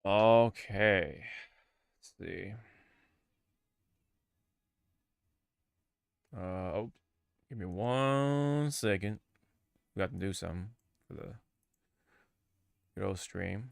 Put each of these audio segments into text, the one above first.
Okay. Let's see. Oh, give me 1 second. We got to do something for the good old stream.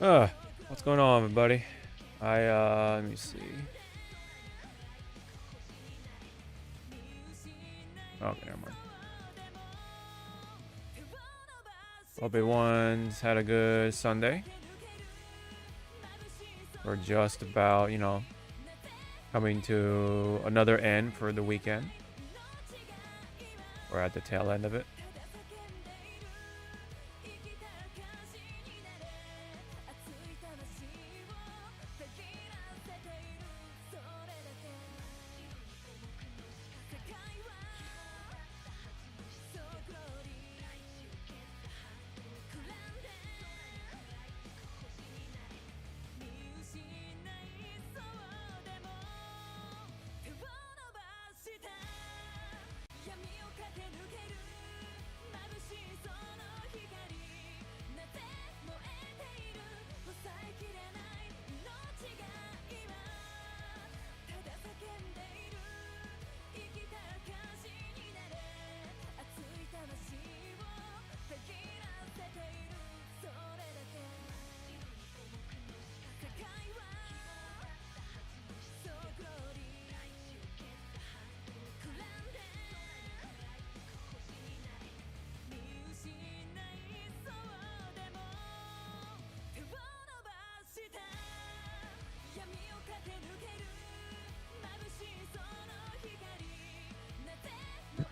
Okay. What's going on, everybody? Let me see. Okay, never mind. Hope everyone's had a good Sunday. We're just about, coming to another end for the weekend. We're at the tail end of it.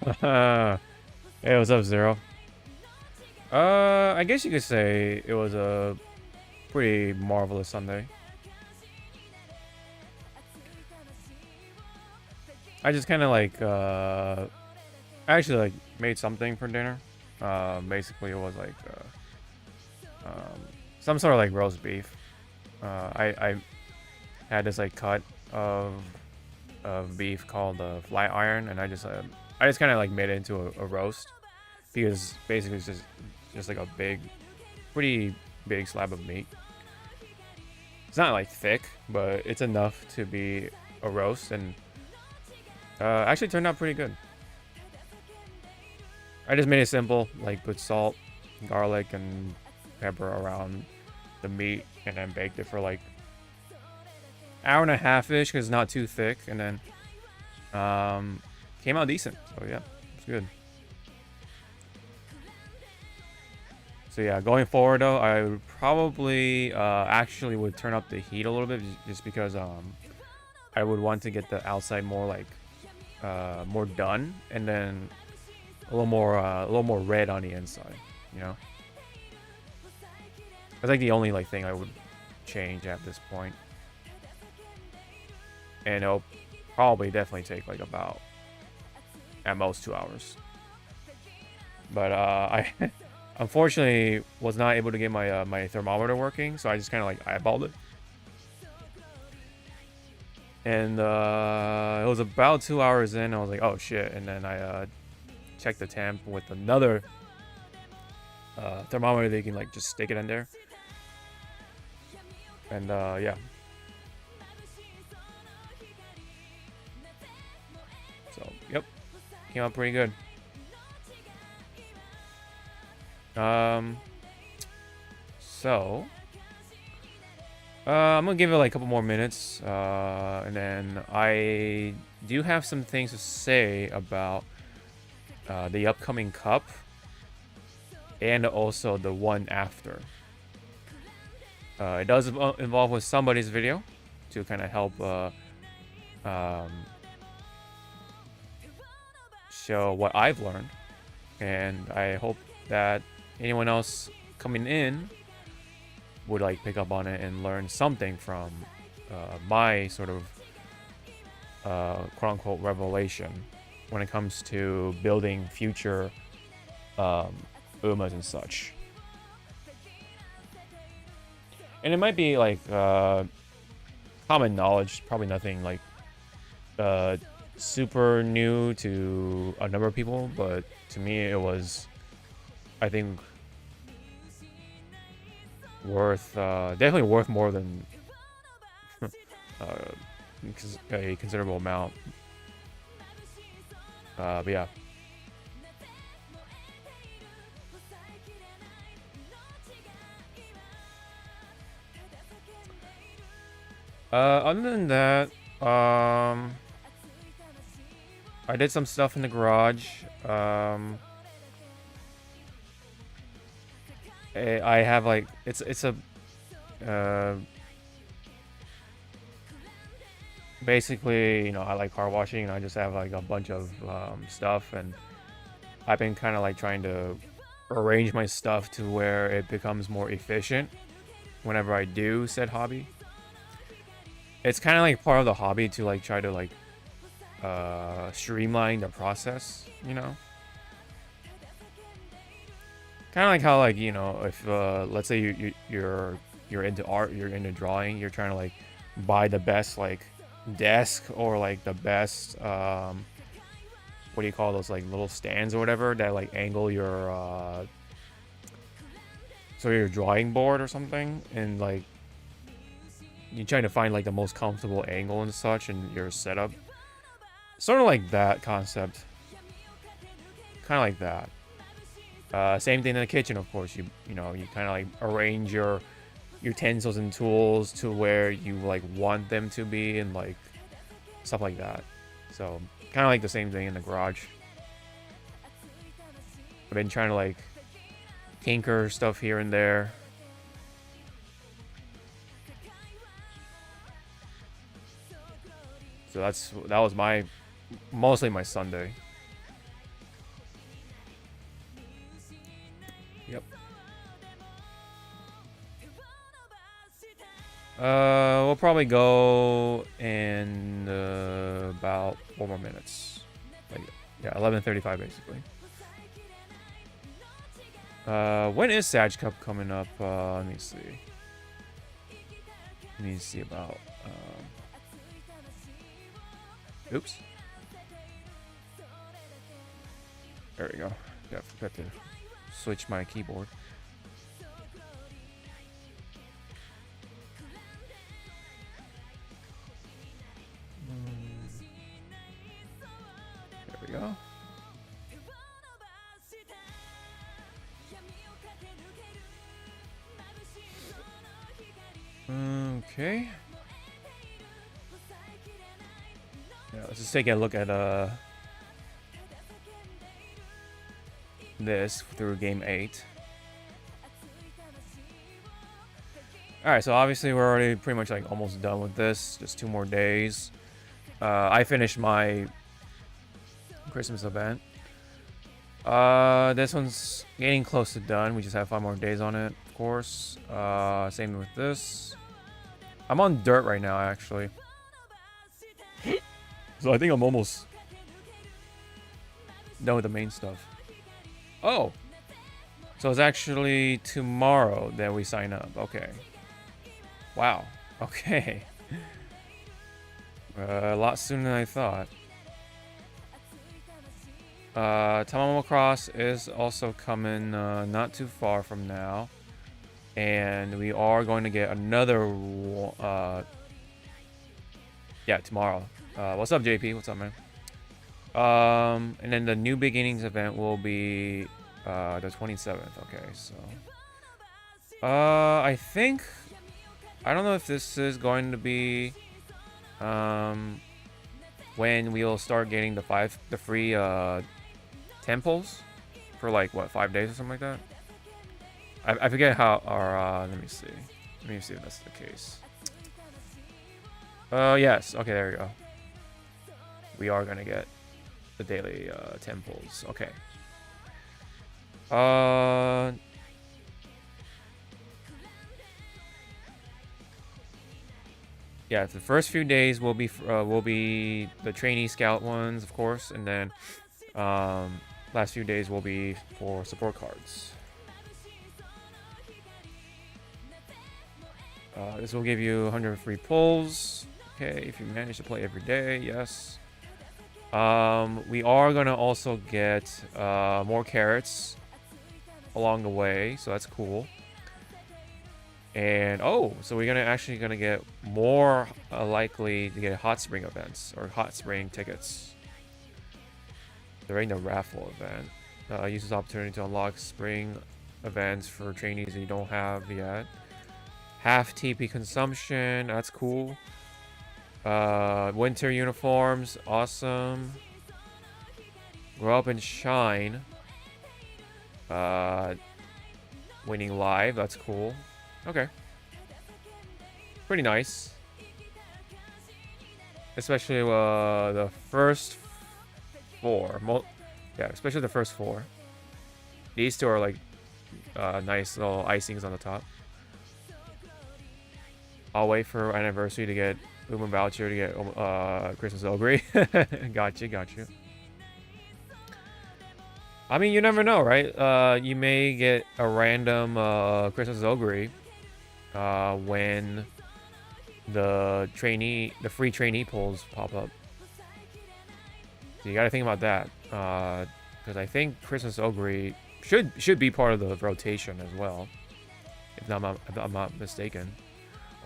Hey, what's up, Zero? I guess you could say it was a pretty marvelous Sunday. I just kind of like, I actually like made something for dinner. Basically it was like, some sort of like roast beef. I had this like cut of beef called flat iron, and I just kind of like made it into a roast because basically it's just like a pretty big slab of meat. It's not like thick, but it's enough to be a roast, and actually turned out pretty good. I just made it simple, like put salt, garlic, and pepper around the meat, and then baked it for like hour and a half ish because it's not too thick, and then came out decent. So yeah, it's good. So yeah, going forward though, I would probably actually would turn up the heat a little bit just because I would want to get the outside more like more done, and then a little more red on the inside, you know. That's like the only like thing I would change at this point. And it'll probably definitely take like about at most 2 hours. But I unfortunately was not able to get my my thermometer working, so I just kind of like eyeballed it. And it was about 2 hours in. I was like, oh shit! And then I checked the temp with another thermometer that you can like just stick it in there. And yeah. So yep, came out pretty good. So I'm gonna give it like a couple more minutes, and then I do have some things to say about the upcoming cup and also the one after. It does involve with somebody's video to kind of help show what I've learned, and I hope that anyone else coming in would like pick up on it and learn something from my sort of quote-unquote revelation when it comes to building future umas and such. And it might be like common knowledge, probably nothing like super new to a number of people, but to me it was, I think, worth definitely worth more than a considerable amount. But yeah. Other than that, I did some stuff in the garage. I have like it's a basically, you know, I like car washing, and I just have like a bunch of stuff, and I've been kind of like trying to arrange my stuff to where it becomes more efficient whenever I do said hobby. It's kind of like part of the hobby to like try to like streamline the process, you know. Kind of like how, like, you know, if let's say you're into art, you're into drawing, you're trying to like buy the best like desk or like the best what do you call those, like little stands or whatever that like angle your so your drawing board or something, and like you're trying to find like the most comfortable angle and such in your setup. Sort of like that concept. Kind of like that. Same thing in the kitchen, of course. You know, you kind of like arrange your utensils and tools to where you like want them to be, and like stuff like that. So kind of like the same thing in the garage. I've been trying to like tinker stuff here and there. So that was mostly my Sunday. We'll probably go in about 4 more minutes. Like, yeah, 11:35 basically. When is Sag Cup coming up? Let me see. Let me see about. Oops. There we go. Yeah, forgot to switch my keyboard. There we go. Okay. Yeah, let's just take a look at this through game 8. Alright, so obviously we're already pretty much like almost done with this. Just 2 more days. I finished my Christmas event. This one's getting close to done. We just have 5 more days on it, of course. Same with this. I'm on dirt right now, actually. So I think I'm almost done with the main stuff. Oh! So it's actually tomorrow that we sign up. Okay. Wow. Okay. A lot sooner than I thought. Tamura Cross is also coming not too far from now. And we are going to get another yeah, tomorrow. What's up, JP? What's up, man? And then the New Beginnings event will be the 27th. Okay, so I think, I don't know if this is going to be when we'll start getting the free temples for like what, 5 days or something like that. I forget how our let me see if that's the case. Yes, okay, there we go. We are gonna get the daily temples. Okay. Yeah, the first few days will be the trainee scout ones, of course, and then last few days will be for support cards. This will give you 100 free pulls. Okay, if you manage to play every day, yes. We are gonna also get more carrots along the way, so that's cool. And oh, so we're actually gonna get more likely to get hot spring events or hot spring tickets during the raffle event. Use this opportunity to unlock spring events for trainees that you don't have yet. Half TP consumption, that's cool. Winter uniforms, awesome. Grow up and shine. Winning live, that's cool. Okay. Pretty nice. Especially the first 4. Yeah, especially the first 4. These 2 are like nice little icings on the top. I'll wait for anniversary to get Uma voucher to get Christmas Ogre. Got you. I mean, you never know, right? You may get a random Christmas Ogre when the free trainee pulls pop up. So you got to think about that, because I think Christmas Ogre should be part of the rotation as well, if I'm not mistaken.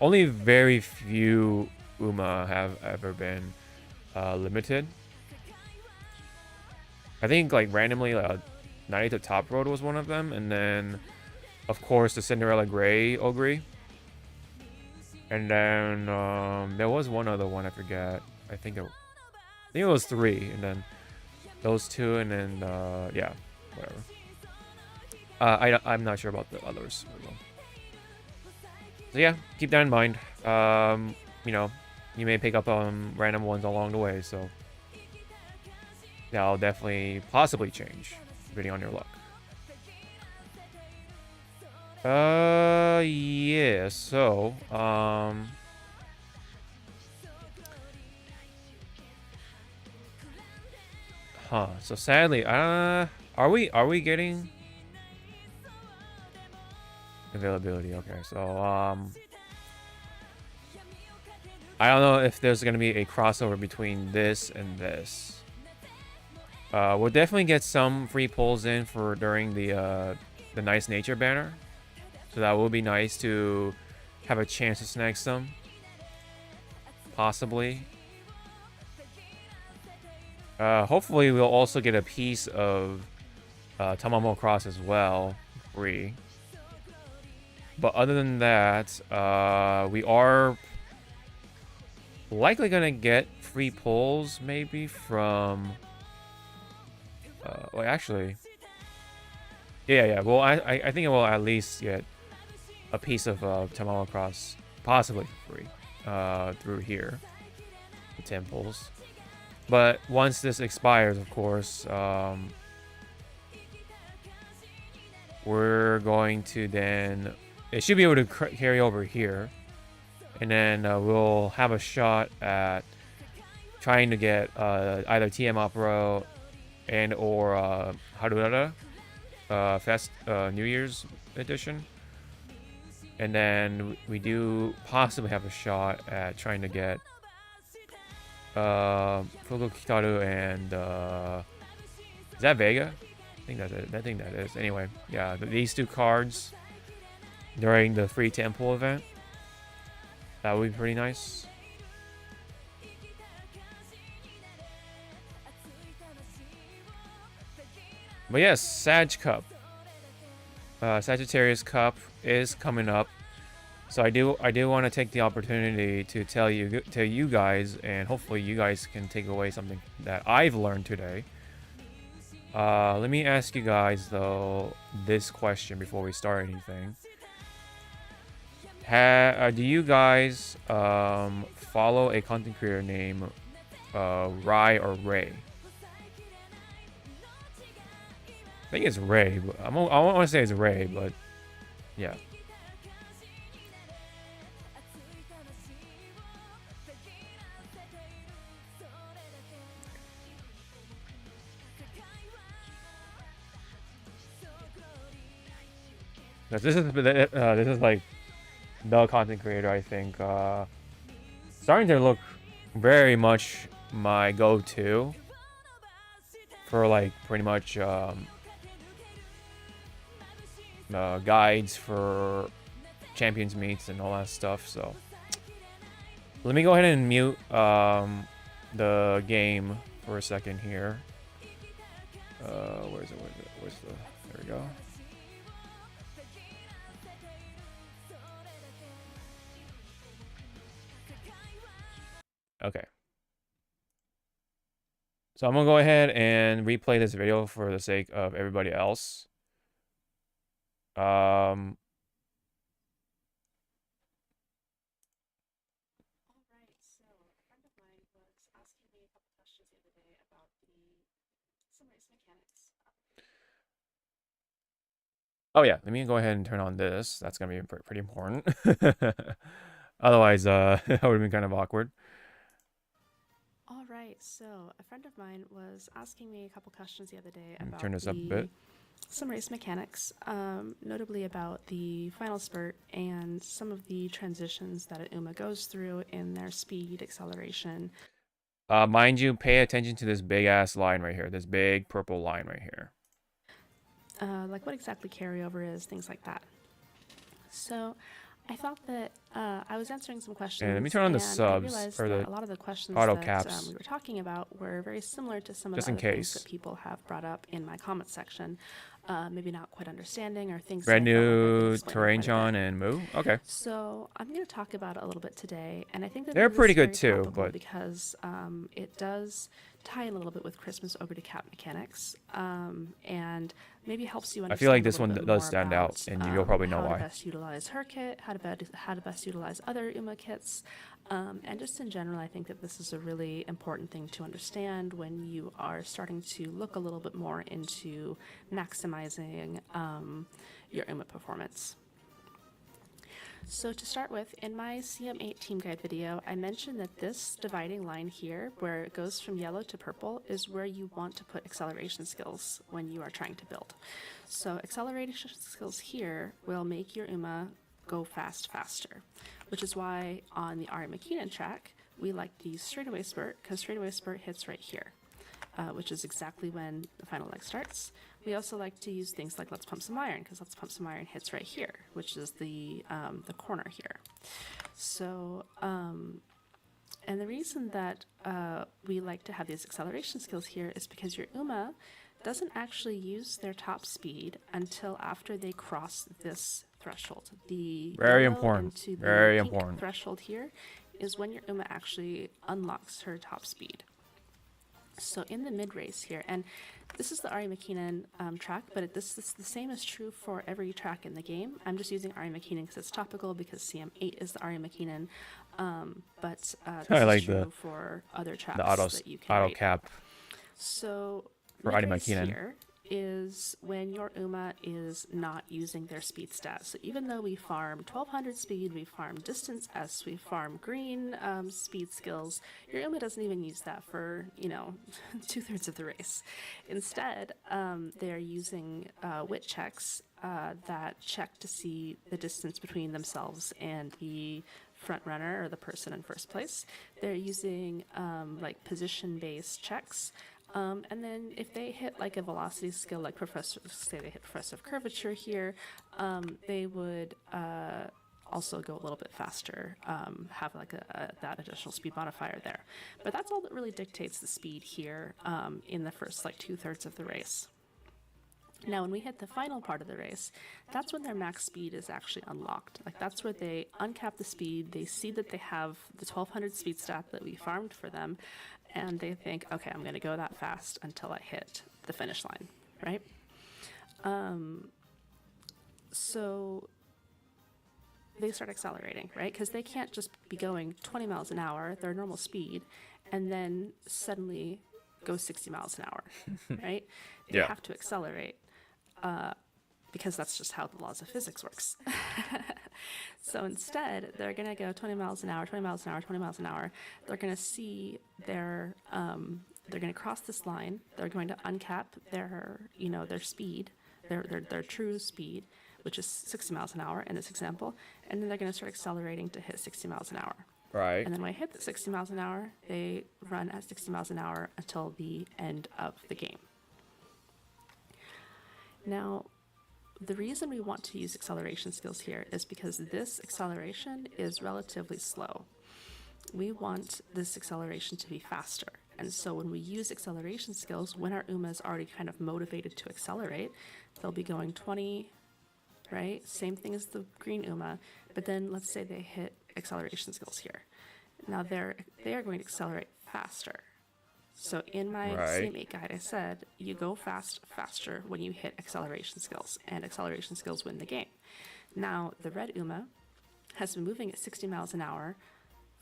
Only very few Uma have ever been limited. I think like randomly Night at the Top Road was one of them, and then of course the Cinderella Grey Ogre. And then there was one other one, I forget. I think it was 3, and then those 2, and then yeah, whatever. I'm not sure about the others. So yeah, keep that in mind. You know, you may pick up random ones along the way, so that'll definitely possibly change depending on your luck. Yeah, so, so sadly, are we getting availability? Okay, so, I don't know if there's gonna be a crossover between this and this. We'll definitely get some free pulls in for during the nice nature banner. So that will be nice to have a chance to snag some. Possibly. Hopefully we'll also get a piece of Tamamo Cross as well. Free. But other than that, we are likely gonna get free pulls maybe from... well, actually... Yeah. Well, I think we'll at least get a piece of Tamamo Cross, possibly for free, through here, the temples. But once this expires, of course, we're going to then... It should be able to carry over here. And then we'll have a shot at trying to get either TM Opera and or Harurara Fest New Year's edition. And then we do possibly have a shot at trying to get Fugo Kitaru and is that Vega? I think that's it. I think that is. Anyway, yeah, these two cards during the free temple event. That would be pretty nice. But yes, Sag Cup. Sagittarius Cup is coming up. So I do want to take the opportunity to tell you guys, and hopefully you guys can take away something that I've learned today. Let me ask you guys though this question before we start anything. Do you guys follow a content creator named Rai or Ray? I think it's Ray, but I want to say it's Ray, but yeah. This is like the content creator, I think, starting to look very much my go-to for like pretty much guides for champions meets and all that stuff. So let me go ahead and mute the game for a second here. Where's the, there we go. Okay. So I'm gonna go ahead and replay this video for the sake of everybody else. Oh yeah, let me go ahead and turn on this. That's gonna be pretty important. Otherwise, that would have been kind of awkward. All right, so a friend of mine was asking me a couple questions the other day about turn this up a bit. Some race mechanics, notably about the final spurt and some of the transitions that an UMA goes through in their speed, acceleration. Mind you, pay attention to this big ass line right here, this big purple line right here. Like what exactly carryover is, things like that. So I thought that I was answering some questions. And let me turn on the subs or the a lot of the questions auto that caps. We were talking about were very similar to some of Just the in other case. things that people have brought up in my comment section. Maybe not quite understanding or things. Brand new Terrain and Moo. Okay. So I'm going to talk about it a little bit today, and I think that they're pretty good too, but because it does tie in a little bit with Christmas Ogre to Cap mechanics, and maybe helps you understand. I feel like this one does stand out, and you'll probably know why. How to best utilize her kit, how to best utilize other UMA kits, and just in general, I think that this is a really important thing to understand when you are starting to look a little bit more into maximizing your UMA performance. So to start with, in my CM8 team guide video, I mentioned that this dividing line here, where it goes from yellow to purple, is where you want to put acceleration skills when you are trying to build. So acceleration skills here will make your Uma go faster, which is why on the Ari McKinnon track, we like to use straightaway spurt, because straightaway spurt hits right here. Which is exactly when the final leg starts. We also like to use things like Let's Pump Some Iron, because Let's Pump Some Iron hits right here, which is the corner here. So, and the reason that we like to have these acceleration skills here is because your Uma doesn't actually use their top speed until after they cross this threshold. The Very yellow important. into the Very pink important. threshold here is when your Uma actually unlocks her top speed. So in the mid race here, and this is the Ari McKinnon track, but this is the same is true for every track in the game. I'm just using Ari McKinnon because it's topical, because CM8 is the Ari McKinnon, but this I like is true for other tracks that you can auto rate. cap So for Ari mid-race McKinnon. here is when your Uma is not using their speed stats. So even though we farm 1200 speed, we farm distance S, we farm green speed skills, your Uma doesn't even use that for, 2/3 of the race. Instead, they're using wit checks that check to see the distance between themselves and the front runner or the person in first place. They're using like position-based checks. And then if they hit like a velocity skill, like say they hit progressive curvature here, they would also go a little bit faster, have like that additional speed modifier there. But that's all that really dictates the speed here in the first like 2/3 of the race. Now, when we hit the final part of the race, that's when their max speed is actually unlocked. Like that's where they uncap the speed, they see that they have the 1200 speed stat that we farmed for them, and they think, okay, I'm going to go that fast until I hit the finish line, right? So they start accelerating, right? Because they can't just be going 20 miles an hour, their normal speed, and then suddenly go 60 miles an hour, right? They Yeah. have to accelerate because that's just how the laws of physics works. So instead, they're going to go 20 miles an hour, 20 miles an hour, 20 miles an hour. They're going to see they're going to cross this line. They're going to uncap their speed, their true speed, which is 60 miles an hour in this example. And then they're going to start accelerating to hit 60 miles an hour. Right. And then when I hit the 60 miles an hour, they run at 60 miles an hour until the end of the game. Now, the reason we want to use acceleration skills here is because this acceleration is relatively slow. We want this acceleration to be faster. And so when we use acceleration skills, when our Uma is already kind of motivated to accelerate, they'll be going 20, right? Same thing as the green Uma, but then let's say they hit acceleration skills here. Now they are going to accelerate faster. So in my Right. CM8 guide, I said you go faster when you hit acceleration skills, and acceleration skills win the game. Now the red Uma has been moving at 60 miles an hour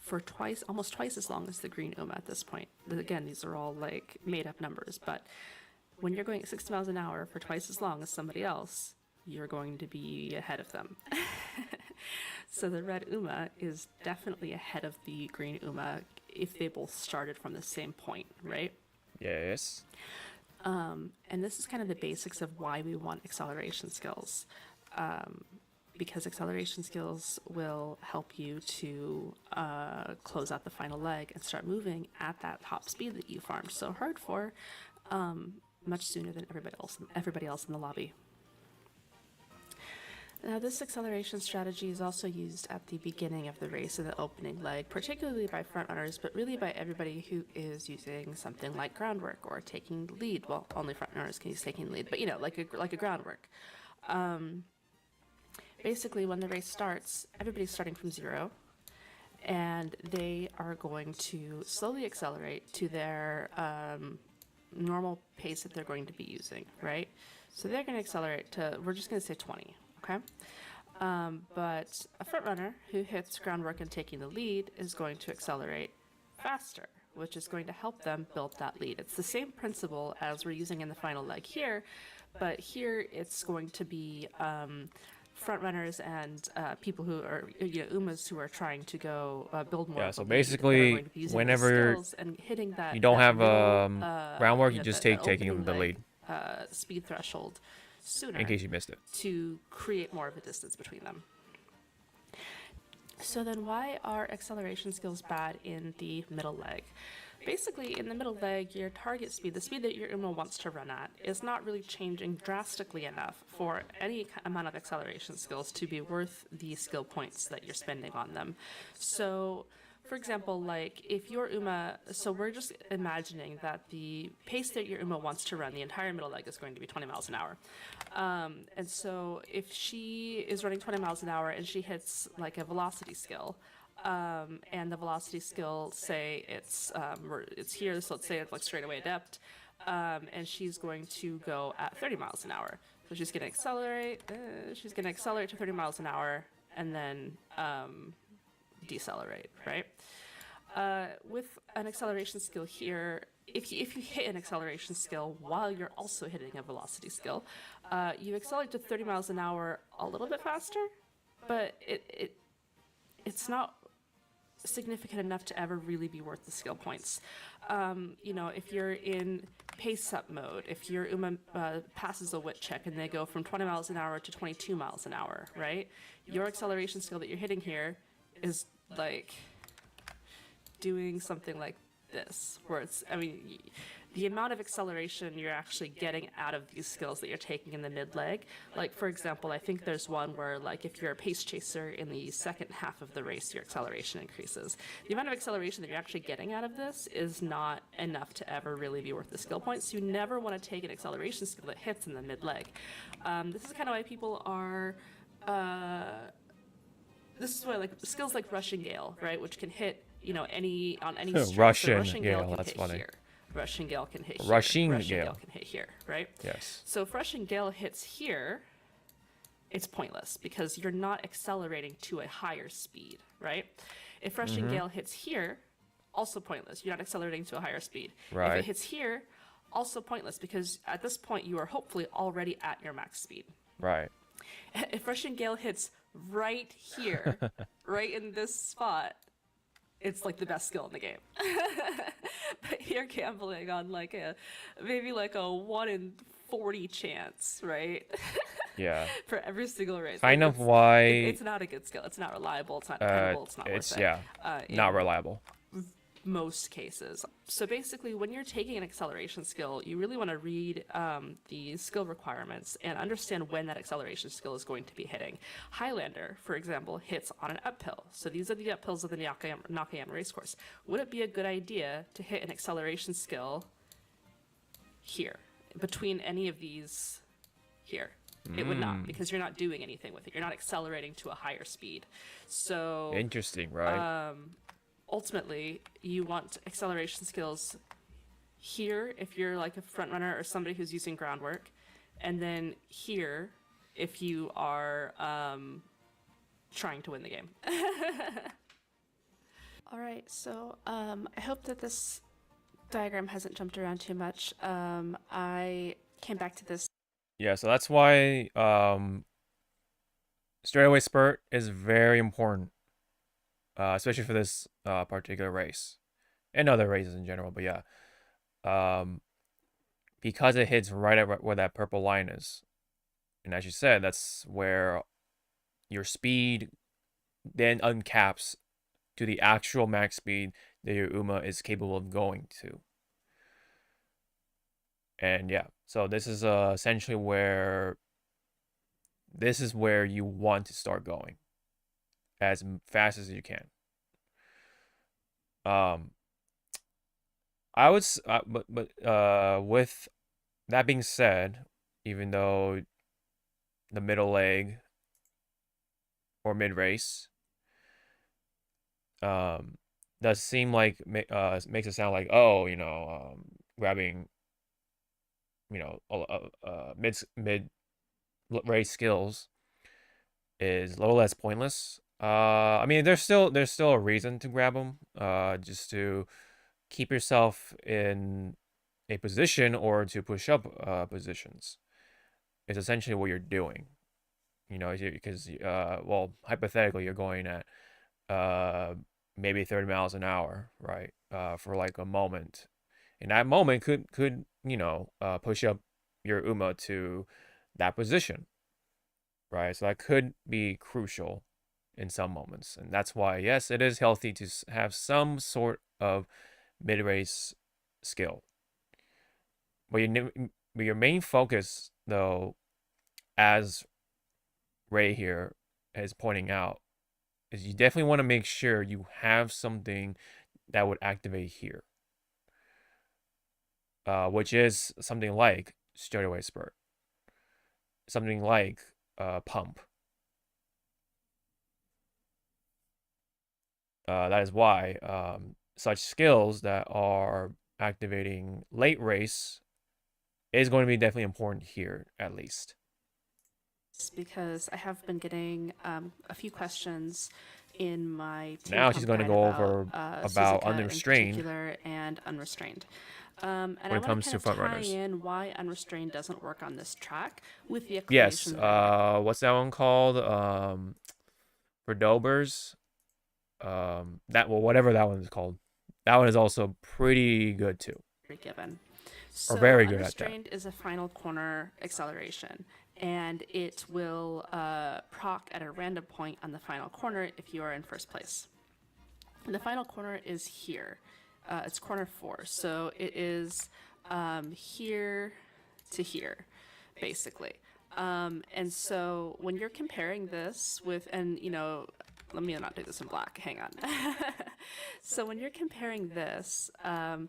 for almost twice as long as the green Uma at this point. Again, these are all like made up numbers, but when you're going at 60 miles an hour for twice as long as somebody else, you're going to be ahead of them. So the red Uma is definitely ahead of the green Uma if they both started from the same point, right? Yes. And this is kind of the basics of why we want acceleration skills. Because acceleration skills will help you to close out the final leg and start moving at that top speed that you farmed so hard for, much sooner than everybody else in the lobby. Now, this acceleration strategy is also used at the beginning of the race in the opening leg, particularly by frontrunners, but really by everybody who is using something like groundwork or taking the lead. Well, only frontrunners can use taking the lead, but like a groundwork. Basically, when the race starts, everybody's starting from 0, and they are going to slowly accelerate to their normal pace that they're going to be using, right? So they're going to accelerate to, we're just going to say 20. Okay, but a front runner who hits groundwork and taking the lead is going to accelerate faster, which is going to help them build that lead. It's the same principle as we're using in the final leg here, but here it's going to be front runners and people who are umas who are trying to go build more Yeah, of a so lead that are basically, going to be using those whenever skills and hitting that you don't that have middle groundwork, you just that take opening taking the leg lead speed threshold in sooner case you missed it. to create more of a distance between them. So then why are acceleration skills bad in the middle leg? Basically, in the middle leg, your target speed, the speed that your Uma wants to run at, is not really changing drastically enough for any amount of acceleration skills to be worth the skill points that you're spending on them. So, for example, like if your Uma, so we're just imagining that the pace that your Uma wants to run, the entire middle leg is going to be 20 miles an hour. And so if she is running 20 miles an hour and she hits like a velocity skill, and the velocity skill, say it's here, so let's say it's like straightaway adept, and she's going to go at 30 miles an hour. So she's going to accelerate. She's going to accelerate to 30 miles an hour, and then decelerate. Right. With an acceleration skill here, if you hit an acceleration skill while you're also hitting a velocity skill, you accelerate to 30 miles an hour a little bit faster, but it's not significant enough to ever really be worth the skill points. If you're in pace up mode, if your Uma passes a wit check and they go from 20 miles an hour to 22 miles an hour, right? Your acceleration skill that you're hitting here is like doing something like this, where the amount of acceleration you're actually getting out of these skills that you're taking in the mid leg. Like, for example, I think there's one where, like, if you're a pace chaser in the second half of the race, your acceleration increases. The amount of acceleration that you're actually getting out of this is not enough to ever really be worth the skill points. You never want to take an acceleration skill that hits in the mid leg. This is kind of why people are. This is why, like, skills like Russian Gale, right, which can hit any strength. Russian Gale, that's funny. Here. Russian Gale can hit here. Russian Gale Gale can hit here, right? Yes. So if Russian Gale hits here, it's pointless because you're not accelerating to a higher speed, right? If Russian Gale hits here, also pointless. You're not accelerating to a higher speed. Right. If it hits here, also pointless because at this point you are hopefully already at your max speed. Right. If Russian Gale hits right here, right in this spot, it's like the best skill in the game. But you're gambling on maybe like a 1 in 40 chance, right? Yeah. For every single race. Kind of why it's not a good skill. It's not reliable. It's not dependable. It's not worth it. Not reliable. Most cases. So basically, when you're taking an acceleration skill, you really want to read the skill requirements and understand when that acceleration skill is going to be hitting. Highlander, for example, hits on an uphill. So these are the uphills of the Nakayama racecourse. Would it be a good idea to hit an acceleration skill here, between any of these here? It would not, because you're not doing anything with it. You're not accelerating to a higher speed. So interesting, right? Ultimately, you want acceleration skills here if you're like a front runner or somebody who's using groundwork, and then here if you are trying to win the game. All right, so I hope that this diagram hasn't jumped around too much. I came back to this. Yeah, so that's why straightaway spurt is very important. Especially for this particular race and other races in general, but yeah, because it hits right at where that purple line is, and as you said, that's where your speed then uncaps to the actual max speed that your Uma is capable of going to. And yeah, so this is essentially where you want to start going as fast as you can. I would, but with that being said, even though the middle leg or mid race, does seem like makes it sound like, oh, grabbing, mid race skills is a little less pointless. I mean, there's still a reason to grab them, just to keep yourself in a position or to push up positions. It's essentially what you're doing. You know, because well, hypothetically, you're going at uh, maybe 30 miles an hour, right? For like a moment, and that moment could push up your UMA to that position, right? So that could be crucial in some moments, and that's why yes, it is healthy to have some sort of mid-race skill. But your main focus, though, as Ray here is pointing out, is you definitely want to make sure you have something that would activate here, which is something like straightaway spurt, something like pump. That is why such skills that are activating late race is going to be definitely important here, at least. Because I have been getting a few questions in my team Now she's comp going to guide go over about Suzuka in unrestrained particular and unrestrained. And when I it want comes to kind to of front tie runners. in why unrestrained doesn't work on this track with the Yes. explanation that I read. What's that one called? For Dobers. That well, whatever that one is called. That one is also pretty good too, Given. or So very good at that. unrestrained is a final corner acceleration, and it will proc at a random point on the final corner if you are in first place. And the final corner is here. It's corner 4, so it is here to here, basically. And so when you're comparing this with, and let me not do this in black, hang on. So when you're comparing this, and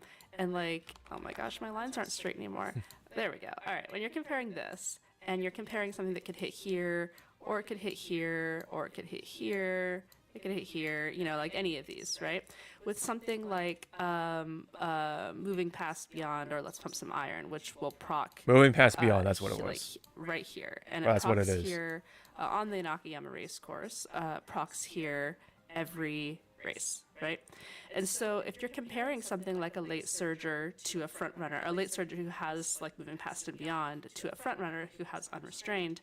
like, oh my gosh, my lines aren't straight anymore. There we go. All right, when you're comparing this, and you're comparing something that could hit here, or it could hit here, or it could hit here, it could hit here, like any of these, right? With something like moving past beyond, or let's pump some iron, which will proc Moving past beyond, that's what it was. like right here, and Well, it that's what procs it is. here on the Nakayama race course. Procs here every race, right? And so if you're comparing something like a late surger to a front runner, a late surger who has like moving past and beyond to a front runner who has unrestrained,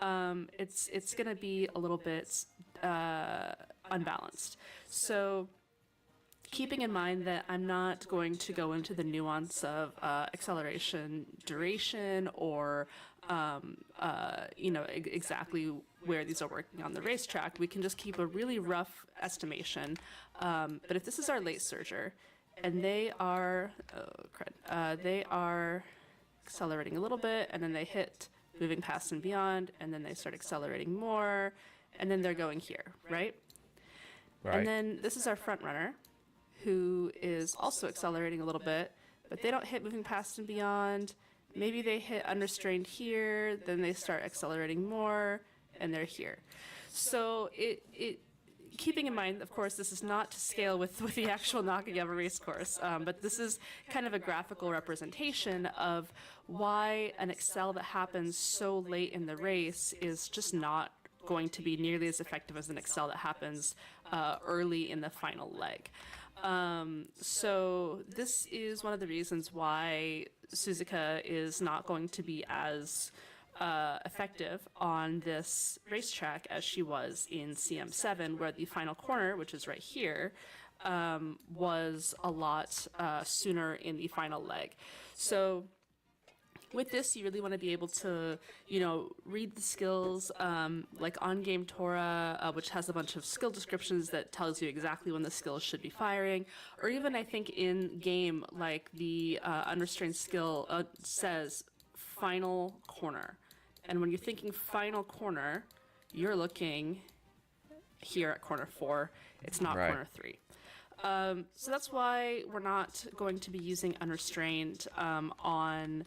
it's going to be a little bit unbalanced. So keeping in mind that I'm not going to go into the nuance of acceleration duration or exactly where these are working on the racetrack, we can just keep a really rough estimation. But if this is our late surger, and they are accelerating a little bit, and then they hit moving past and beyond, and then they start accelerating more, and then they're going here, right? Right. And then this is our front runner, who is also accelerating a little bit, but they don't hit moving past and beyond. Maybe they hit unrestrained here, then they start accelerating more, and they're here. So it keeping in mind, of course, this is not to scale with the actual Nakayama race course, but this is kind of a graphical representation of why an accel that happens so late in the race is just not going to be nearly as effective as an accel that happens early in the final leg. So this is one of the reasons why Suzuka is not going to be as effective on this racetrack as she was in CM7, where the final corner, which is right here, was a lot sooner in the final leg. So with this, you really want to be able to, read the skills, like on game Tamura, which has a bunch of skill descriptions that tells you exactly when the skills should be firing, or even I think in game, like the unrestrained skill says final corner. And when you're thinking final corner, you're looking here at corner 4. It's not Right. corner 3. So that's why we're not going to be using unrestrained on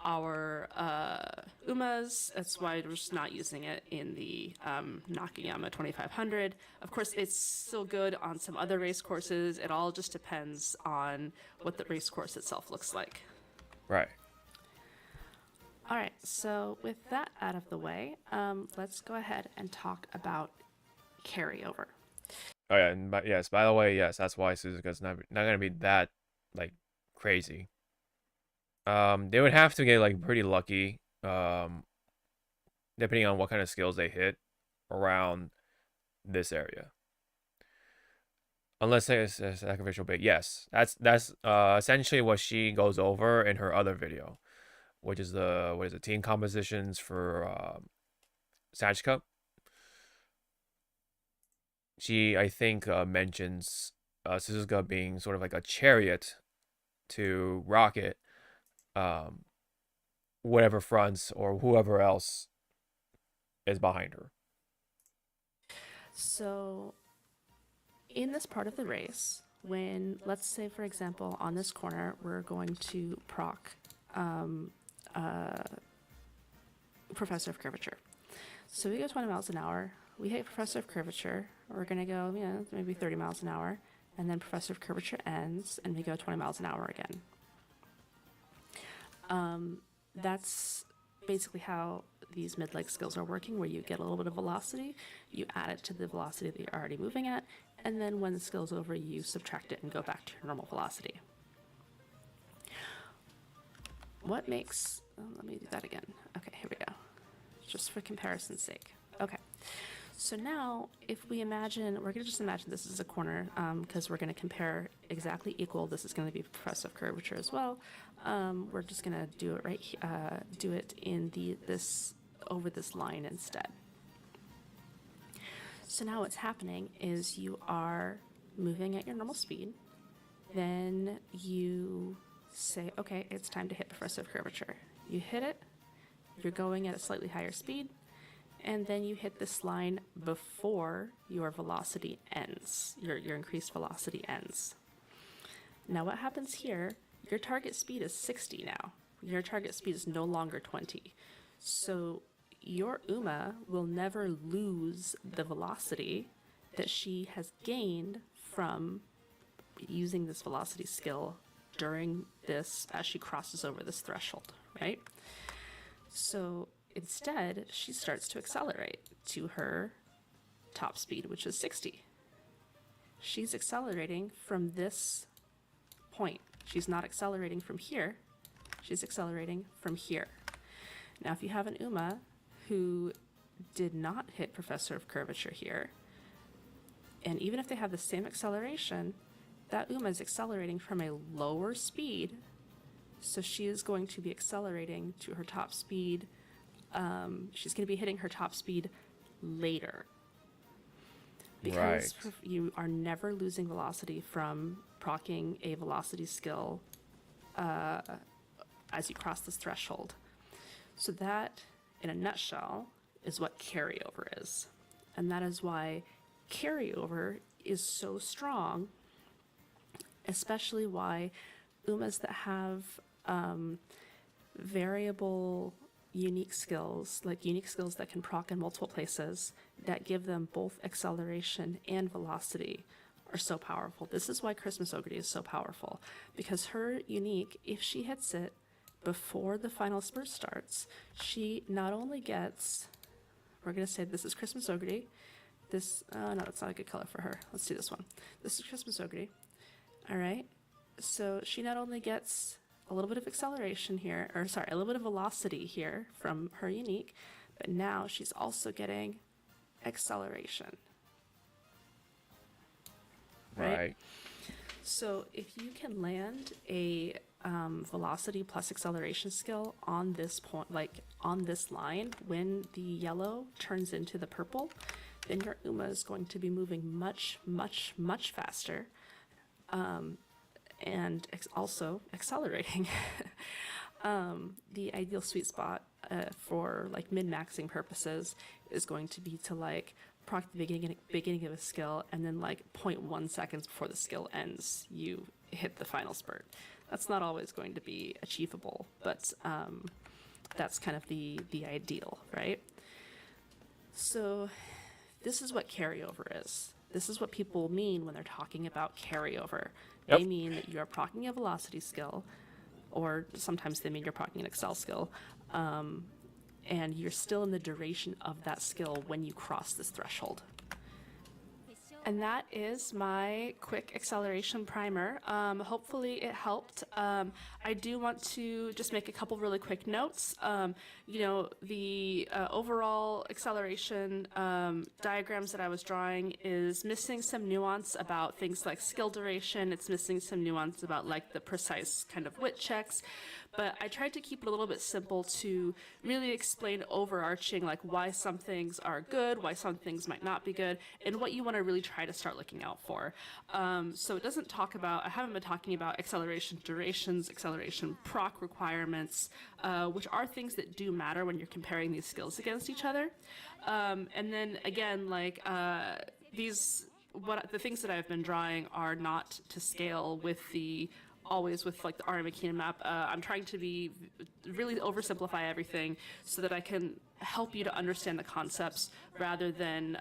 our UMAs. That's why we're just not using it in the Nakayama 2500. Of course, it's still good on some other race courses. It all just depends on what the race course itself looks like. Right. All right, so with that out of the way, let's go ahead and talk about carryover. Oh yeah, and yes. By the way, yes, that's why Suzuka's not gonna be that like crazy. They would have to get like pretty lucky. They depending on what kind of skills they hit around this area. Unless it's a sacrificial bait. Yes, that's essentially what she goes over in her other video, which is the what is it, team compositions for Sag Cup. She, I think, mentions Suzuka being sort of like a chariot to Rocket, whatever fronts or whoever else is behind her. So, in this part of the race, when, let's say, for example, on this corner, we're going to proc Professor of Curvature. So we go 20 miles an hour. We hit Professor of Curvature. We're going to go, maybe 30 miles an hour. And then Professor of Curvature ends, and we go 20 miles an hour again. That's basically how these mid-leg skills are working, where you get a little bit of velocity, you add it to the velocity that you're already moving at, and then when the skill's over, you subtract it and go back to your normal velocity. What makes... let me do that again. Okay, here we go. Just for comparison's sake. Okay. So now, if we imagine, we're going to just imagine this is a corner, because we're going to compare exactly equal. This is going to be Professor of Curvature as well. We're just going to do it do it in over this line instead. So now what's happening is you are moving at your normal speed. Then you say, okay, it's time to hit Professor of Curvature. You hit it. You're going at a slightly higher speed. And then you hit this line before your velocity ends, your increased velocity ends. Now what happens here, your target speed is 60 now. Your target speed is no longer 20. So your Uma will never lose the velocity that she has gained from using this velocity skill during this, as she crosses over this threshold, right? So instead, she starts to accelerate to her top speed, which is 60. She's accelerating from this point. She's not accelerating from here. She's accelerating from here. Now, if you have an Uma who did not hit Professor of Curvature here, and even if they have the same acceleration, that Uma is accelerating from a lower speed, so she is going to be accelerating to her top speed. She's going to be hitting her top speed later. Because you are never losing velocity from proccing a velocity skill as you cross this threshold. So that, in a nutshell, is what carryover is. And that is why carryover is so strong, especially why Umas that have variable unique skills, like unique skills that can proc in multiple places, that give them both acceleration and velocity, are so powerful. This is why Christmas Ogre is so powerful, because her unique, if she hits it before the final spurt starts, she not only gets, we're going to say this is Christmas Ogre, this, no, that's not a good color for her. Let's do this one. This is Christmas Ogre. All right. So she not only gets a little bit of acceleration here, or sorry, a little bit of velocity here from her unique, but now she's also getting acceleration. Right? So if you can land a velocity plus acceleration skill on this point, like on this line, when the yellow turns into the purple, then your Uma is going to be moving much, much, much faster. And also accelerating. The ideal sweet spot for like min-maxing purposes is going to be to like proc the beginning of a skill, and then like 0.1 seconds before the skill ends, you hit the final spurt. That's not always going to be achievable, but that's kind of the ideal, right? So this is what carryover is. This is what people mean when they're talking about carryover. Yep. They mean that you're proccing a velocity skill, or sometimes they mean you're proccing an excel skill, and you're still in the duration of that skill when you cross this threshold. And that is my quick acceleration primer. Hopefully it helped. I do want to just make a couple really quick notes. The overall acceleration diagrams that I was drawing is missing some nuance about things like skill duration. It's missing some nuance about like the precise kind of wit checks. But I tried to keep it a little bit simple to really explain overarching like why some things are good, why some things might not be good, and what you want to really try to start looking out for. So it doesn't talk about, I haven't been talking about acceleration durations, acceleration proc requirements, which are things that do matter when you're comparing these skills against each other. And then again, the things that I've been drawing are not to scale with the always with like the Ari Makina map. I'm trying to be really oversimplify everything so that I can help you to understand the concepts rather than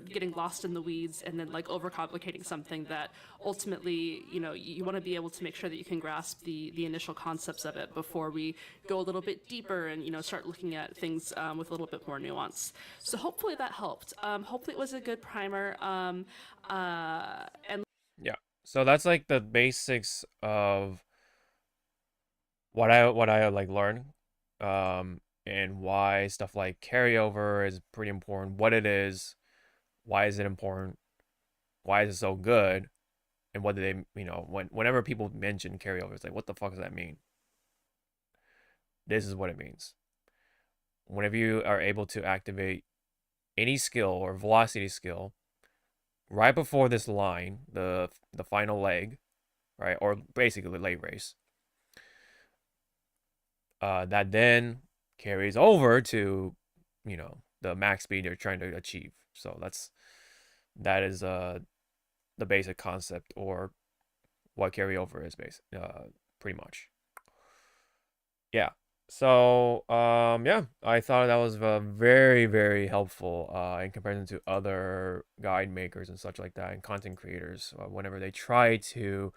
getting lost in the weeds and then like overcomplicating something that ultimately you want to be able to make sure that you can grasp the initial concepts of it before we go a little bit deeper and start looking at things with a little bit more nuance. So hopefully that helped. Hopefully it was a good primer. And Yeah. So that's like the basics of what I like learned, and why stuff like carryover is pretty important. What it is, why is it important, why is it so good, and what do they, whenever people mention carryover, it's like, what the fuck does that mean? This is what it means. Whenever you are able to activate any skill or velocity skill right before this line, the final leg, right, or basically the leg race, that then carries over to, the max speed you're trying to achieve. So that is the basic concept, or what carryover is pretty much. Yeah. So yeah, I thought that was very very helpful in comparison to other guide makers and such like that, and content creators whenever they try to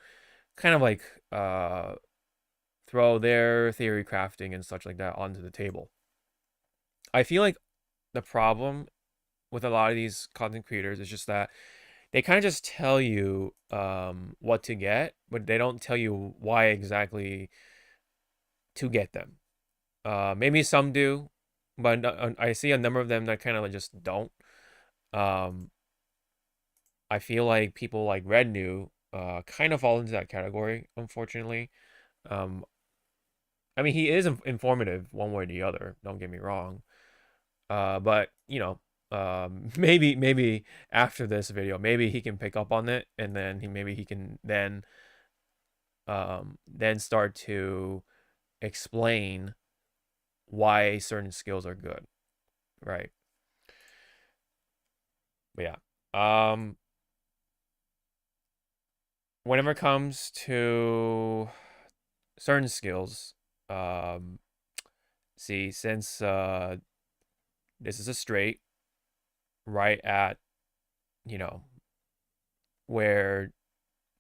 kind of like throw their theory crafting and such like that onto the table. I feel like the problem with a lot of these content creators is just that they kind of just tell you what to get, but they don't tell you why exactly to get them. Maybe some do, but I see a number of them that kind of just don't. Um, I feel like people like Red New kind of fall into that category, unfortunately. Um, I mean, he is informative one way or the other. Don't get me wrong. But maybe after this video, maybe he can pick up on it, and then maybe he can then start to explain why certain skills are good, right? But yeah, whenever it comes to certain skills, um, see, since this is a straight right at you know where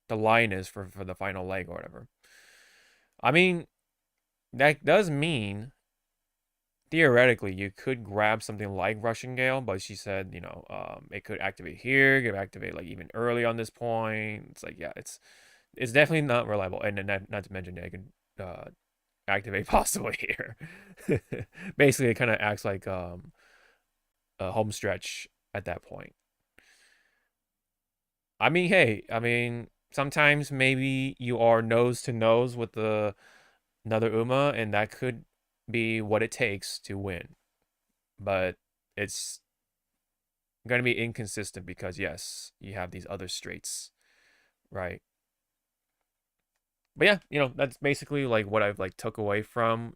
the line is for the final leg or whatever. I mean, that does mean theoretically you could grab something like Russian Gale, but she said, it could activate here, it could activate like even early on this point. It's like, yeah, it's definitely not reliable, and not to mention that it could activate possibly here. Basically, it kind of acts like a home stretch at that point. I mean, hey, sometimes maybe you are nose to nose with another Uma, and that could be what it takes to win. But it's going to be inconsistent because, yes, you have these other straights, right? But yeah, that's basically like what I've like took away from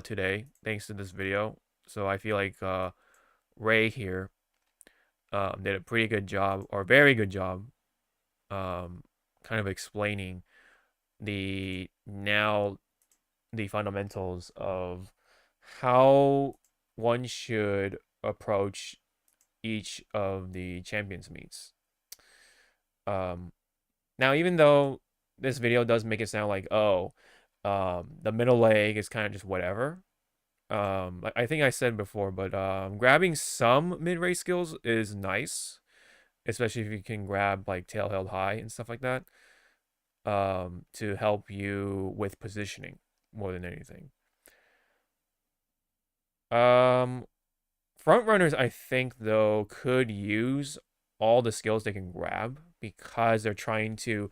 today, thanks to this video. So I feel like Ray here did a pretty good job, or very good job, kind of explaining the now the fundamentals of how one should approach each of the champions meets. Now, even though this video does make it sound like, oh, the middle leg is kind of just whatever. I think I said before, but grabbing some mid-race skills is nice. especially if you can grab like tail held high and stuff like that, to help you with positioning more than anything. Um, Front runners, I think though, could use all the skills they can grab because they're trying to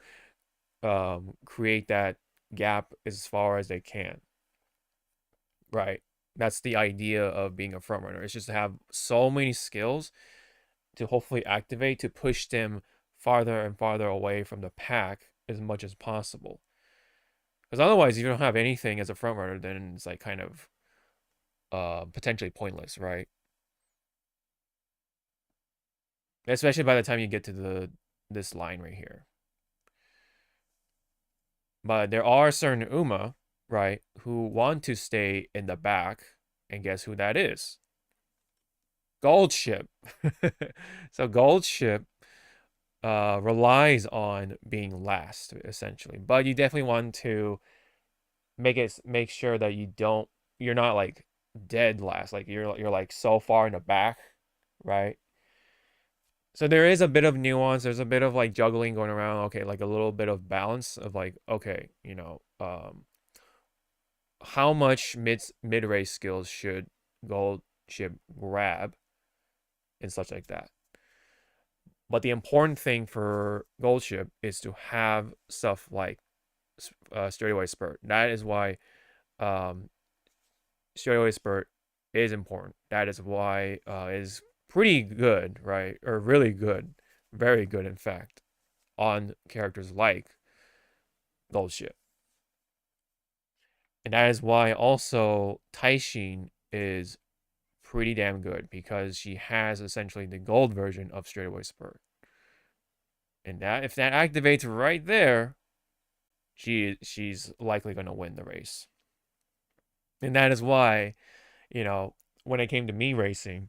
create that gap as far as they can. Right. That's the idea of being a front runner. It's just to have so many skills to hopefully activate to push them farther and farther away from the pack as much as possible. Because otherwise, if you don't have anything as a front runner, then it's like kind of potentially pointless, right? Especially by the time you get to this line right here. But there are certain Uma, right, who want to stay in the back, and guess who that is? Gold Ship. So Gold Ship relies on being last, essentially. But you definitely want to make sure that you're not like dead last, like you're like so far in the back, right? So there is a bit of nuance. There's a bit of like juggling going around. Okay, like a little bit of balance of like, okay, how much mid race skills should Gold Ship grab and such like that. But the important thing for Gold Ship is to have stuff like straightaway spurt. That is why um, straightaway spurt is important. That is why it is pretty good, right? Or really good, very good, in fact, on characters like Gold Ship. And that is why also Taishin is pretty damn good because she has essentially the gold version of straightaway spurt. And that if that activates right there, she's likely going to win the race. And that is why, when it came to me racing,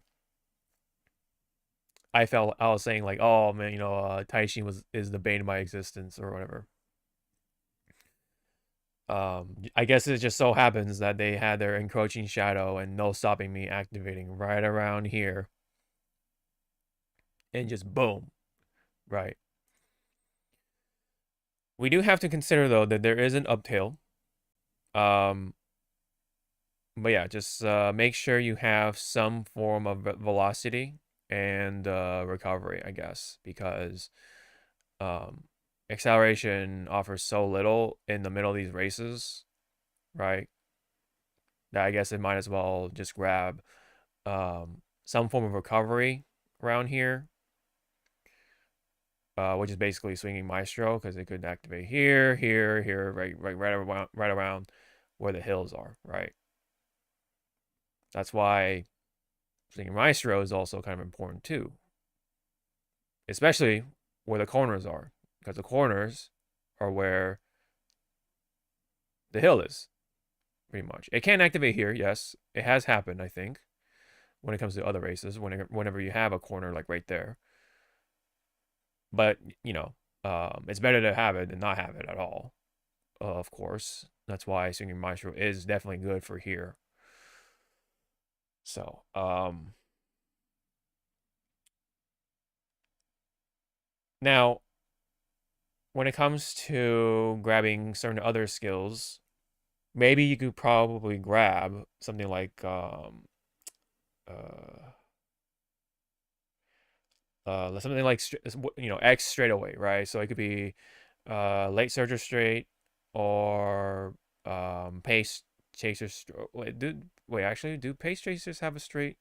I was saying like, oh man, Taishin is the bane of my existence or whatever. I guess it just so happens that they had their encroaching shadow and no stopping me activating right around here, and just boom, right. We do have to consider though that there is an uptail. Um, but yeah, just make sure you have some form of velocity and recovery, I guess, because um, acceleration offers so little in the middle of these races, right? That I guess it might as well just grab some form of recovery around here, which is basically swinging Maestro because it could activate here, here, here, right around where the hills are, right? That's why swinging Maestro is also kind of important too, especially where the corners are, because the corners are where the hill is, pretty much. It can activate here, yes. It has happened, I think, when it comes to other races, whenever you have a corner like right there. But, it's better to have it than not have it at all, of course. That's why Swinging Maestro is definitely good for here. So, now, when it comes to grabbing certain other skills, maybe you could probably grab something like uh something like X straight away, right? So it could be late surger straight or pace chaser. Wait, actually, do pace chasers have a straight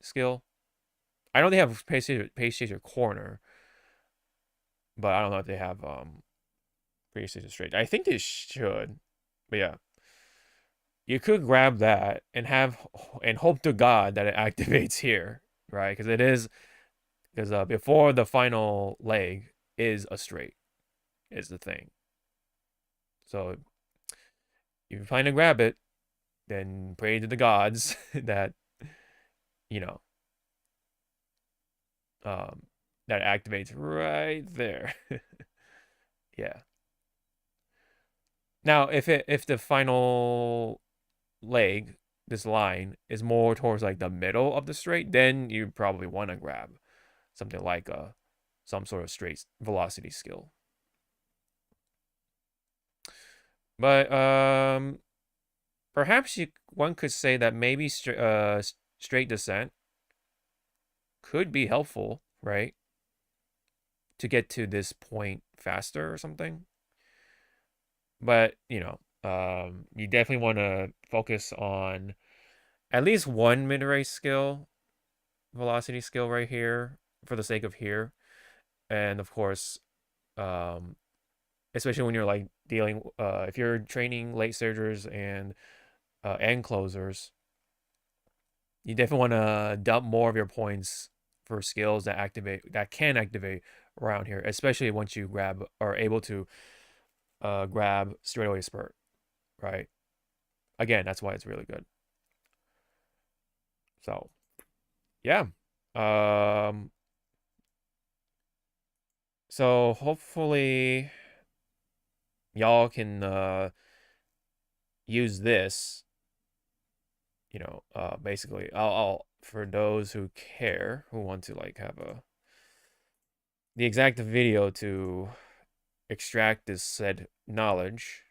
skill? I know they have pace chaser corner, but I don't know if they have pace chaser straight. I think they should, but yeah, you could grab that and hope to God that it activates here, right? Because before the final leg is a straight, is the thing. So if you find to grab it, then pray to the gods that you know um, that activates right there. Yeah. Now, if the final leg, this line, is more towards like the middle of the straight, then you probably want to grab something like some sort of straight velocity skill. But perhaps one could say that maybe straight descent could be helpful, right? To get to this point faster or something. But, you definitely want to focus on at least one mid-race skill, velocity skill right here for the sake of here. And of course, especially when you're like dealing, if you're training late surgers and end closers, you definitely want to dump more of your points for skills that can activate around here, especially once you are able to grab straightaway spurt, right? Again, that's why it's really good. So, yeah. So hopefully y'all can use this. Basically, I'll for those who care, who want to like have the exact video to extract this said knowledge,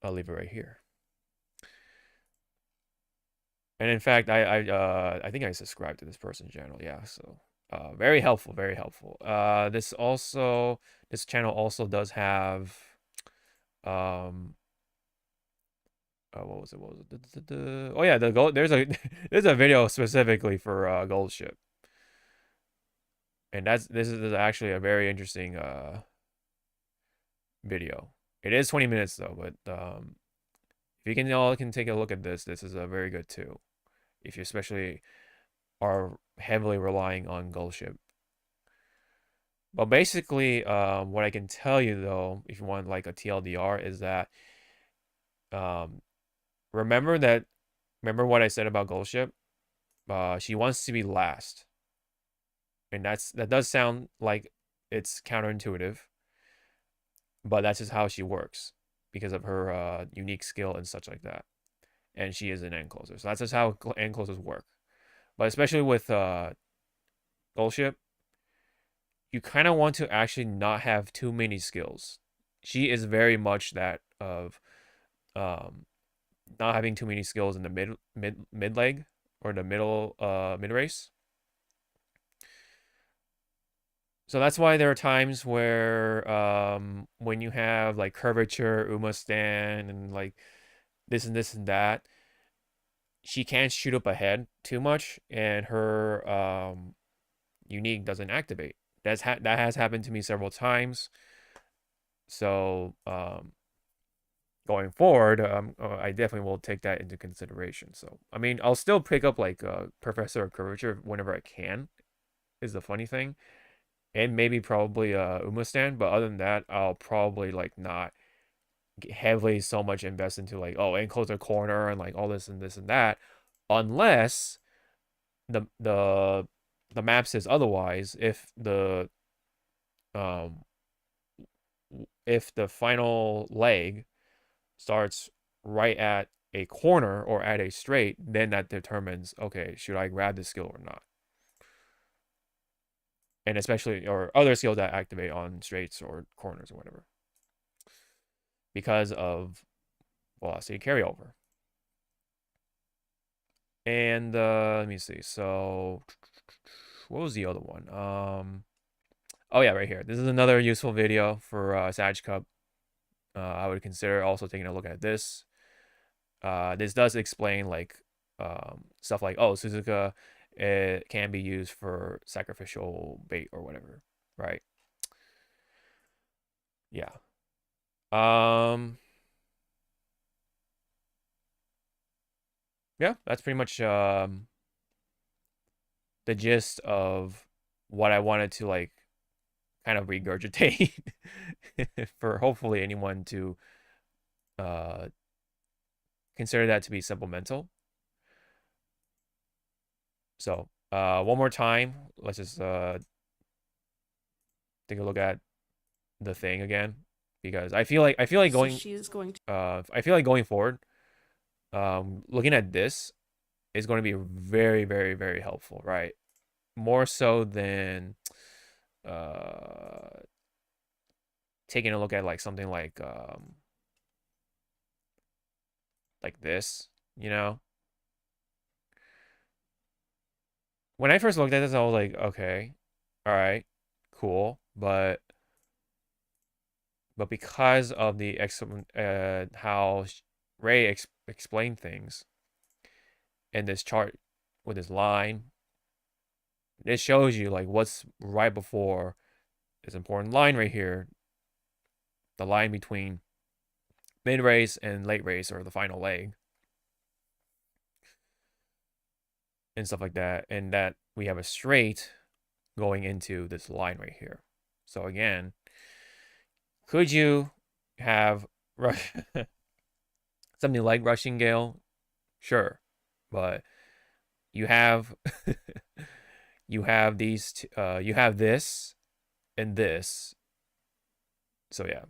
I'll leave it right here. And in fact, I think I subscribed to this person's channel. Yeah, so very helpful, very helpful. This channel also does have what was it? Oh yeah, the gold. There's a there's a video specifically for gold ship, and this is actually a very interesting video. It is 20 minutes though, but if you all can take a look at this is a very good too. If you especially are heavily relying on gold ship. But basically, what I can tell you though, if you want like a TLDR, is that remember what I said about gold ship? She wants to be last, and that does sound like it's counterintuitive, but that's just how she works because of her unique skill and such like that. And she is an end closer, so that's just how end closers work. But especially with gold ship, you kind of want to actually not have too many skills. She is very much that of not having too many skills in the mid leg or the mid race. So that's why there are times where when you have like curvature, Uma stand, and like this and that, she can't shoot up ahead too much, and her unique doesn't activate. That has happened to me several times. So going forward, I definitely will take that into consideration. So I mean, I'll still pick up like Professor of Curvature whenever I can. Is the funny thing, and maybe probably Uma stand, but other than that, I'll probably like not heavily so much invest into like enclose a corner and like all this and that, unless the map says otherwise. Um if the final leg starts right at a corner or at a straight, then that determines, okay, should I grab this skill or not? And especially, or other skills that activate on straights or corners or whatever, because of velocity carryover. And let me see. So, what was the other one? Oh yeah, right here. This is another useful video for Sag Cup. I would consider also taking a look at this. This does explain like stuff like, oh, Suzuka, it can be used for sacrificial bait or whatever, right? Yeah. Yeah, that's pretty much the gist of what I wanted to like kind of regurgitate for hopefully anyone to consider that to be supplemental. So one more time, let's just take a look at the thing again, because I feel like going. So she's going to. I feel like going forward, looking at this is going to be very, very, very helpful, right? More so than taking a look at like something like this, you know. When I first looked at this, I was like, okay, all right, cool, but because of the how Ray explained things in this chart with this line, it shows you like what's right before this important line right here, the line between mid race and late race, or the final leg, and stuff like that, and that we have a straight going into this line right here. So again, could you have something like Rushing Gale? Sure, but you have you have you have this and this. So yeah,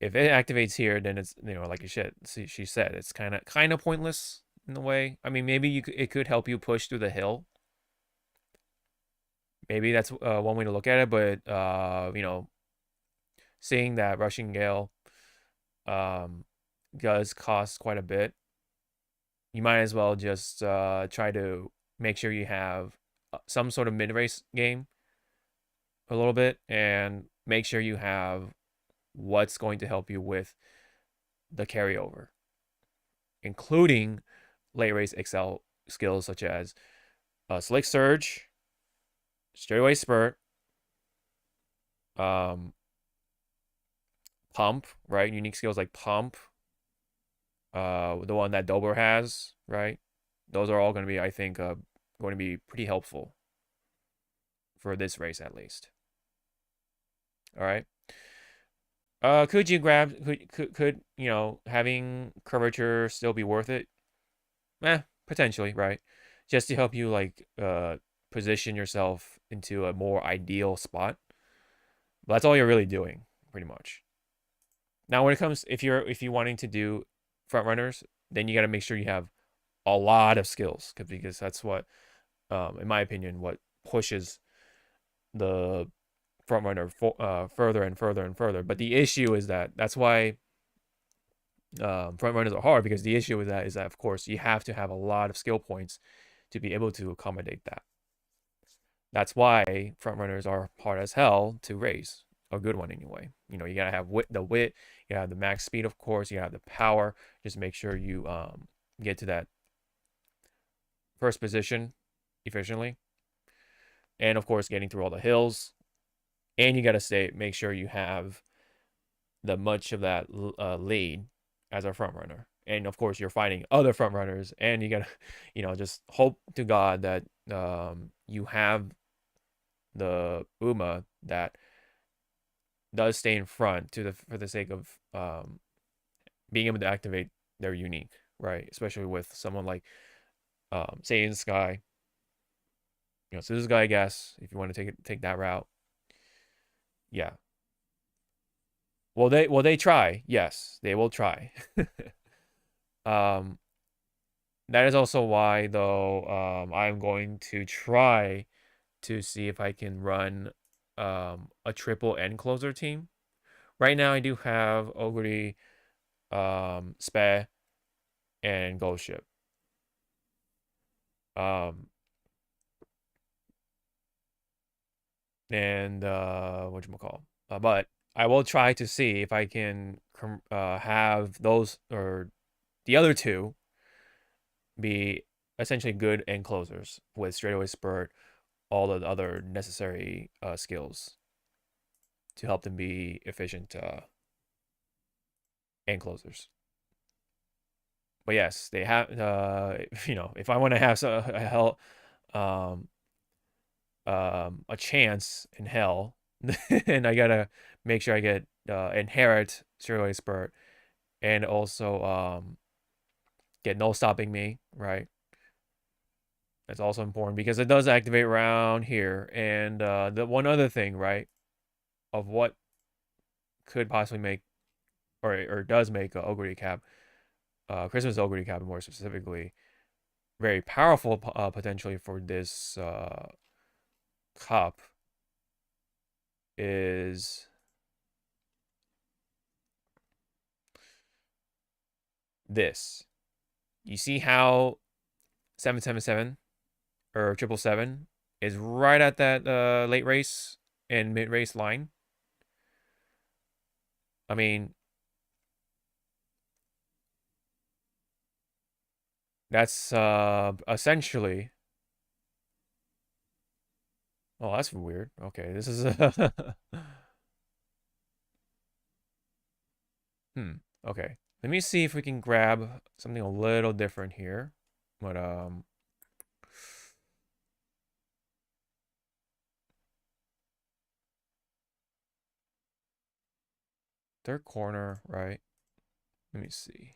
if it activates here, then it's, like she said, it's kind of pointless in a way. I mean, maybe it could help you push through the hill. Maybe that's one way to look at it, but seeing that Rushing Gale um, does cost quite a bit, you might as well just try to make sure you have some sort of mid race game a little bit, and make sure you have what's going to help you with the carryover, including late race excel skills such as Slick Surge, Straightaway Spurt, um, Pump, right? Unique skills like Pump, the one that Dober has, right? Those are all going to be, I think, going to be pretty helpful for this race at least. All right. Could you grab could having curvature still be worth it? Potentially, right? Just to help you like position yourself into a more ideal spot. But that's all you're really doing, pretty much. Now, when it comes, if you're wanting to do front runners, then you got to make sure you have a lot of skills, because that's what, in my opinion, what pushes the front runner further and further and further. But the issue is that's why front runners are hard, because the issue is that of course you have to have a lot of skill points to be able to accommodate that. That's why front runners are hard as hell to raise. A good one anyway. You gotta have the wit, you gotta have the max speed, of course, you gotta have the power. Just make sure you get to that first position efficiently, and of course getting through all the hills. And you gotta make sure you have the much of that lead as a front runner. And of course you're fighting other front runners, and you gotta just hope to God that you have the Uma that does stay in front for the sake of being able to activate their unique, right? Especially with someone like say in Sky. So this guy, I guess, if you want to take that route. Yeah. Well, they try. Yes, they will try. um that is also why, though, I'm going to try to see if I can run a triple end closer team. Right now I do have Ogre, Spe, and Ghost Ship. And whatchamacall. But I will try to see if I can have those, or the other two, be essentially good end closers with straightaway spurt, all the other necessary skills to help them be efficient end closers. But yes, they have. If I want to have a chance in hell, and I gotta make sure I get inherit straightaway spurt, and also get no stopping me, right? That's also important because it does activate around here. And the one other thing, right, of what could possibly make, or does make Ogre Cap, Christmas Ogre Cap more specifically, very powerful potentially for this cup is this. You see how 777 or 777 is right at that late race and mid race line? I mean, that's essentially. Oh, that's weird. Okay, this is hmm. Okay, let me see if we can grab something a little different here. But third corner, right? Let me see.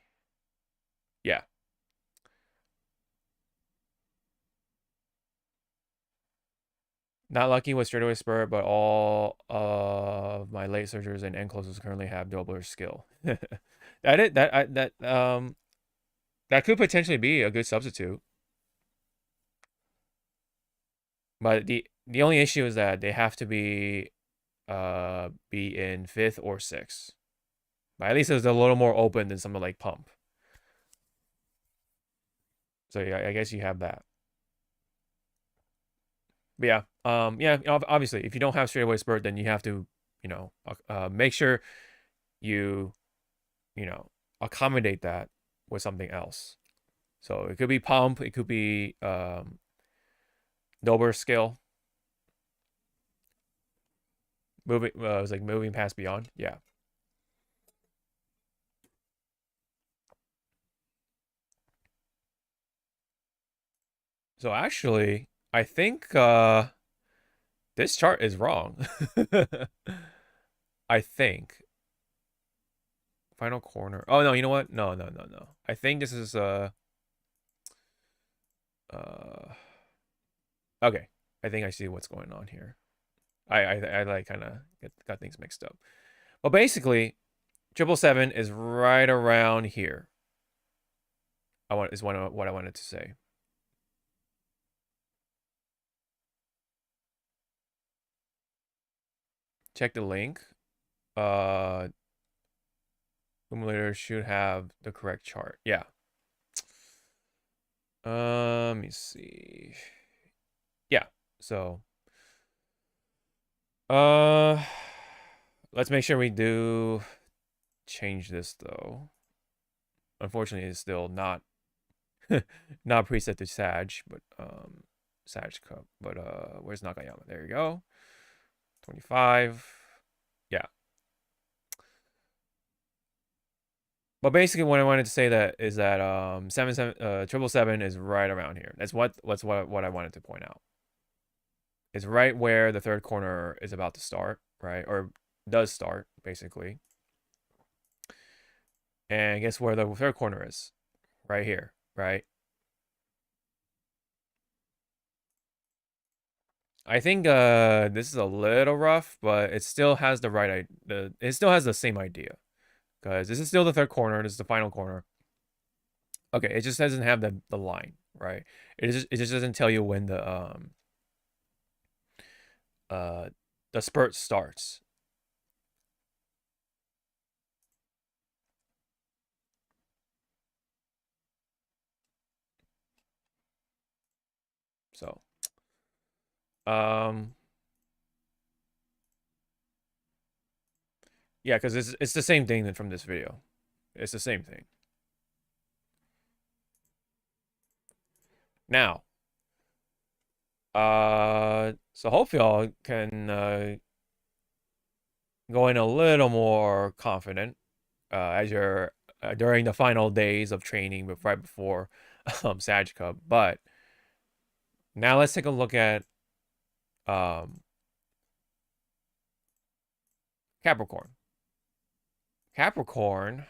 Yeah. Not lucky with straightaway spur, but all of my late surgers and end closers currently have doubler skill. That could potentially be a good substitute. But the only issue is that they have to be in fifth or sixth. But at least it's a little more open than something like pump. So yeah, I guess you have that. But yeah, obviously, if you don't have straightaway spurt, then you have to, make sure you, you know, accommodate that with something else. So it could be pump, it could be Dober skill, moving. It was like moving past beyond. Yeah. So actually, I think this chart is wrong. I think final corner. Oh no, you know what? No, no, no, no. I think this is uh okay. I think I see what's going on here. I like kind of got things mixed up. Well, basically, 777 is right around here. What I wanted to say. Check the link. Simulator should have the correct chart. Yeah. Let me see. Yeah. So, uh, let's make sure we do change this though. Unfortunately, it's still not not preset to Sag, but Sag Cup. But where's Nakayama? There you go. 25. Yeah. But basically, what I wanted to say that is that 777 is right around here. That's what I wanted to point out. It's right where the third corner is about to start, right? Or does start, basically. And guess where the third corner is? Right here, right? I think this is a little rough, but it still has it still has the same idea. Because this is still the third corner, this is the final corner. Okay, it just doesn't have the line, right? It just doesn't tell you when uh the spurt starts. So um yeah, because it's the same thing from this video. It's the same thing. Now, so hopefully y'all can go in a little more confident as you're during the final days of training, but right before Sag Cup. But now let's take a look at um, Capricorn. Capricorn,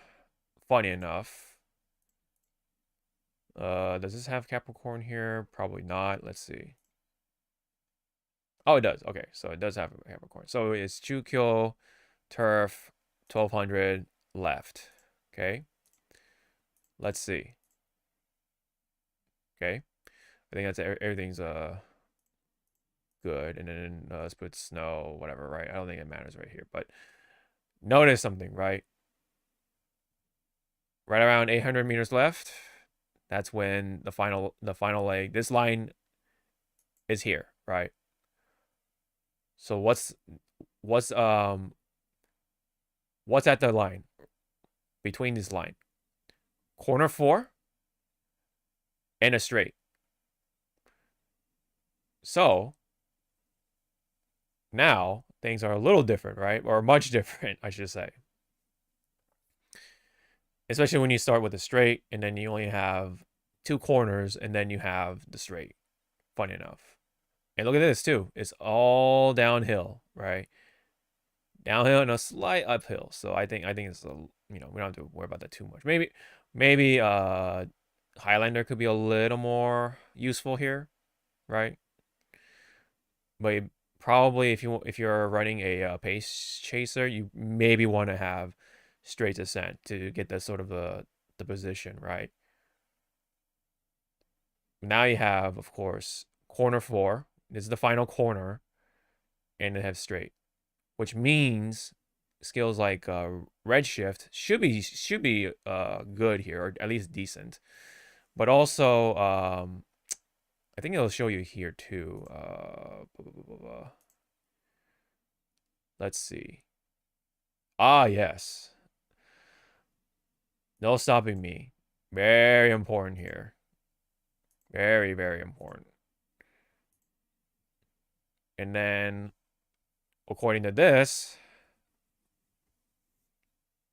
funny enough. Does this have Capricorn here? Probably not. Let's see. Oh, it does. Okay, so it does have a Capricorn. So it's Chukyo, Turf, 1200 left. Okay. Let's see. Okay. I think that's everything's good. And then let's put snow, whatever, right? I don't think it matters right here. But notice something, right? Right around 800 meters left. That's when the final leg. This line is here, right? So what's at the line between this line? Corner 4 and a straight. So now things are a little different, right? Or much different, I should say. Especially when you start with a straight and then you only have 2 corners and then you have the straight. Funny enough. And look at this too. It's all downhill, right? Downhill and a slight uphill. So I think it's a, we don't have to worry about that too much. Maybe Highlander could be a little more useful here, right? But probably if you're running a pace chaser, you maybe want to have straight descent to get the sort of the position, right? Now you have, of course, corner 4. This is the final corner, and it has straight, which means skills like redshift should be good here, or at least decent. But also, I think it'll show you here too. Blah, blah, blah, blah. Let's see. Ah, yes. No stopping me. Very important here. Very, very important. And then, according to this,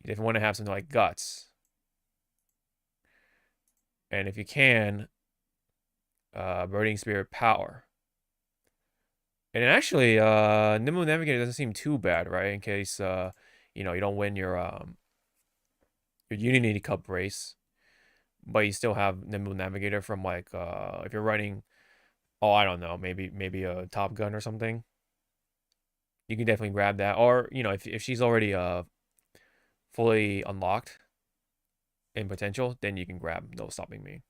you definitely want to have something like guts. And if you can, Burning Spirit Power. And actually, Nimble Navigator doesn't seem too bad, right? In case, you don't win your Unity Cup race, but you still have Nimble Navigator from like, if you're running, oh, I don't know, maybe a Top Gun or something. You can definitely grab that. Or, if she's already fully unlocked in potential, then you can grab No Stopping Me.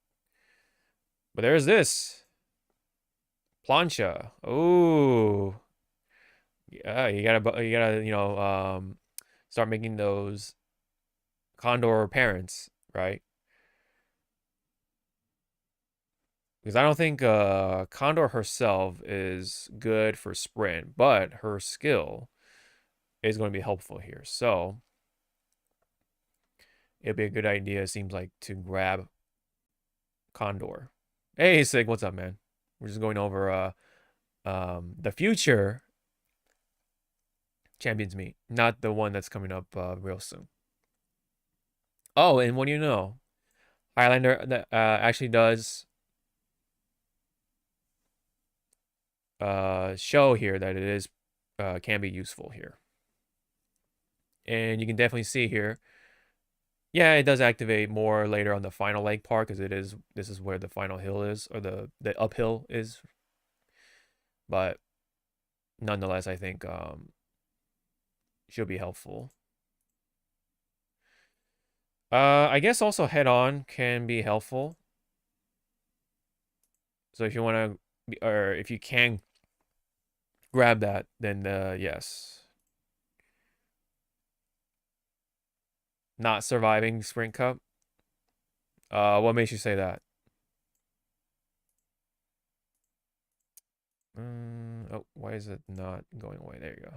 But there's this. Plancha. Oh. Yeah, you gotta start making those Condor parents, right? Because I don't think Condor herself is good for sprint, but her skill is going to be helpful here. So it'd be a good idea, it seems like, to grab Condor. Hey, Sig, what's up, man? We're just going over the future Champions Meet, not the one that's coming up real soon. Oh, and what do you know? Highlander actually does show here that it is can be useful here. And you can definitely see here, yeah, it does activate more later on the final leg part because this is where the final hill is, or the uphill is. But nonetheless, I think should be helpful. I guess also head on can be helpful. So if you want to, or if you can grab that, then yes. Not surviving Sprint Cup. What makes you say that? Oh, why is it not going away? There you go.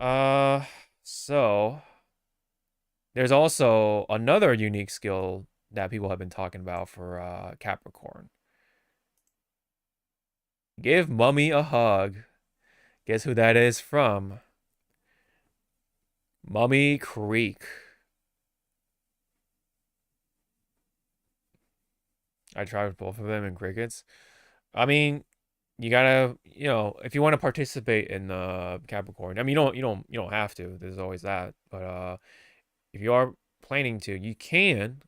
Okay. So there's also another unique skill that people have been talking about for Capricorn. Give Mummy a hug. Guess who that is from? Mummy Creek. I tried both of them in crickets. I mean, you gotta, if you want to participate in Capricorn, I mean, you don't have to. There's always that. But if you are planning to, you can.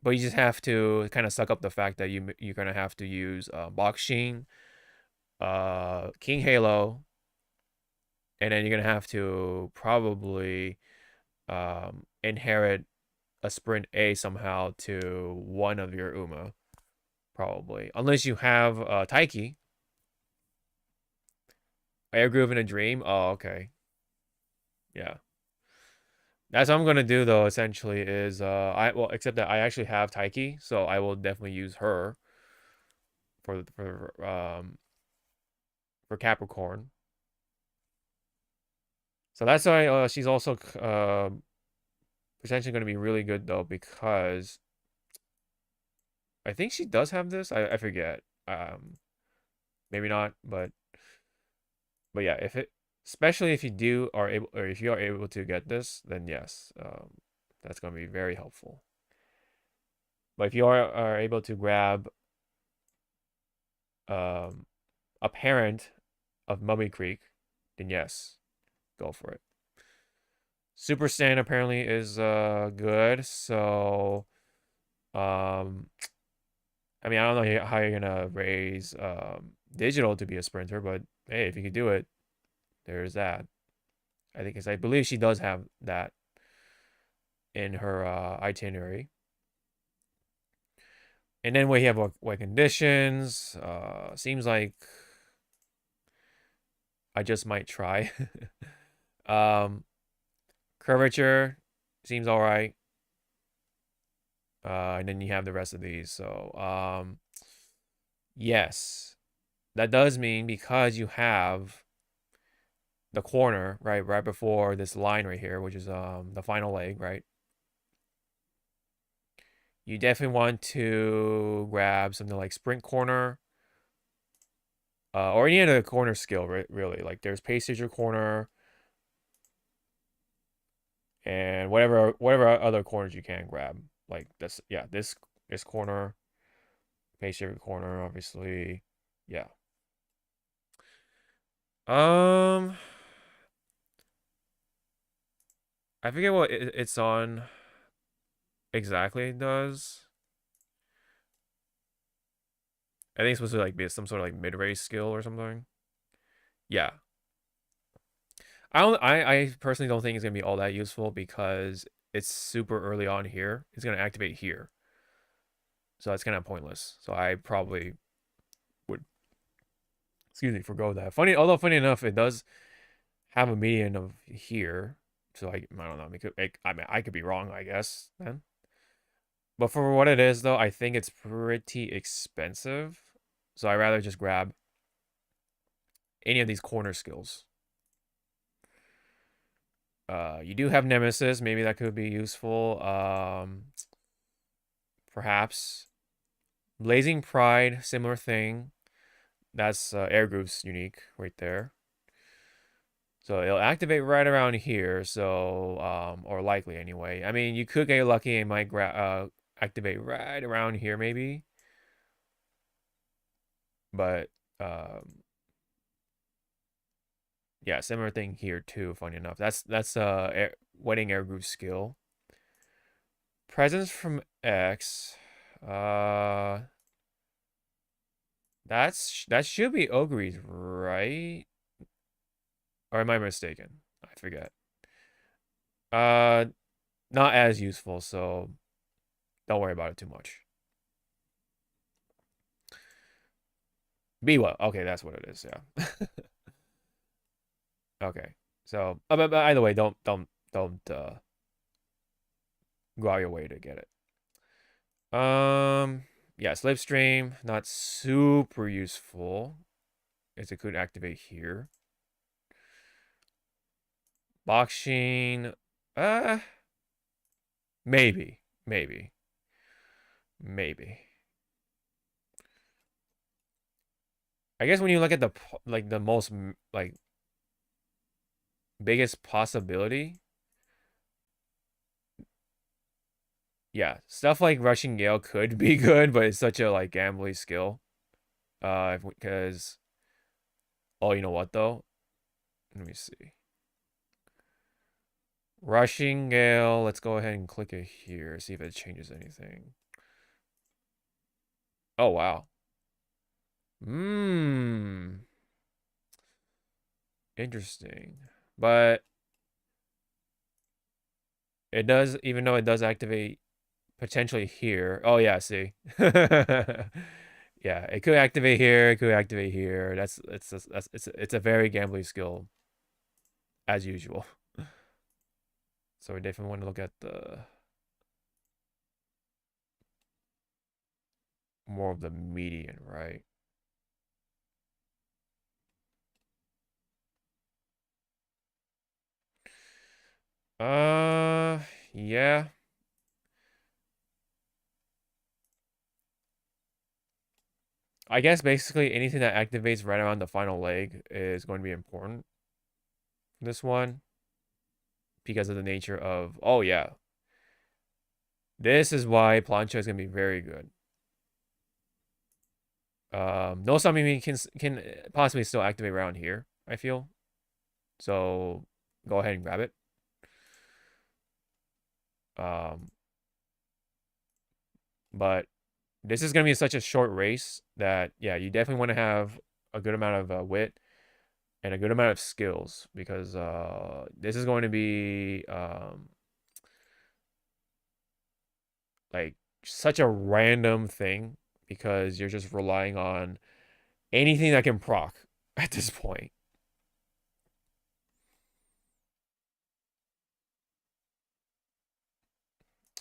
But you just have to kind of suck up the fact that you're gonna have to use Box Sheen, King Halo, and then you're gonna have to probably inherit a sprint A somehow to one of your Uma. probably. Unless you have Taiki. Air Groove in a Dream. Oh, okay. Yeah. That's what I'm gonna do though, essentially, is except that I actually have Taiki, so I will definitely use her for Capricorn. So that's why she's also potentially going to be really good though, because I think she does have this. I forget. Maybe not, but yeah, if it, especially if you do are able, or if you are able to get this, then yes, that's going to be very helpful. But if you are able to grab um a parent of Mummy Creek, then yes, go for it. Super Saiyan apparently is good, so um I mean, I don't know how you're gonna raise digital to be a sprinter, but hey, if you could do it, there's that. I think, 'cause I believe she does have that in her itinerary. And then we have what conditions. Seems like I just might try. um, Curvature seems all right. And then you have the rest of these. So yes, that does mean because you have the corner right before this line right here, which is the final leg, right? You definitely want to grab something like sprint corner, or any other corner skill, really. Like there's pace your corner, and whatever other corners you can grab. Like this, yeah, this corner, pace your corner, obviously, yeah. Um, I forget what it's on exactly. It does. I think it's supposed to like be some sort of like mid-race skill or something. Yeah. I personally don't think it's gonna be all that useful because it's super early on here. It's gonna activate here. So that's kind of pointless. So I probably would, excuse me, forgo that. Although funny enough, it does have a median of here. So I don't know. I mean, I could be wrong, I guess, then. But for what it is, though, I think it's pretty expensive. So I'd rather just grab any of these corner skills. You do have Nemesis. Maybe that could be useful. Perhaps. Blazing Pride, similar thing. That's Air Groove's unique right there. So it'll activate right around here. So, or likely anyway. I mean, you could get lucky and might activate right around here maybe. But, yeah, similar thing here too. Funny enough, that's Wedding Air Groove skill. Presence from X. That should be Ogre's, right? Or am I mistaken? I forget. Uh, not as useful, so don't worry about it too much. Biwa. Okay, that's what it is. Yeah. Okay. So, but either way, don't go out your way to get it. Yeah, Slipstream, not super useful, as it could activate here. Boxing, maybe. I guess when you look at the most like biggest possibility, yeah, stuff like Rushing Gale could be good, but it's such a like gambly skill. Because oh, you know what though? Let me see. Rushing Gale. Let's go ahead and click it here. See if it changes anything. Oh wow. Hmm. Interesting. But it does, even though it does activate potentially here. Oh yeah, see. Yeah, it could activate here. It could activate here. It's a very gambling skill as usual. So we definitely want to look at the more of the median, right? Uh, yeah. I guess basically anything that activates right around the final leg is going to be important. This one, because of the nature of, oh yeah, this is why plancha is going to be very good. No Samimi can possibly still activate around here, I feel. So go ahead and grab it. Um, but this is going to be such a short race that, yeah, you definitely want to have a good amount of wit and a good amount of skills because this is going to be like such a random thing because you're just relying on anything that can proc at this point.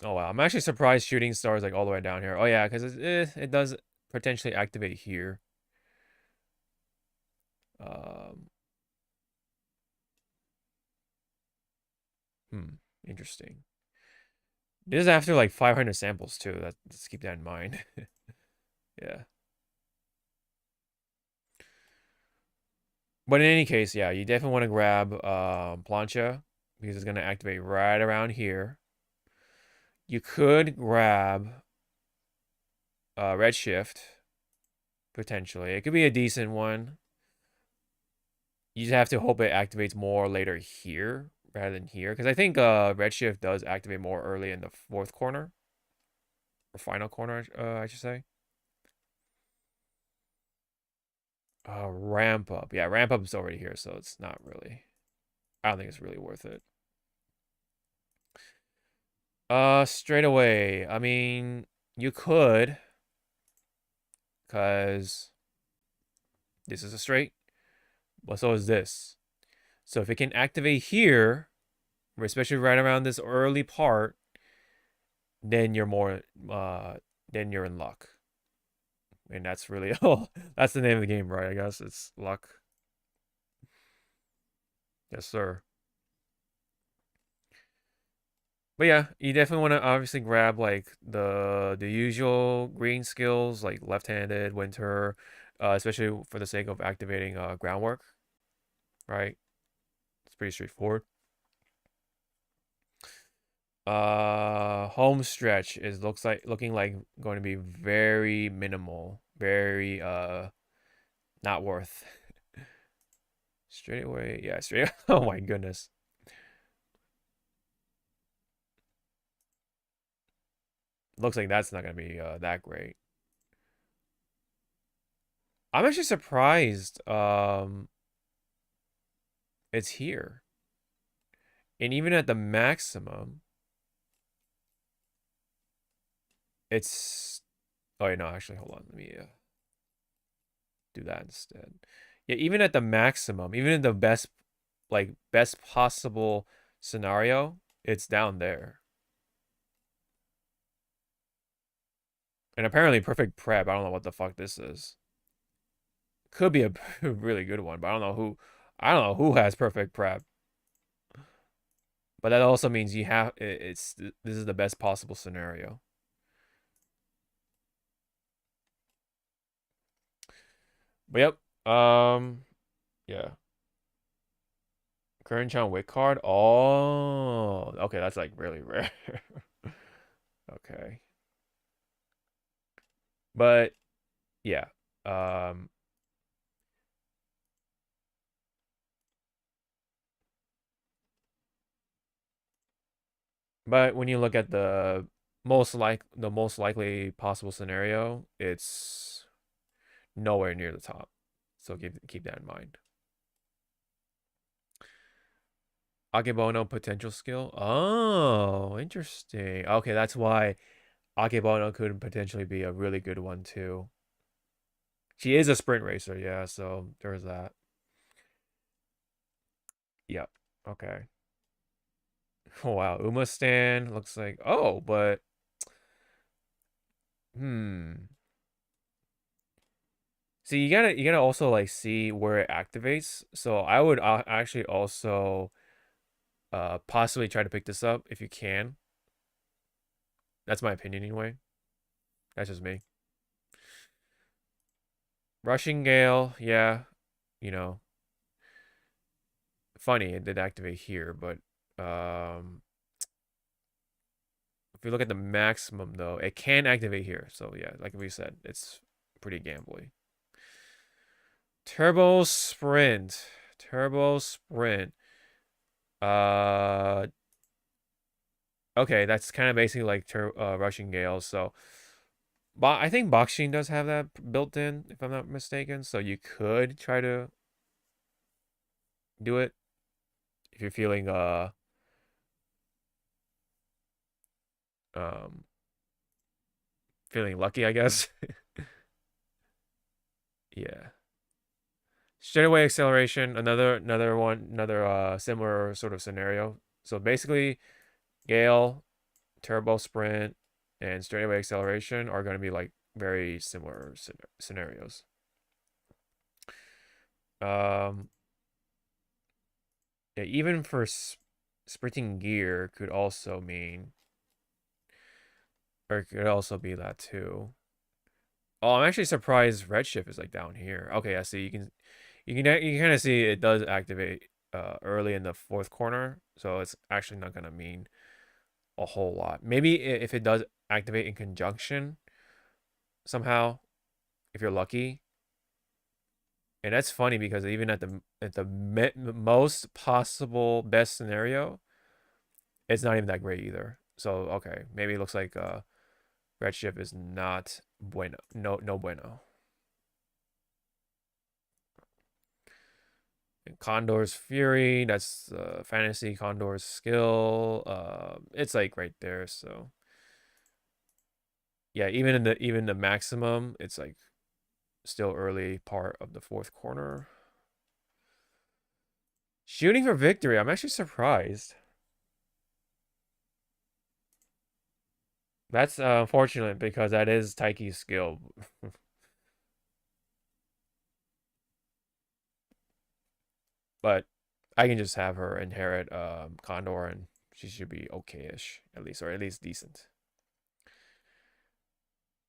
Oh wow, I'm actually surprised shooting stars like all the way down here. Oh yeah, because it does potentially activate here. Um, hmm, interesting. This is after like 500 samples too. Let's keep that in mind. Yeah. But in any case, yeah, you definitely want to grab plancha because it's gonna activate right around here. You could grab redshift potentially. It could be a decent one. You just have to hope it activates more later here rather than here because I think redshift does activate more early in the fourth corner or final corner. I should say. Ramp up. Yeah, ramp up is already here, so it's not really. I don't think it's really worth it. Straight away. I mean, you could, cause this is a straight, but so is this. So if it can activate here, especially right around this early part, then you're more, then you're in luck. And that's really, oh, that's the name of the game, right? I guess it's luck. Yes, sir. But yeah, you definitely want to obviously grab like the usual green skills like left-handed, winter, especially for the sake of activating groundwork, right? It's pretty straightforward. Home stretch is looking like going to be very minimal, very not worth. Straight away, yeah, straight. Oh my goodness, looks like that's not gonna be that great. I'm actually surprised. It's here, and even at the maximum, it's. Oh, wait, no, actually, hold on. Let me do that instead. Yeah, even at the maximum, even in the best possible scenario, it's down there. And apparently perfect prep. I don't know what the fuck this is. Could be a really good one, but I don't know who. I don't know who has perfect prep. But that also means you have it's this is the best possible scenario. But yep. Yeah. Current John Wick card. Oh, okay, that's like really rare. Okay. But yeah. Um but when you look at the most likely possible scenario, it's nowhere near the top. So keep that in mind. Akebono potential skill. Oh, interesting. Okay, that's why Akebono could potentially be a really good one too. She is a sprint racer, yeah, so there's that. Yep. Okay. Oh, wow. Uma stand looks like but hmm. See, you gotta also like see where it activates. So I would actually also possibly try to pick this up if you can. That's my opinion anyway. That's just me. Rushing Gale, yeah, you know, funny it did activate here, but if you look at the maximum though, it can activate here. So yeah, like we said, it's pretty gambly. Turbo Sprint. Turbo Sprint. Uh okay, that's kind of basically like Rushing Gale. So but I think Boxing does have that built in, if I'm not mistaken. So you could try to do it if you're feeling um feeling lucky, I guess. Yeah. Straightaway acceleration, another similar sort of scenario. So basically, Gale, turbo sprint, and straightaway acceleration are going to be like very similar scenarios. Um, yeah, even for sprinting gear could also mean, or it could also be that too. Oh, I'm actually surprised Redshift is like down here. Okay, I see. You can kind of see it does activate early in the fourth corner, so it's actually not gonna mean a whole lot. Maybe if it does activate in conjunction somehow, if you're lucky. And that's funny because even at the most possible best scenario, it's not even that great either. So okay, maybe it looks like Redshift is not bueno. No bueno. And Condor's Fury, that's Fantasy Condor's skill. It's like right there. So yeah, even the maximum, it's like still early part of the fourth corner. Shooting for victory. I'm actually surprised. That's unfortunate because that is Taiki's skill. But I can just have her inherit Condor and she should be okay-ish at least, or at least decent.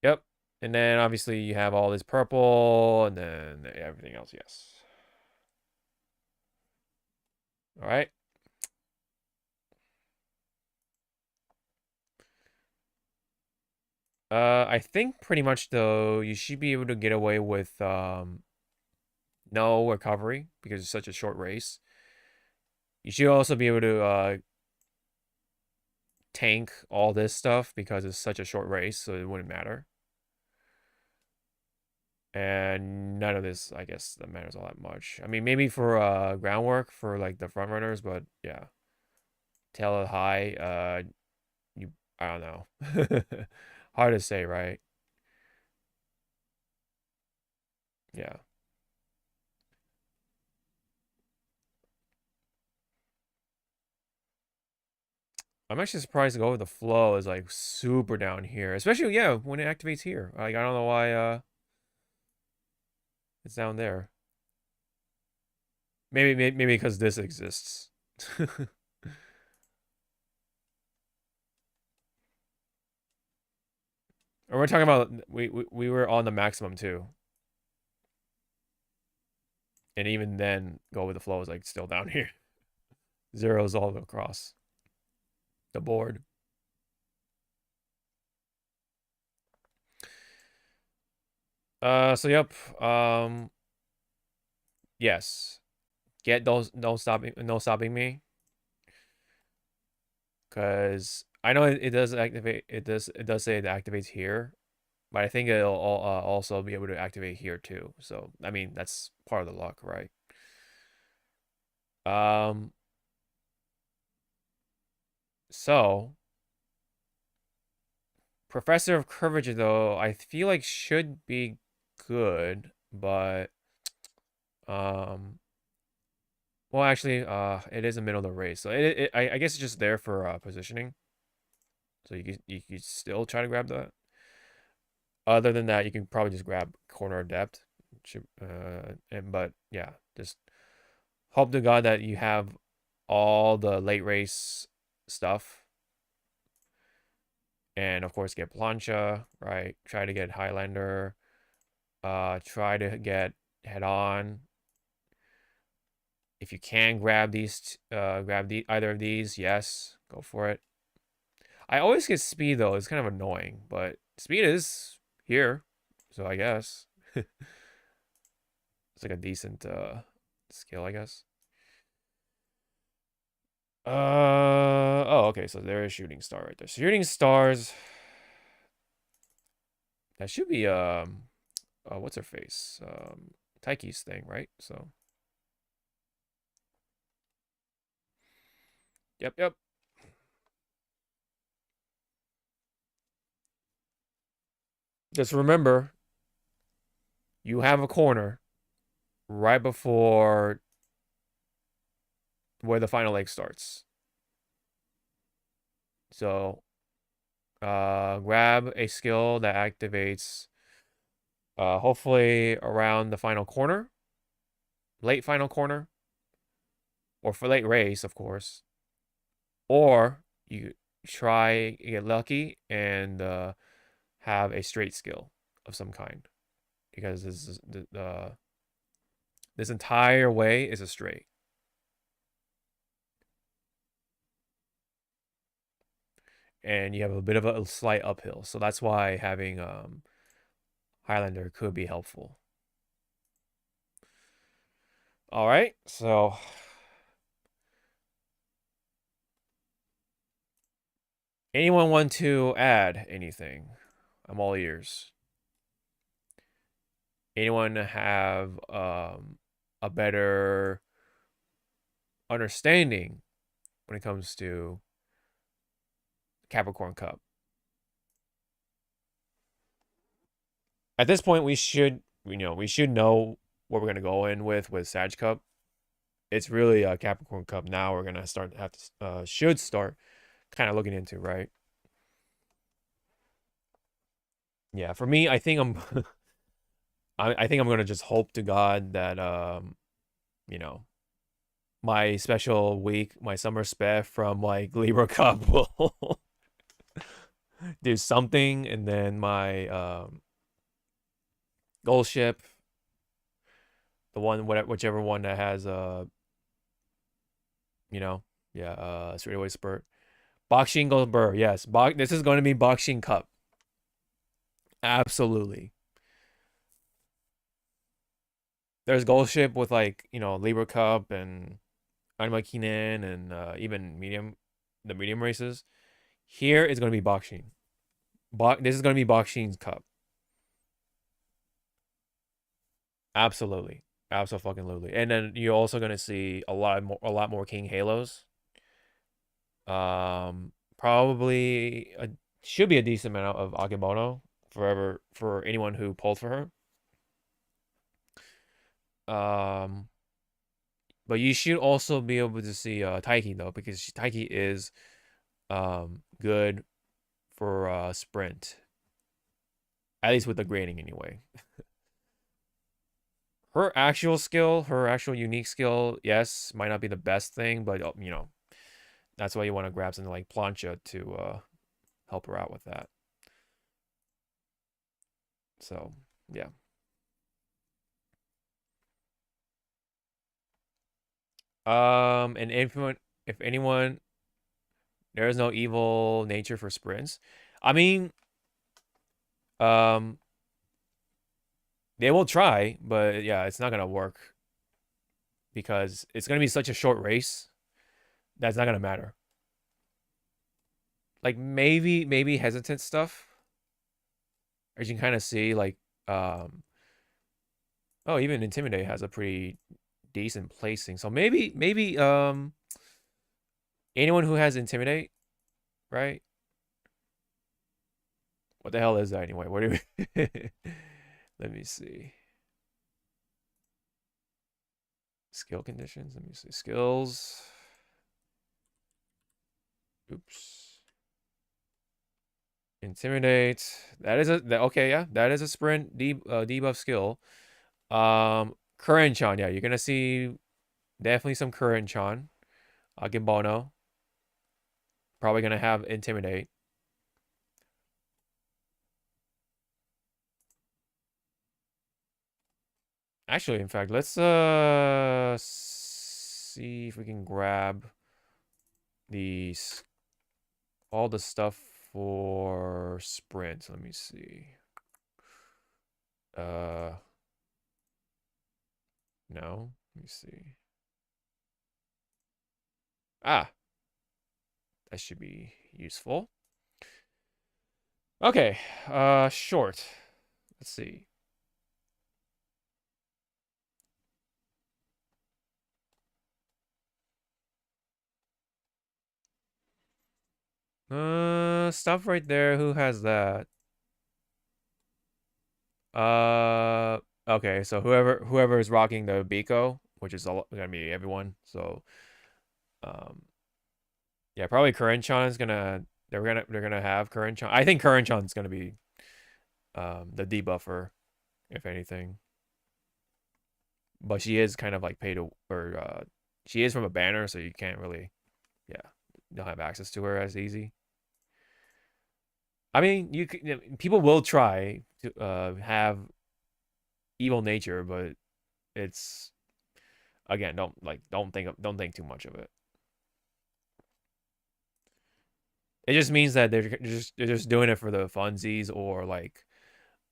Yep. And then obviously you have all this purple and then everything else, yes. All right. I think pretty much though you should be able to get away with no recovery because it's such a short race. You should also be able to tank all this stuff because it's such a short race, so it wouldn't matter. And none of this, I guess, that matters all that much. I mean, maybe for groundwork for like the front runners, but yeah, tail high. You, I don't know. Hard to say, right? Yeah. I'm actually surprised to go with the flow is like super down here, especially yeah when it activates here. Like I don't know why it's down there. Maybe because this exists. Or we're talking about we were on the maximum too, and even then, go with the flow is like still down here. Zeros all across the board. So yep. Yes. Get those no stopping me, because I know it does activate. It does say it activates here, but I think it'll also be able to activate here too. So I mean that's part of the luck, right? Um. So Professor of Courage though, I feel like should be good. but well, actually, it is in the middle of the race, so I guess it's just there for positioning. So you could still try to grab that. Other than that, you can probably just grab corner adept. But yeah, just hope to God that you have all the late race stuff, and of course get plancha, right? Try to get Highlander. Try to get head on. If you can grab either of these, yes, go for it. I always get speed though. It's kind of annoying, but speed is here, so I guess it's like a decent skill, I guess. Oh, okay. So there is shooting star right there. Shooting stars. That should be what's her face? Taiki's thing, right? So yep. Just remember, you have a corner right before where the final leg starts. So grab a skill that activates hopefully around the final corner, late final corner, or for late race, of course. Or you try get lucky and have a straight skill of some kind, because this entire way is a straight, and you have a bit of a slight uphill. So that's why having Highlander could be helpful. All right, so anyone want to add anything? I'm all ears. Anyone have a better understanding when it comes to Capricorn Cup? At this point, we should know what we're gonna go in with Sag Cup. It's really a Capricorn Cup now. We're gonna should start kind of looking into, right? Yeah, for me, I think I think I'm gonna just hope to God that you know, my special week, my summer spec from like Libra Cup will do something, and then my goal ship, the one whichever one that has yeah, straightaway spurt. Boxing goes Burr, yes. This is going to be Boxing Cup. Absolutely. There's goal ship with like, Libra Cup and Anima Kinen and even the medium races. Here is going to be Boxing. This is going to be Boxing's Cup. Absolutely. Absolutely. And then you're also going to see a lot more King Halos. Probably should be a decent amount of Agebono for anyone who pulled for her. But you should also be able to see Taiki though, because Taiki is good for sprint, at least with the grading anyway. Her actual unique skill, yes, might not be the best thing, but that's why you want to grab something like Plancha to help her out with that. So yeah. And if anyone, there is no evil nature for sprints. I mean, um, they will try, but yeah, it's not gonna work because it's gonna be such a short race that's not gonna matter. Like maybe hesitant stuff, as you can kind of see, like oh, even Intimidate has a pretty decent placing. So maybe anyone who has Intimidate, right? What the hell is that anyway? What do we Let me see. Skill conditions. Let me see. Skills. Oops. Intimidate. That is okay, yeah. That is a sprint debuff skill. Current Chan, yeah, you're gonna see definitely some current Chan. Agimbono. Probably gonna have Intimidate. Actually, in fact, let's see if we can grab these all the stuff for sprint. Let me see. No. Let me see. Ah, that should be useful. Okay. Short. Let's see. Stuff right there. Who has that? Okay. So whoever is rocking the Biko, which is gonna be everyone. So, um, yeah, probably Kurenchan is gonna. They're gonna have Kurenchan. I think Kurenchan's gonna be the debuffer, if anything. But she is kind of like pay to or she is from a banner, so you can't really, yeah, don't have access to her as easy. I mean, people will try to have evil nature, but it's again, don't think too much of it. It just means that they're just doing it for the funsies, or like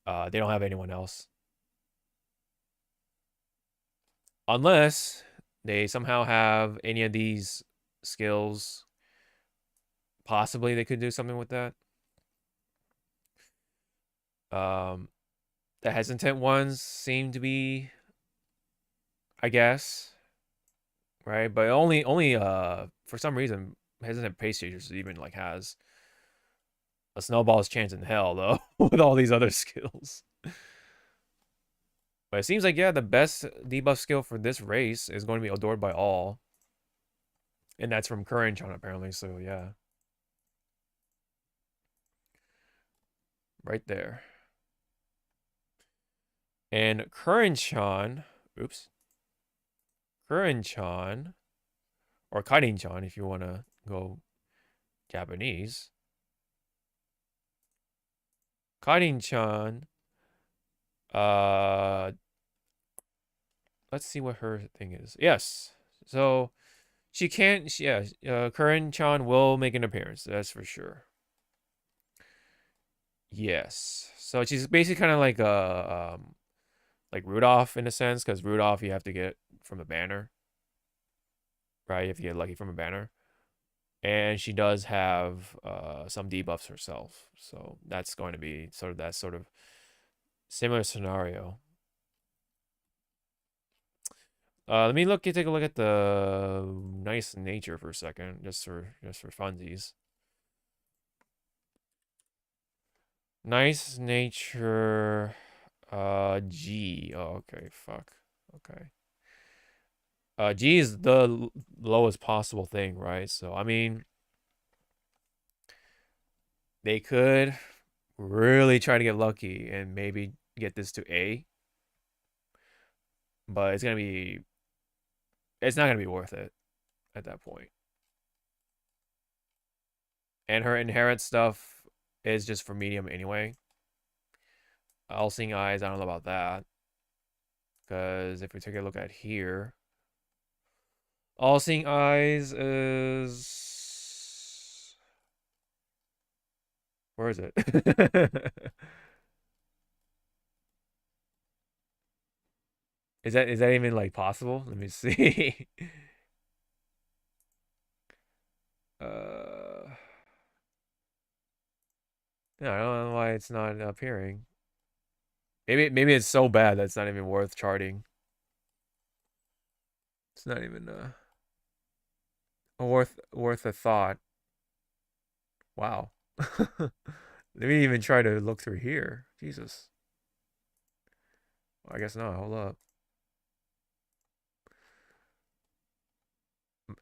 they don't have anyone else, unless they somehow have any of these skills. Possibly they could do something with that. Um, the hesitant ones seem to be, I guess, right? But only for some reason hesitant pace chasers even like has a snowball's chance in hell though with all these other skills. But it seems like, yeah, the best debuff skill for this race is going to be adored by all, and that's from current Chan apparently. So yeah, right there. And current Chan, oops, current Chan or Karin Chan if you want to go Japanese. Karin-chan, uh, let's see what her thing is. Yes, so she can't. Yeah, Karin-chan will make an appearance. That's for sure. Yes. So she's basically kind of like Rudolph in a sense, because Rudolph you have to get from a banner, right? You have to get lucky from a banner, and she does have some debuffs herself. So that's going to be sort of that sort of similar scenario. Let me take a look at the nice nature for a second, just for funsies. Nice nature, G. Oh, okay, fuck. Okay. G is the lowest possible thing, right? So I mean, they could really try to get lucky and maybe get this to A, but it's not gonna be worth it at that point. And her inherent stuff is just for medium anyway. All seeing eyes, I don't know about that. Because if we take a look at here, all seeing eyes is. Where is it? Is that even like possible? Let me see. uh yeah, I don't know why it's not appearing. Maybe it's so bad that it's not even worth charting. It's not even worth a thought. Wow. Let me even try to look through here. Jesus. Well, I guess not. Hold up.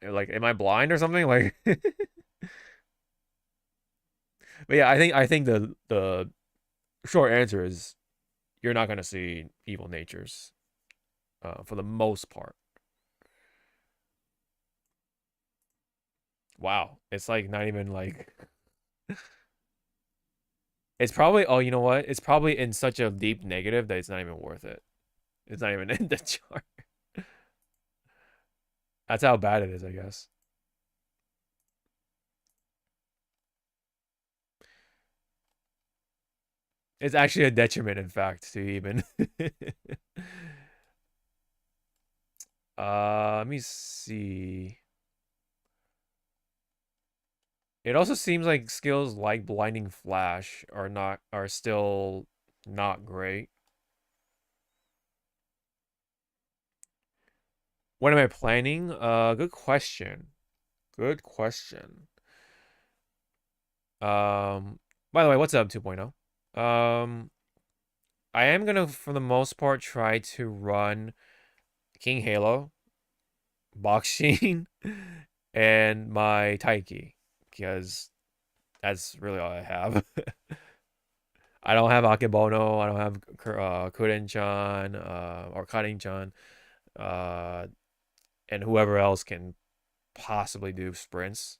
Like, am I blind or something? Like, but yeah, I think the short answer is you're not gonna see evil natures, for the most part. Wow, it's like not even like it's probably. Oh, you know what? It's probably in such a deep negative that it's not even worth it. It's not even in the chart. That's how bad it is, I guess. It's actually a detriment, in fact, to even. Let me see. It also seems like skills like blinding flash are still not great. What am I planning? Good question. Good question. By the way, what's up 2.0? I am gonna, for the most part, try to run King Halo, Box Sheen, and my Taiki, because that's really all I have. I don't have Akebono, I don't have Kuren-chan, or Karin-chan, uh, and whoever else can possibly do sprints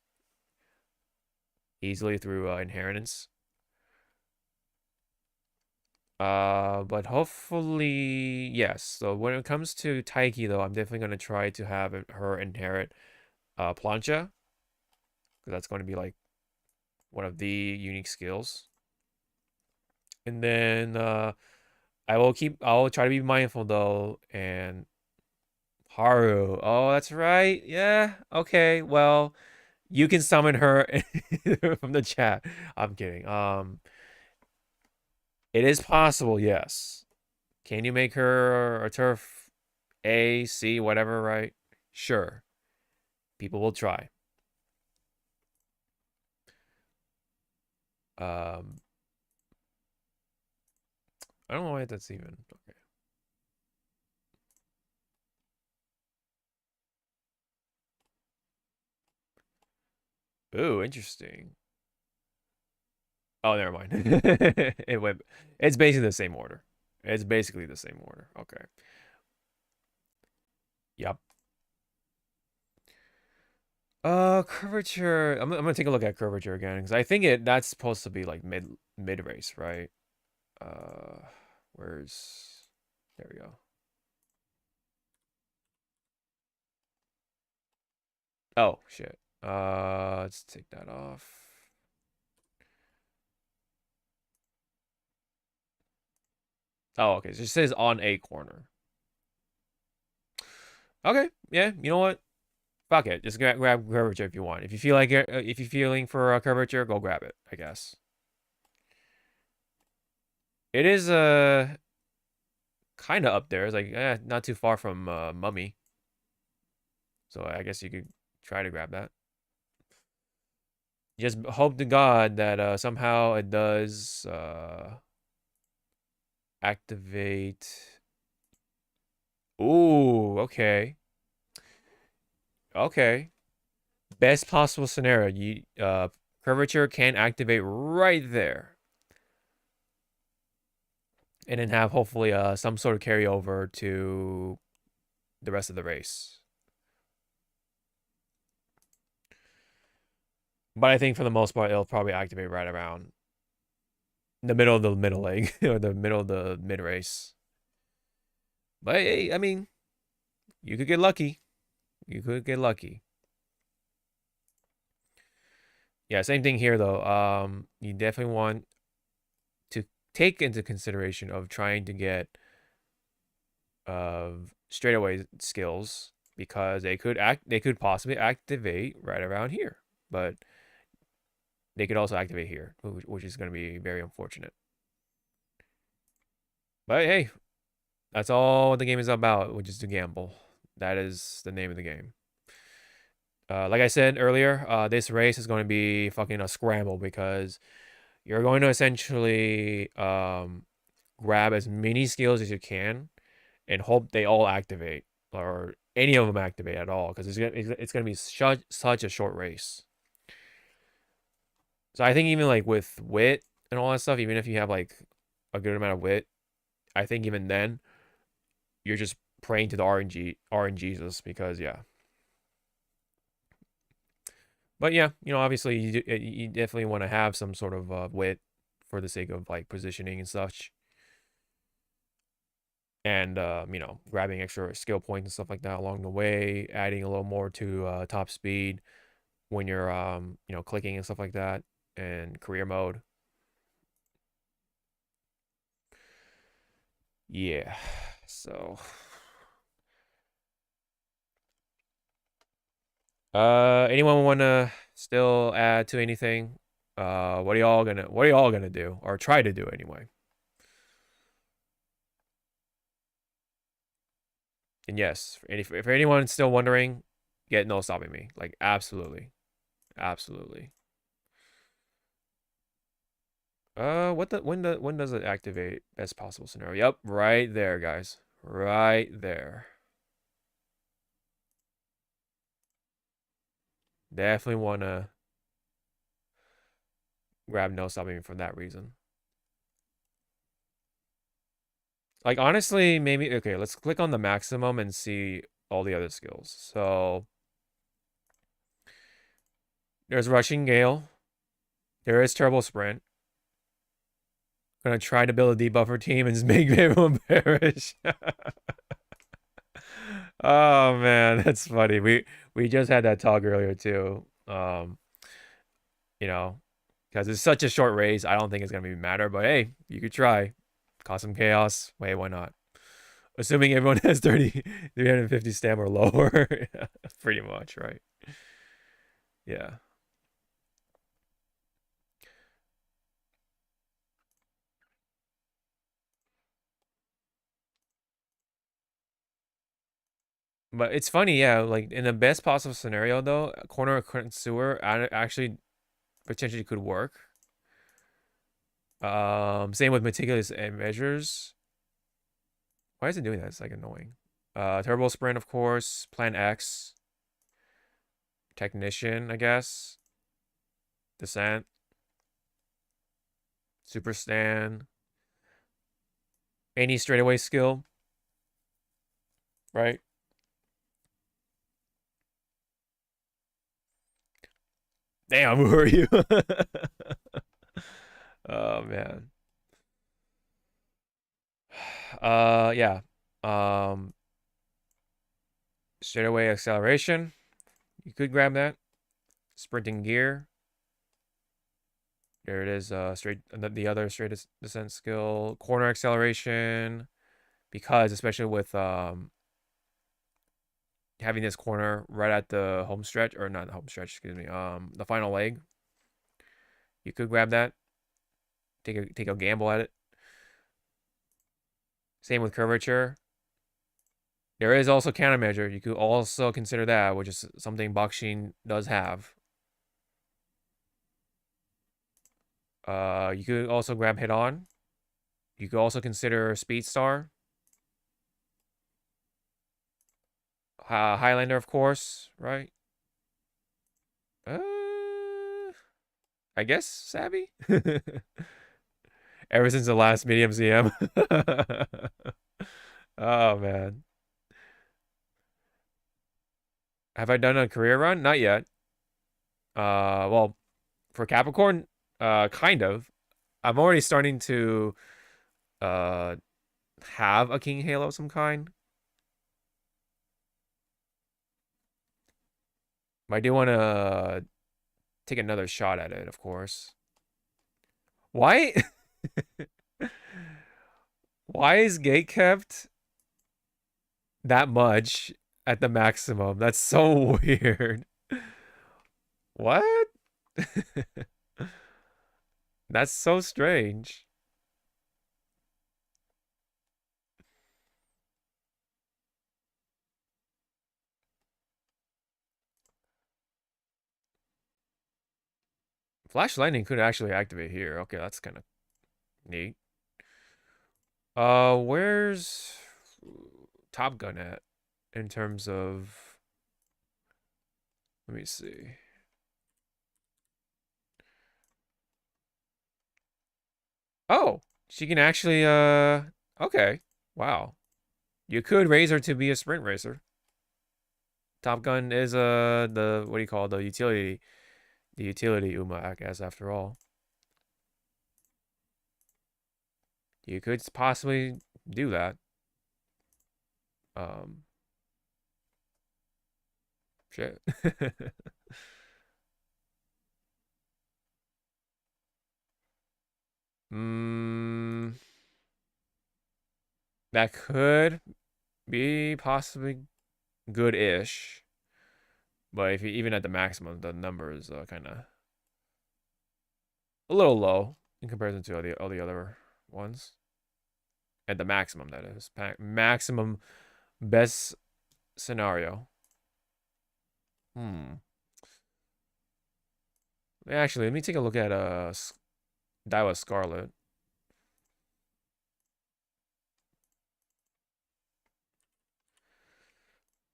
easily through inheritance. But hopefully, yes. So when it comes to Taiki, though, I'm definitely gonna try to have her inherit Plancha, because that's going to be like one of the unique skills. And then I'll try to be mindful though, and Haru. Oh, that's right. Yeah. Okay. Well, you can summon her from the chat. I'm kidding. It is possible, yes. Can you make her a turf A, C, whatever, right? Sure. People will try. Um, I don't know why that's even okay. Ooh, interesting. Oh, never mind. It went. It's basically the same order. It's basically the same order. Okay. Yep. Curvature. I'm gonna take a look at curvature again because I think that's supposed to be like mid race, right? Uh, where's there we go. Oh shit. Let's take that off. Oh, okay. So it says on a corner. Okay. Yeah. You know what? Fuck it. Just grab curvature if you want. If you feel like it, if you're feeling for a curvature, go grab it. I guess it is kind of up there. It's like not too far from Mummy. So I guess you could try to grab that. Just hope to God that somehow it does activate. Ooh, okay. Okay. Best possible scenario. Curvature can activate right there. And then have hopefully some sort of carryover to the rest of the race. But I think for the most part it'll probably activate right around the middle of the middle leg or the middle of the mid race. But hey, I mean, you could get lucky. You could get lucky. Yeah, same thing here though. You definitely want to take into consideration of trying to get straightaway skills because they could possibly activate right around here, but they could also activate here, which is going to be very unfortunate. But hey, that's all the game is about, which is to gamble. That is the name of the game. Like I said earlier, this race is going to be fucking a scramble because you're going to essentially grab as many skills as you can and hope they all activate, or any of them activate at all because it's gonna be such a short race. So I think even like with wit and all that stuff, even if you have like a good amount of wit, I think even then you're just praying to the RNGesus because yeah. But yeah, obviously you definitely want to have some sort of wit for the sake of like positioning and such, and grabbing extra skill points and stuff like that along the way, adding a little more to top speed when you're clicking and stuff like that, and career mode. Yeah, so anyone want to still add to anything? What are y'all gonna do or try to do anyway? And yes, if anyone's still wondering, get no stopping me. Like absolutely, absolutely. When does it activate? Best possible scenario. Yep, right there, guys. Right there. Definitely wanna grab no stopping me for that reason. Like honestly, maybe okay. Let's click on the maximum and see all the other skills. So there's rushing gale. There is turbo sprint. Gonna try to build a debuffer team and just make everyone perish. Oh man, that's funny. We just had that talk earlier too. You know, because it's such a short race, I don't think it's gonna be matter. But hey, you could try, cause some chaos. Wait, why not? Assuming everyone has 350 stam or lower, pretty much, right? Yeah. But it's funny, yeah. Like in the best possible scenario, though, a corner of current sewer actually potentially could work. Same with meticulous measures. Why is it doing that? It's like annoying. Turbo sprint, of course. Plan X. Technician, I guess. Descent. Super stand. Any straightaway skill. Right? Damn, who are you? Oh man. Yeah. Um Straightaway acceleration. You could grab that. Sprinting gear. There it is. Straight the other straight descent skill. Corner acceleration. Because especially with having this corner right at the home stretch, or not the home stretch, excuse me, the final leg, you could grab that. Take a gamble at it. Same with curvature. There is also countermeasure. You could also consider that, which is something Bakshin does have. You could also grab hit on. You could also consider speed star. Highlander, of course, right? Uh, I guess savvy. Ever since the last medium CM. Oh man. Have I done a career run? Not yet. Well, for Capricorn, kind of. I'm already starting to uh have a King Halo of some kind. But I do want to take another shot at it, of course. Why? Why is gate kept that much at the maximum? That's so weird. What? That's so strange. Flash lightning could actually activate here. Okay, that's kind of neat. Where's Top Gun at? in terms of, let me see. Oh, she can actually, okay. Wow. You could raise her to be a sprint racer. Top Gun is, the, what do you call it? The utility Uma, I guess, after all. You could possibly do that. Um, shit. Mm, that could be possibly good-ish. But if you, even at the maximum, the number is kind of a little low in comparison to all the other ones. At the maximum, that is. Maximum best scenario. Actually, let me take a look at Daiwa Scarlet.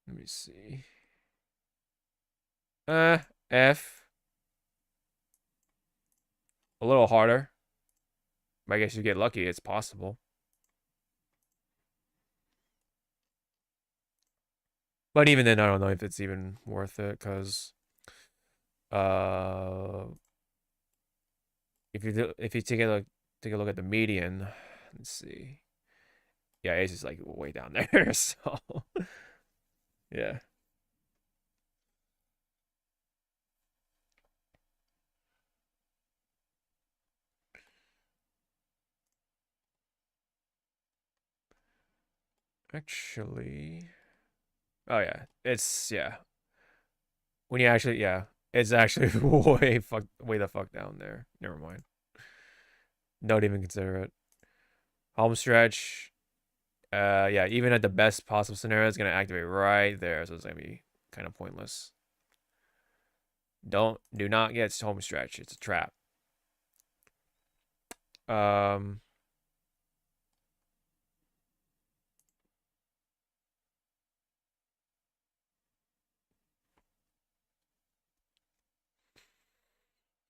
Let me see. F. A little harder. But I guess you get lucky, it's possible. But even then, I don't know if it's even worth it, because if you take a look at the median, let's see. Yeah, Ace is like way down there, so yeah. Actually, oh yeah, it's yeah. When you actually it's actually way the fuck down there. Never mind. Don't even consider it. Home stretch. Yeah, even at the best possible scenario, it's gonna activate right there, so it's gonna be kind of pointless. Do not get home stretch. It's a trap. Um.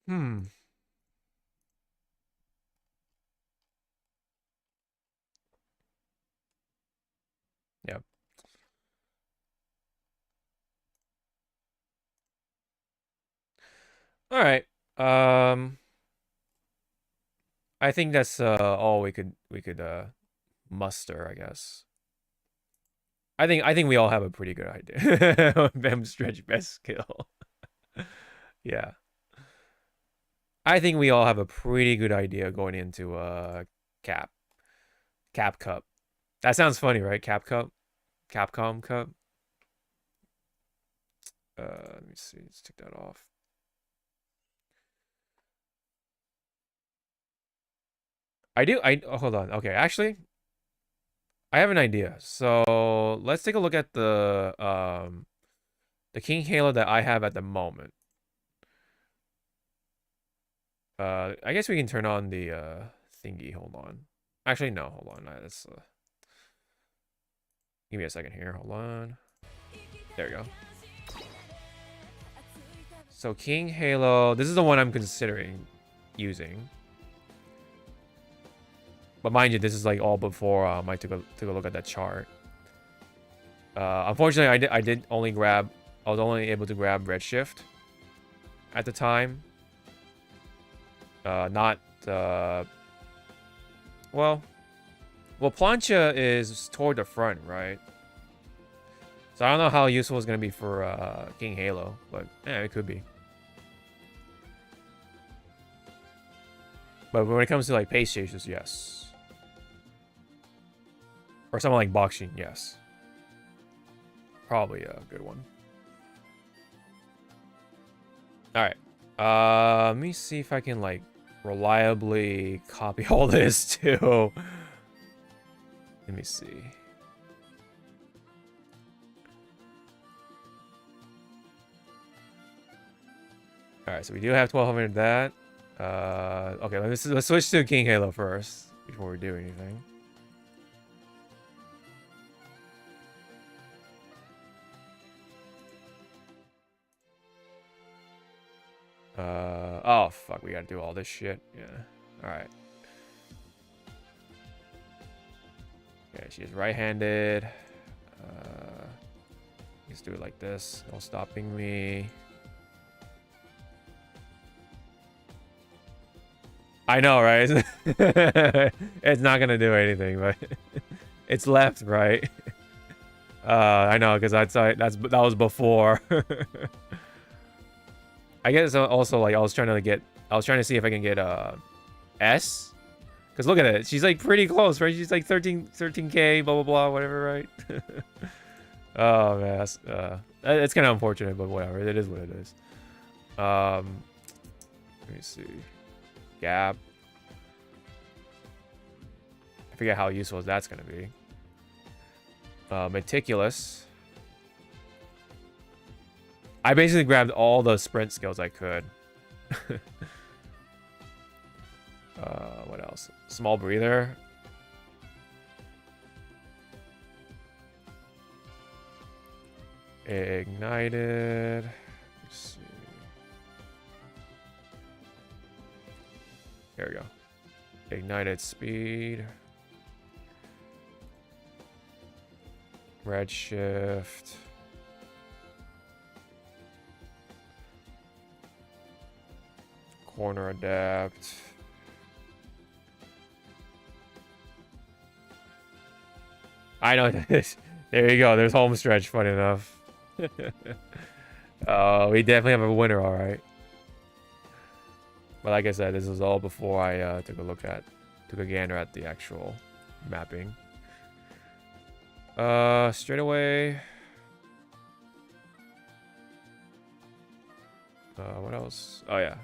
Hmm. Yep. All right. I think that's all we could muster, I guess. I think we all have a pretty good idea of Bem stretch best skill. Yeah. I think we all have a pretty good idea going into Cap. Cap Cup. That sounds funny, right? Cap Cup? Capcom Cup? Let me see. Let's take that off. Hold on. Okay, actually, I have an idea. So let's take a look at the King Halo that I have at the moment. I guess we can turn on the thingy. Hold on. Actually, no. Hold on. That's give me a second here. Hold on. There we go. So King Halo. This is the one I'm considering using. But mind you, this is like all before I took a look at that chart. Unfortunately, I did only grab. I was only able to grab Redshift at the time. Not well, Plancha is toward the front, right? So I don't know how useful it's gonna be for King Halo, but yeah, it could be. But when it comes to like pace chases, yes. Or something like Boxing, yes. Probably a good one. Alright. Let me see if I can like reliably copy all this too. Let me see. Alright, so we do have 1200 that. Okay, let's switch to King Halo first before we do anything. Oh, fuck. We gotta do all this shit. Yeah. Alright. Okay, she's right-handed. Let's do it like this. No stopping me. I know, right? It's not gonna do anything, but it's left, right? I know, because that was before. I guess also like I was trying to see if I can get S, because look at it, she's like pretty close, right? She's like 13k, blah blah blah, whatever, right? Oh man, it's kind of unfortunate, but whatever, it is what it is. Let me see. Gap. I forget how useful that's gonna be. Meticulous. I basically grabbed all the sprint skills I could. What else? Small breather. Ignited. Let's see. There we go. Ignited speed. Redshift. Corner adapt. I know this. There you go. There's home stretch. Funny enough. We definitely have a winner, all right. But like I said, this was all before I took a gander at the actual mapping. Straight away. What else? Oh yeah.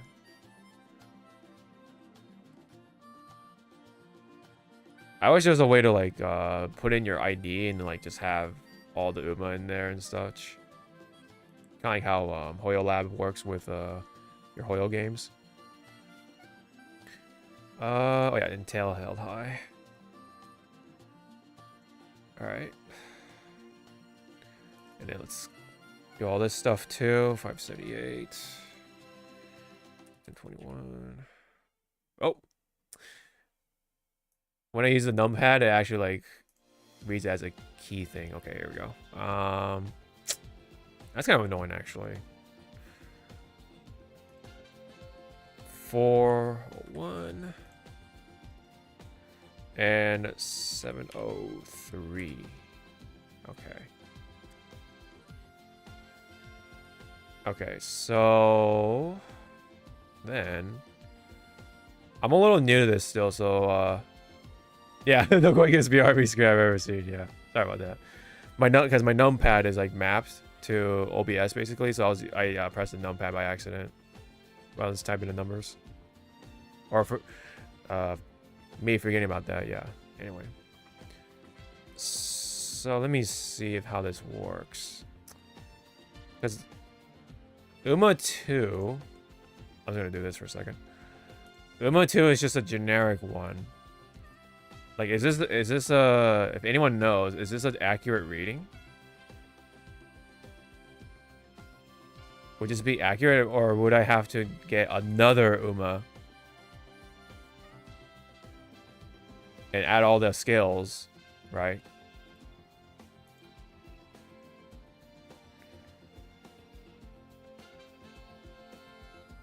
I wish there was a way to like put in your ID and like just have all the UMA in there and such. Kind of like how Hoyo Lab works with your Hoyo games. Oh yeah, Intel held high. All right. And then let's do all this stuff too. 578 and 21. Oh. When I use the numpad, it actually like reads it as a key thing. Okay, here we go. That's kind of annoying actually. 401 and 703. Okay. Okay, so then I'm a little new to this still, so yeah, the quickest BRB screen I've ever seen. Yeah, sorry about that. Because my numpad is like mapped to OBS basically, so I pressed the numpad by accident while I was typing the numbers, or for me forgetting about that. Yeah. Anyway, so let me see how this works. Because UMA 2, I was gonna do this for a second. UMA 2 is just a generic one. Like, is this if anyone knows, is this an accurate reading? Would this be accurate, or would I have to get another UMA and add all the skills, right?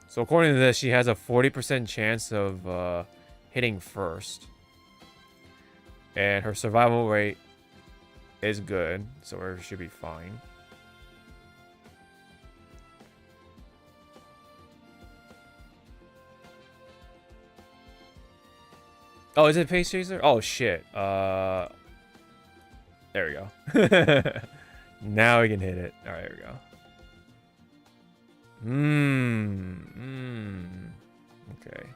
So according to this, she has a 40% chance of hitting first. And her survival rate is good, so it should be fine. Oh, is it Pace Chaser? Oh, shit. There we go. Now we can hit it. All right, here we go. Okay.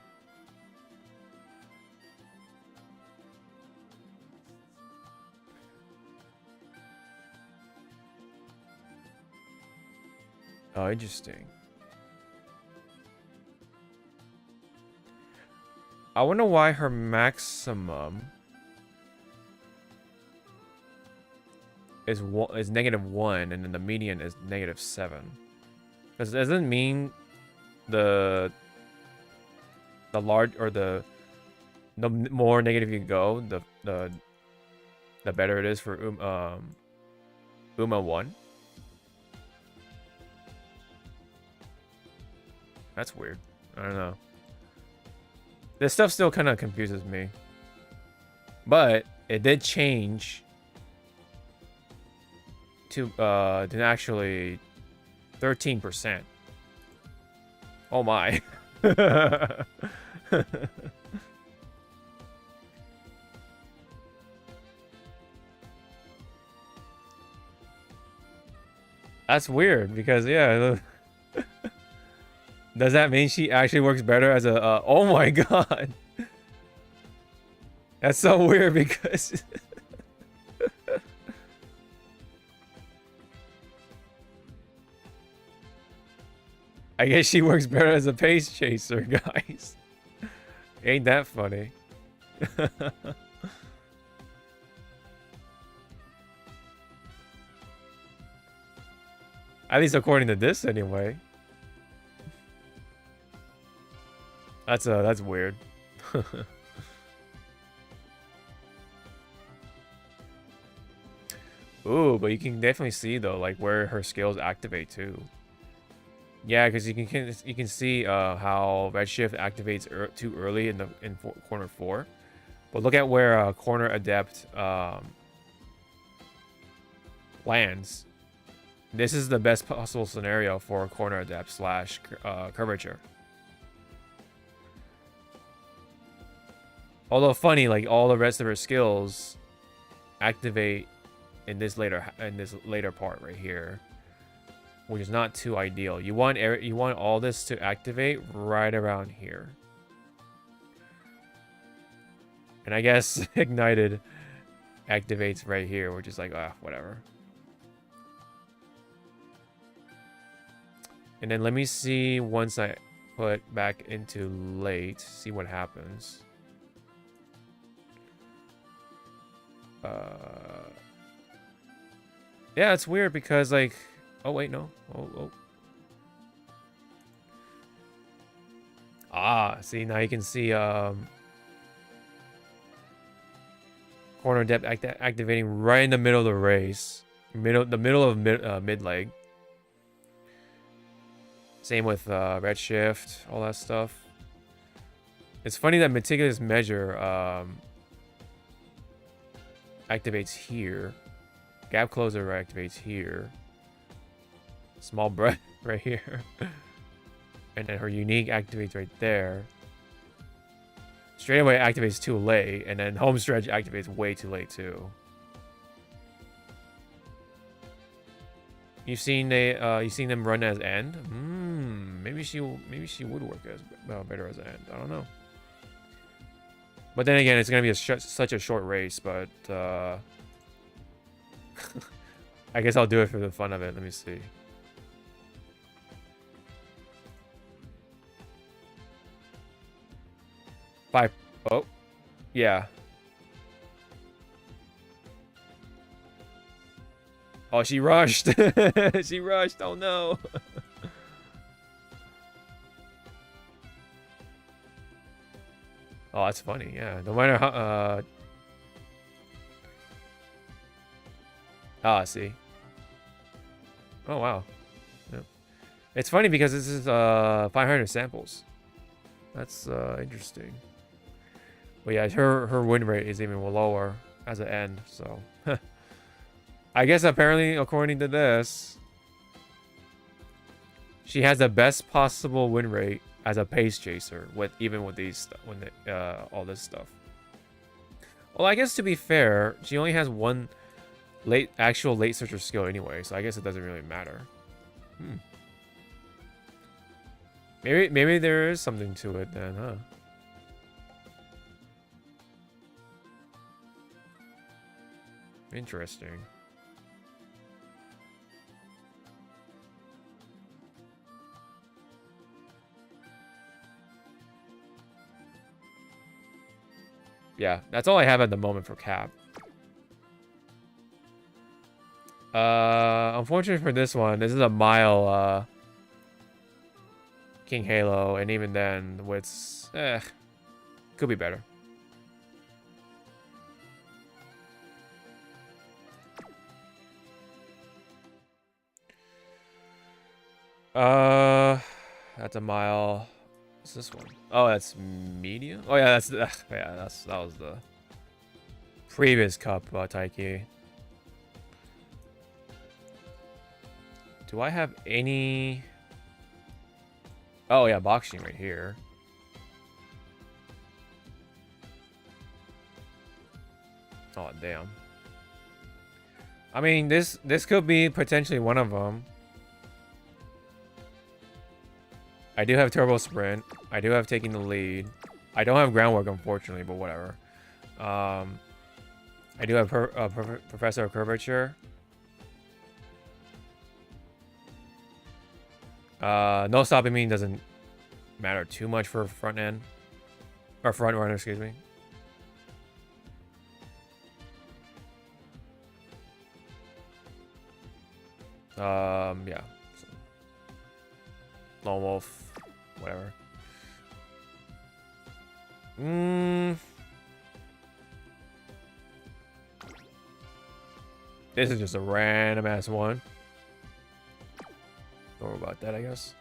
Oh, interesting. I wonder why her maximum is -1 and then the median is -7. Because it doesn't mean the large or the more negative you go, the better it is for Uma 1. That's weird. I don't know. This stuff still kind of confuses me. But it did change to actually 13%. Oh my. That's weird because yeah. Does that mean she actually works better as a oh my god. That's so weird because I guess she works better as a pace chaser, guys. Ain't that funny? At least according to this, anyway. That's weird. Ooh, but you can definitely see though, like where her skills activate too. Yeah, because you can see how Redshift activates too early in corner 4. But look at where corner adept lands. This is the best possible scenario for corner adept slash curvature. Although funny, like all the rest of her skills activate in this later part right here, which is not too ideal. You want all this to activate right around here. And I guess Ignited activates right here, which is like, whatever. And then let me see once I put back into late, see what happens. Yeah, it's weird because like, oh wait, no. Oh. Ah, see, now you can see corner depth activating right in the middle of the race. The middle of mid leg. Same with Redshift, all that stuff. It's funny that meticulous measure activates here. Gap closer activates here. Small breath right here. And then her unique activates right there. Straight away activates too late, and then home stretch activates way too late too. You've seen them run as end? Maybe she would work as better as end. I don't know. But then again, it's gonna be such a short race. But I guess I'll do it for the fun of it. Let me see. Oh, yeah. Oh, she rushed. She rushed. Oh no. Oh, that's funny. Yeah. No matter how. See. Oh wow. Yep. It's funny because this is 500 samples. That's interesting. But yeah, her win rate is even lower as an end. So. I guess apparently, according to this, she has the best possible win rate as a pace chaser even with these all this stuff. Well, I guess to be fair, she only has one actual late searcher skill anyway, so I guess it doesn't really matter. Maybe there is something to it then, huh? Interesting. Yeah, that's all I have at the moment for Cap. Unfortunately for this one, this is a mile King Halo, and even then, with could be better. That's a mile. What's this one? Oh, that's medium. Oh yeah, that was the previous cup Taiki. Do I have any? Oh yeah, boxing right here. Oh damn. I mean, this could be potentially one of them. I do have turbo sprint. I do have taking the lead. I don't have groundwork, unfortunately, but whatever. I do have professor of curvature. No stopping me doesn't matter too much for front end or front runner, excuse me. Yeah. So. Lone Wolf, whatever. This is just a random ass one. Don't worry about that, I guess.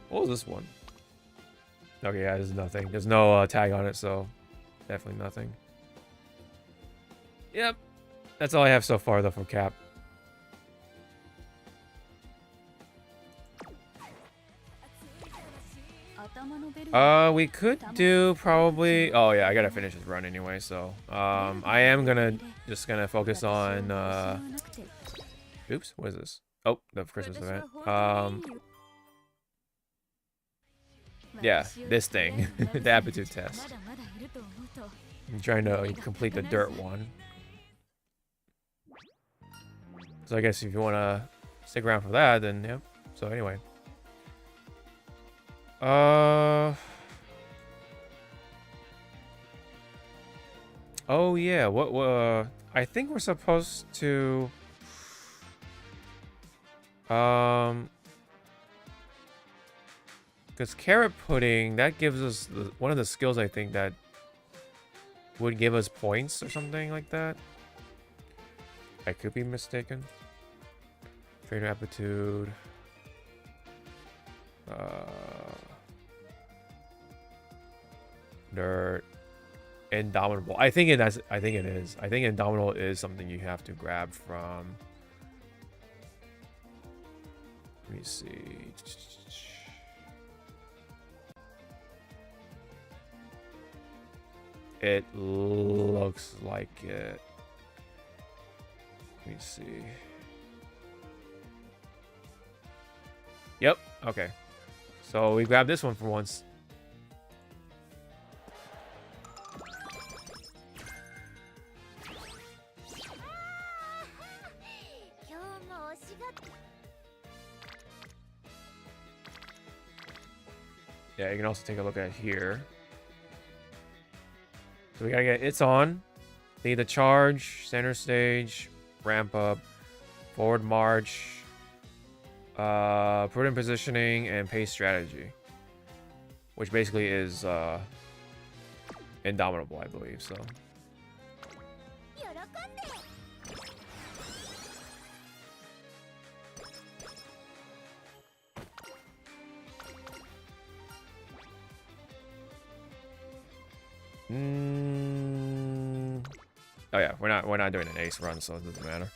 What was this one? Okay, yeah, there's nothing. There's no tag on it, so definitely nothing. Yep. That's all I have so far, though, from Cap. We could do probably... Oh, yeah, I gotta finish this run anyway, so... I am just gonna focus on, Oops, what is this? Oh, the Christmas event. Yeah, this thing. The aptitude test. I'm trying to complete the dirt one. So I guess if you want to stick around for that, then yeah. So anyway. Oh yeah, what I think we're supposed to because carrot pudding, that gives us one of the skills I think that would give us points or something like that. I could be mistaken. Trainer aptitude. Dirt. Indomitable. I think it is. I think Indomitable is something you have to grab from. Let me see. It looks like it. Let me see. Yep. Okay. So we grabbed this one for once. Yeah, you can also take a look at here. So we gotta get it's on. Need the charge, center stage, ramp up, forward march, prudent positioning, and pace strategy. Which basically is Indomitable, I believe, so. Oh yeah, we're not doing an ace run, so it doesn't matter.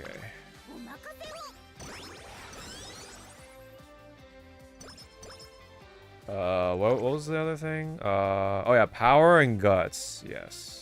Okay. What was the other thing? Oh yeah, power and guts. Yes.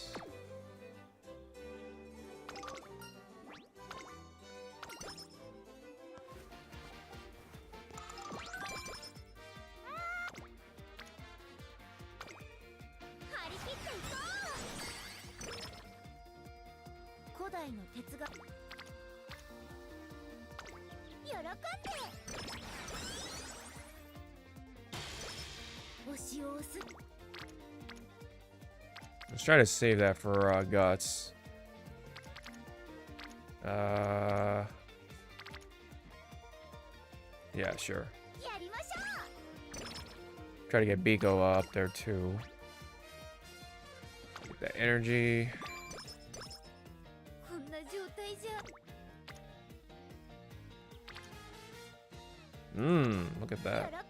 Let's try to save that for guts. Yeah, sure. Try to get Biko up there too. Get that energy. Look at that.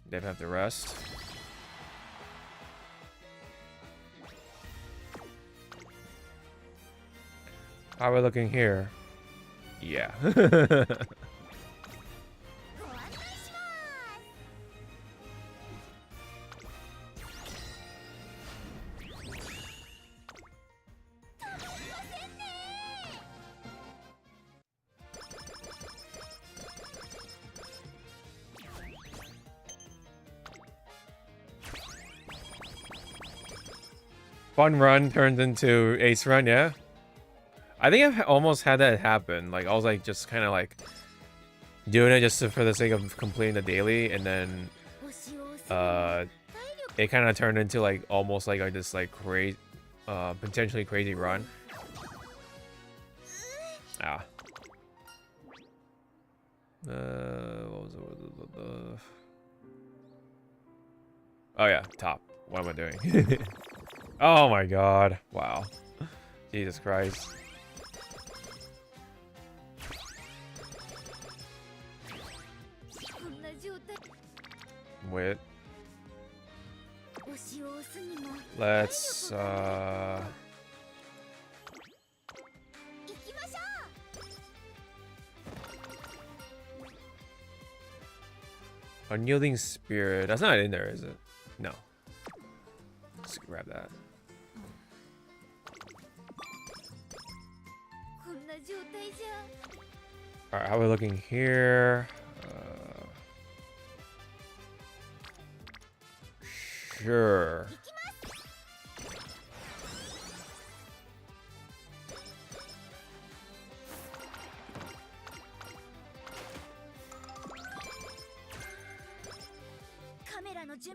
They have to rest. How are we looking here? Yeah. Fun run turns into ace run, yeah? I think I've almost had that happen. Like, I was like, just kind of like doing it just for the sake of completing the daily, and then it kind of turned into like almost like this like crazy, potentially crazy run. Ah. What was it? Oh yeah, top. What am I doing? Oh my god. Wow. Jesus Christ. Wait. Let's Unyielding Spirit. That's not in there, is it? No. Let's grab that. Alright, how are we looking here? Sure.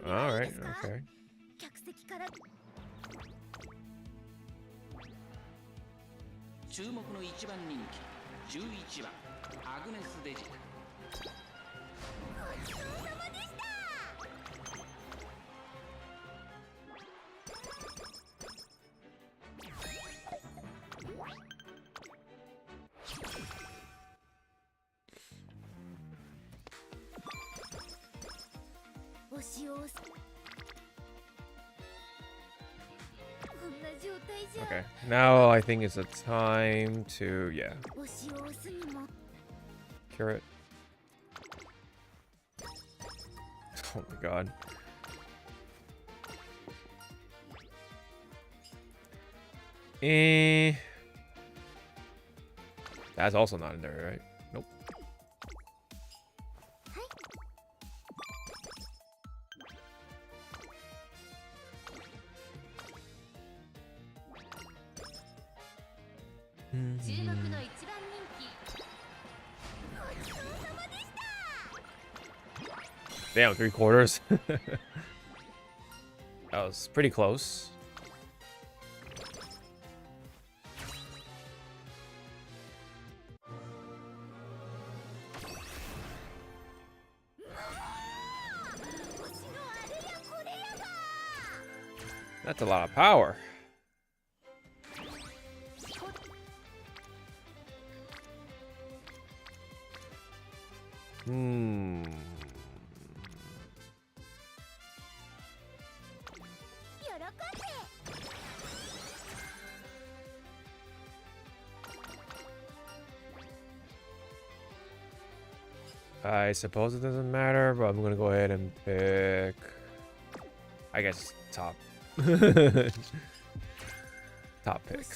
Alright, okay. Okay, now I think it's a time to, yeah. Cure it. Oh my god. That's also not in there, right? Nope. Damn, 3/4. That was pretty close. That's a lot of power. I suppose it doesn't matter, but I'm gonna go ahead and pick, I guess, top. Top pick.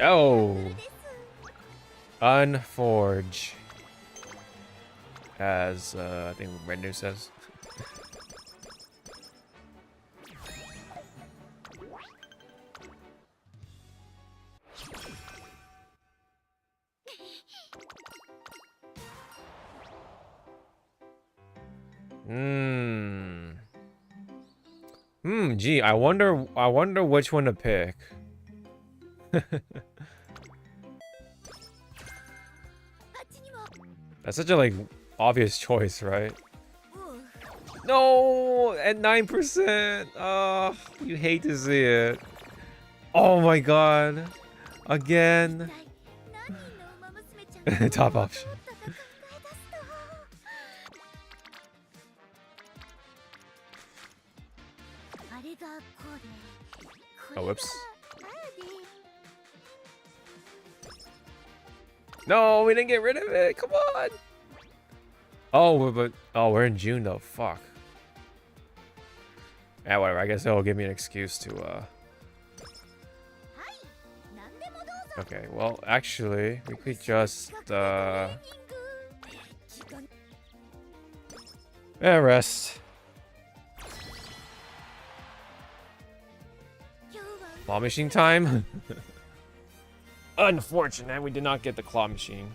Oh, Unforge, as I think Red News says. Gee, I wonder which one to pick. That's such a like obvious choice, right? No, at 9%. Oh, you hate to see it. Oh my god. Again. Top option. Oh, whoops. No, we didn't get rid of it. Come on. Oh, but we're in June though. Fuck. Yeah, whatever. I guess it'll give me an excuse to Okay, well, actually, we could just rest. Claw machine time. Unfortunate, we did not get the claw machine.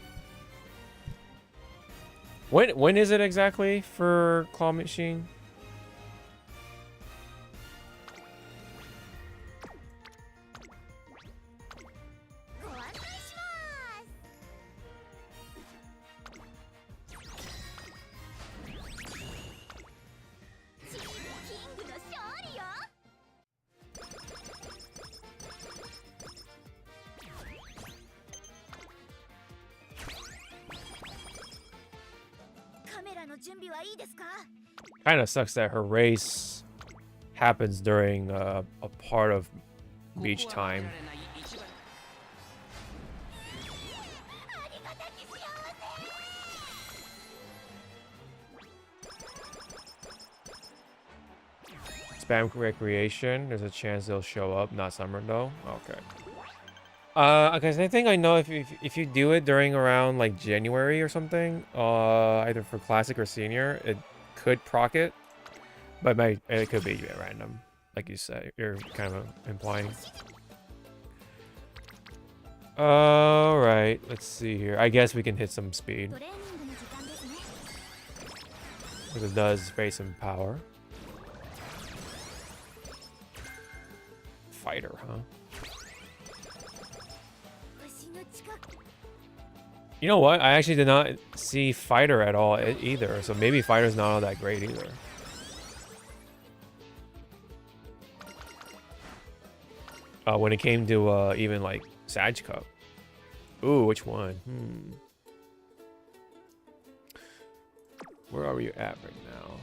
When is it exactly for claw machine? Kind of sucks that her race happens during a part of beach time. Spam recreation. There's a chance they'll show up. Not summer though. Okay. Okay, so I think I know if you do it during around like January or something, either for classic or senior, it could proc it, but it could be at random, like you said. You're kind of implying. All right, let's see here. I guess we can hit some speed because it does face some power. Fighter, huh? You know what? I actually did not see Fighter at all either, so maybe Fighter's not all that great either. When it came to even like Sag Cup. Ooh, which one? Where are we at right now?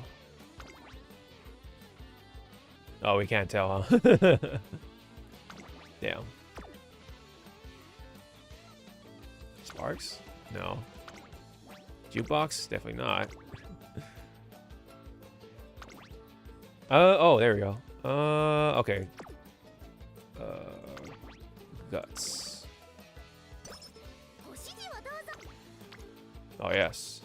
Oh, we can't tell, huh? Damn. Sparks? No. Jukebox? Definitely not. Oh, there we go. Okay. Guts. Oh, yes.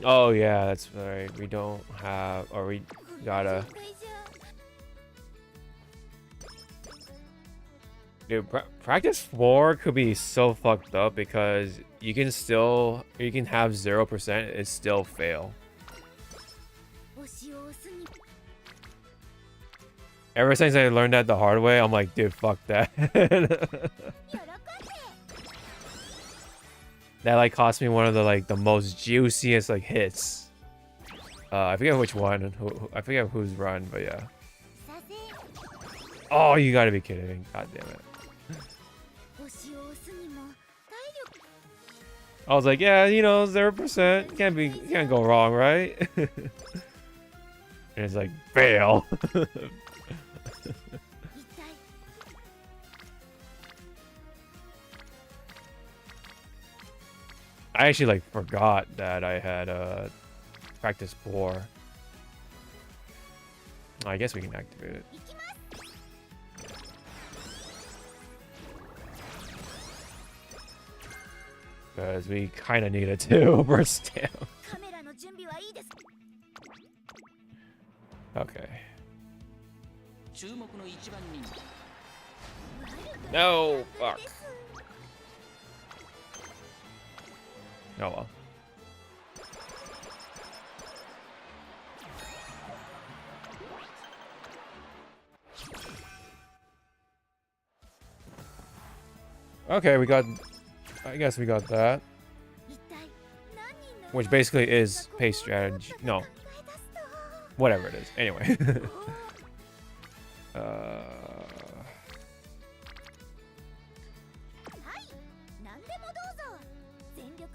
Oh yeah, that's right. We don't have, or we gotta. Dude, practice 4 could be so fucked up because you can have 0%, it still fail. Ever since I learned that the hard way, I'm like, dude, fuck that. That like cost me one of the most juiciest like hits. I forget which one. I forget who's run, but yeah. Oh, you gotta be kidding! God damn it. I was like, yeah, you know, 0%. Can't go wrong, right? And it's like, fail. I actually like forgot that I had practice 4. I guess we can activate it. Because we kind of needed to burst down. Okay. No, fuck. Oh well. Okay, we got... I guess we got that. Which basically is pace strategy. No. Whatever it is. Anyway.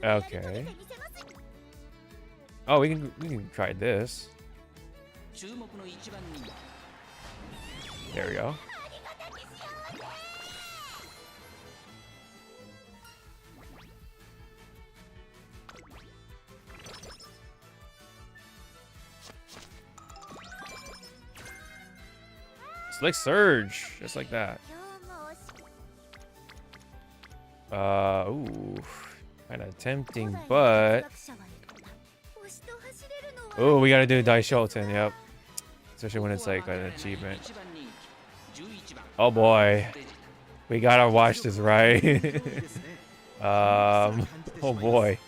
Okay. Oh, we can try this. There we go. Slick Surge, just like that. Ooh, kind of tempting, but oh, we gotta do Daishoten, yep. Especially when it's like an achievement. Oh boy, we gotta watch this, right? Oh boy,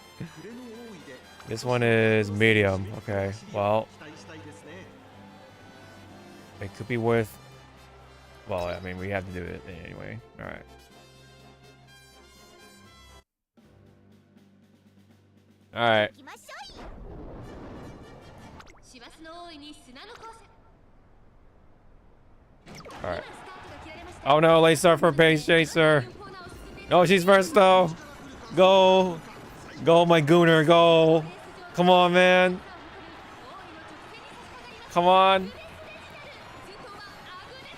this one is medium. Okay, well, it could be worth. Well, I mean, we have to do it anyway. All right. All right. All right. Oh no, late start for Pace Chaser. No, she's first though. Go. Go, my Gooner, go. Come on, man. Come on.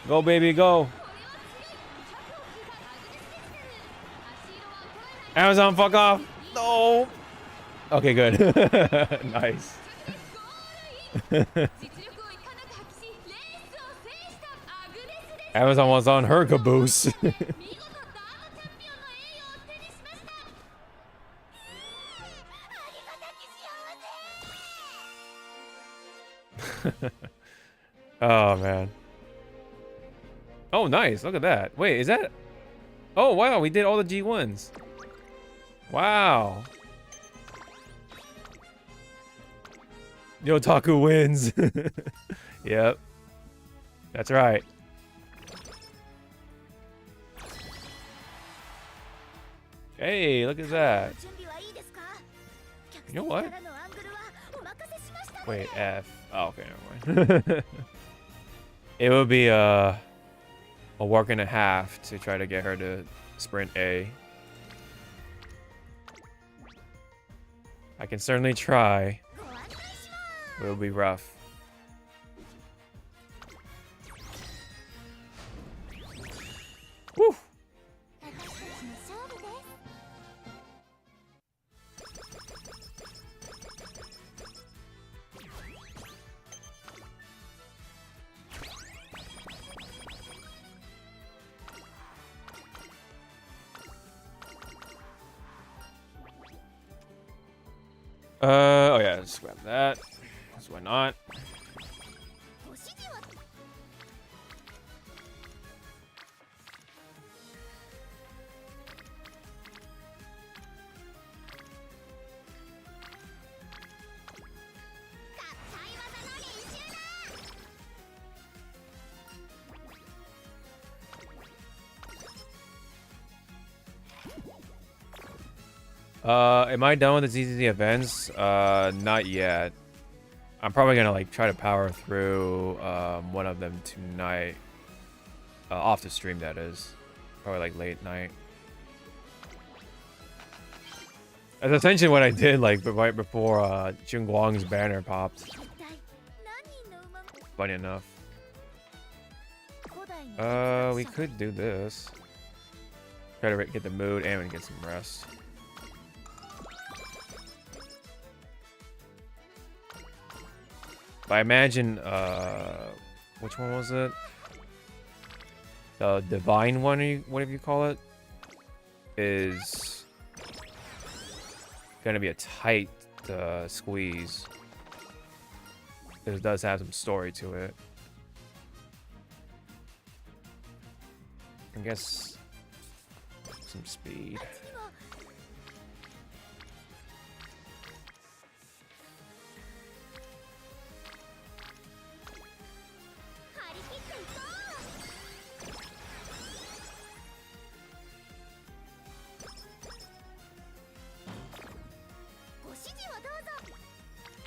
Go, baby, go. Amazon, fuck off. No. Okay, good. Nice. Amazon was on her caboose. Oh, man. Oh, nice. Look at that. Wait, is that... Oh, wow. We did all the G1s. Wow. Yotaku wins. Yep. That's right. Hey, look at that. You know what? Wait, F. Oh, okay, never mind. It would be a work and a half to try to get her to sprint A. I can certainly try. But it'll be rough. Woo! Oh yeah, let's grab that. Why not? Am I done with the ZZZ events? Not yet. I'm probably gonna like try to power through one of them tonight. Off the stream, that is. Probably like late night. That's essentially what I did like right before Junguang's banner popped. Funny enough. We could do this. Try to get the mood and get some rest. But I imagine, which one was it? The divine one, whatever you call it, is gonna be a tight squeeze. it does have some story to it. I guess some speed.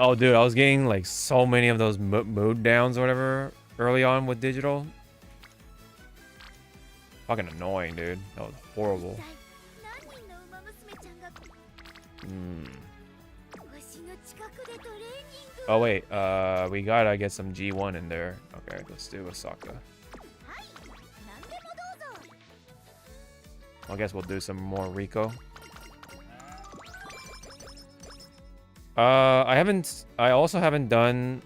Oh, dude, I was getting like so many of those mood downs or whatever early on with digital. Fucking annoying, dude. That was horrible. Oh wait, we gotta get some G1 in there. Okay, let's do Osaka. I guess we'll do some more Rico. I also haven't done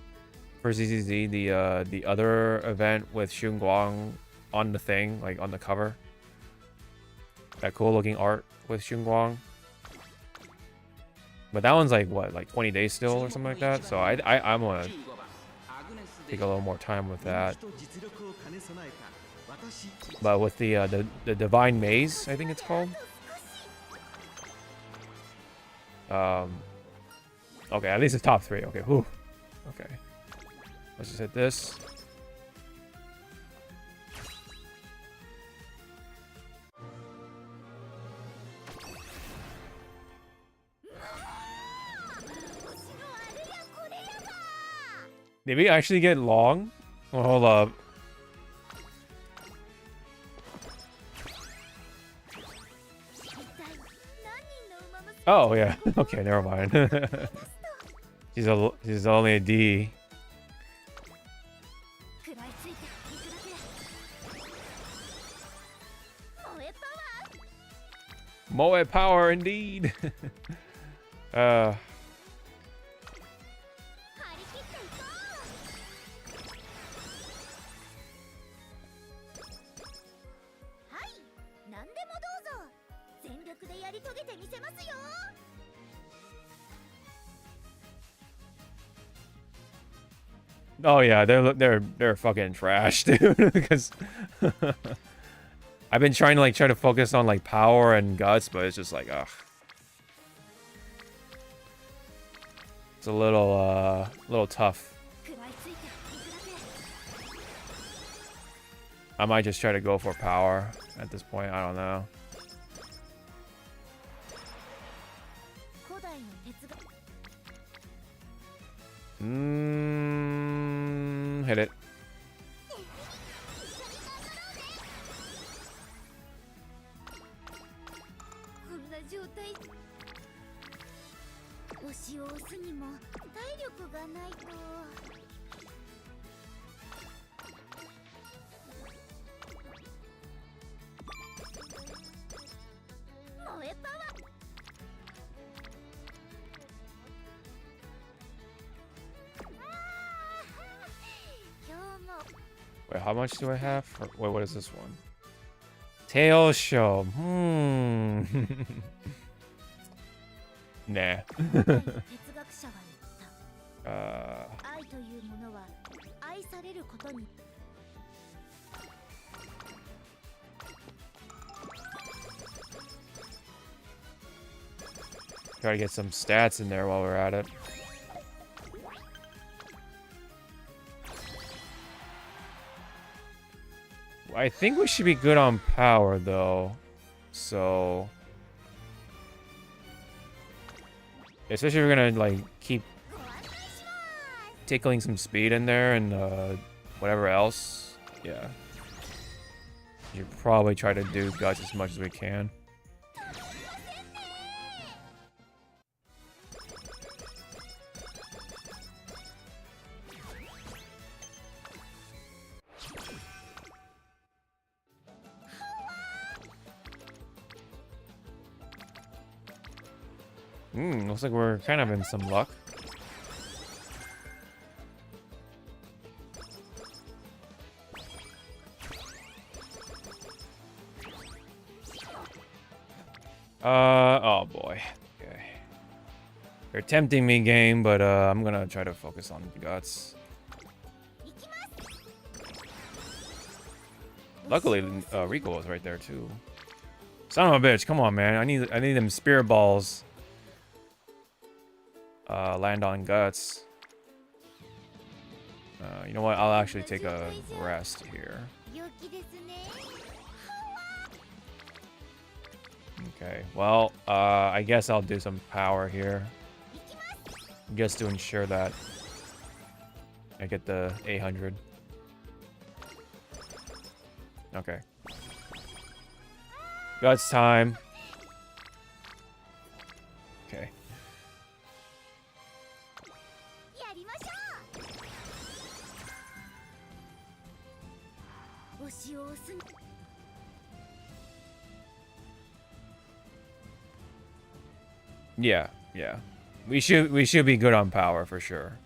for ZZZ the other event with Xun Guang on the thing, like on the cover. That cool looking art with Xun Guang. But that one's like what, like 20 days still or something like that. So I'm gonna take a little more time with that. But with the Divine Maze, I think it's called. Okay, at least it's top 3. Okay, whew. Okay. Let's just hit this. Did we actually get long? Well, hold up. Oh, yeah. Okay, never mind. She's only a D. Moe power, indeed. Oh yeah, they're fucking trash, dude. Because I've been trying to focus on like power and guts, but it's just like ugh. It's a little tough. I might just try to go for power at this point. I don't know. Hit it. Wait, how much do I have? Wait, what is this one? Tail show. Nah. Try to get some stats in there while we're at it. I think we should be good on power, though. So... especially if we're gonna, like, keep tickling some speed in there and, whatever else. Yeah. You should probably try to do guts as much as we can. Looks like we're kind of in some luck. Oh boy. Okay. You're tempting me, game, but I'm gonna try to focus on the guts. Luckily, Rico was right there too. Son of a bitch! Come on, man. I need them spirit balls. Land on guts. You know what? I'll actually take a rest here. Okay. Well, I guess I'll do some power here, just to ensure that I get the 800. Okay. Guts time. Okay. Yeah, yeah. We should be good on power for sure.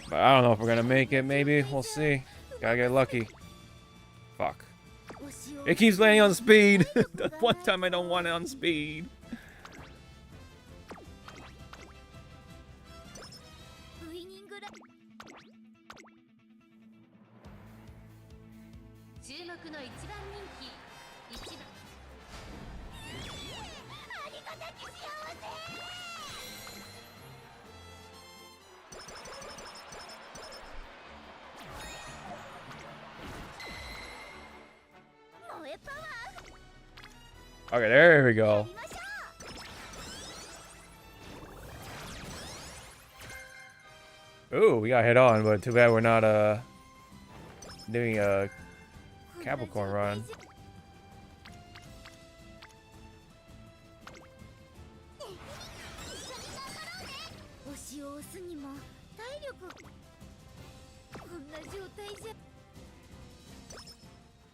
But I don't know if we're gonna make it, maybe. We'll see. Gotta get lucky. Fuck. It keeps landing on speed. The one time I don't want it on speed. Okay, there we go. Ooh, we got hit on, but too bad we're not doing a Capricorn run.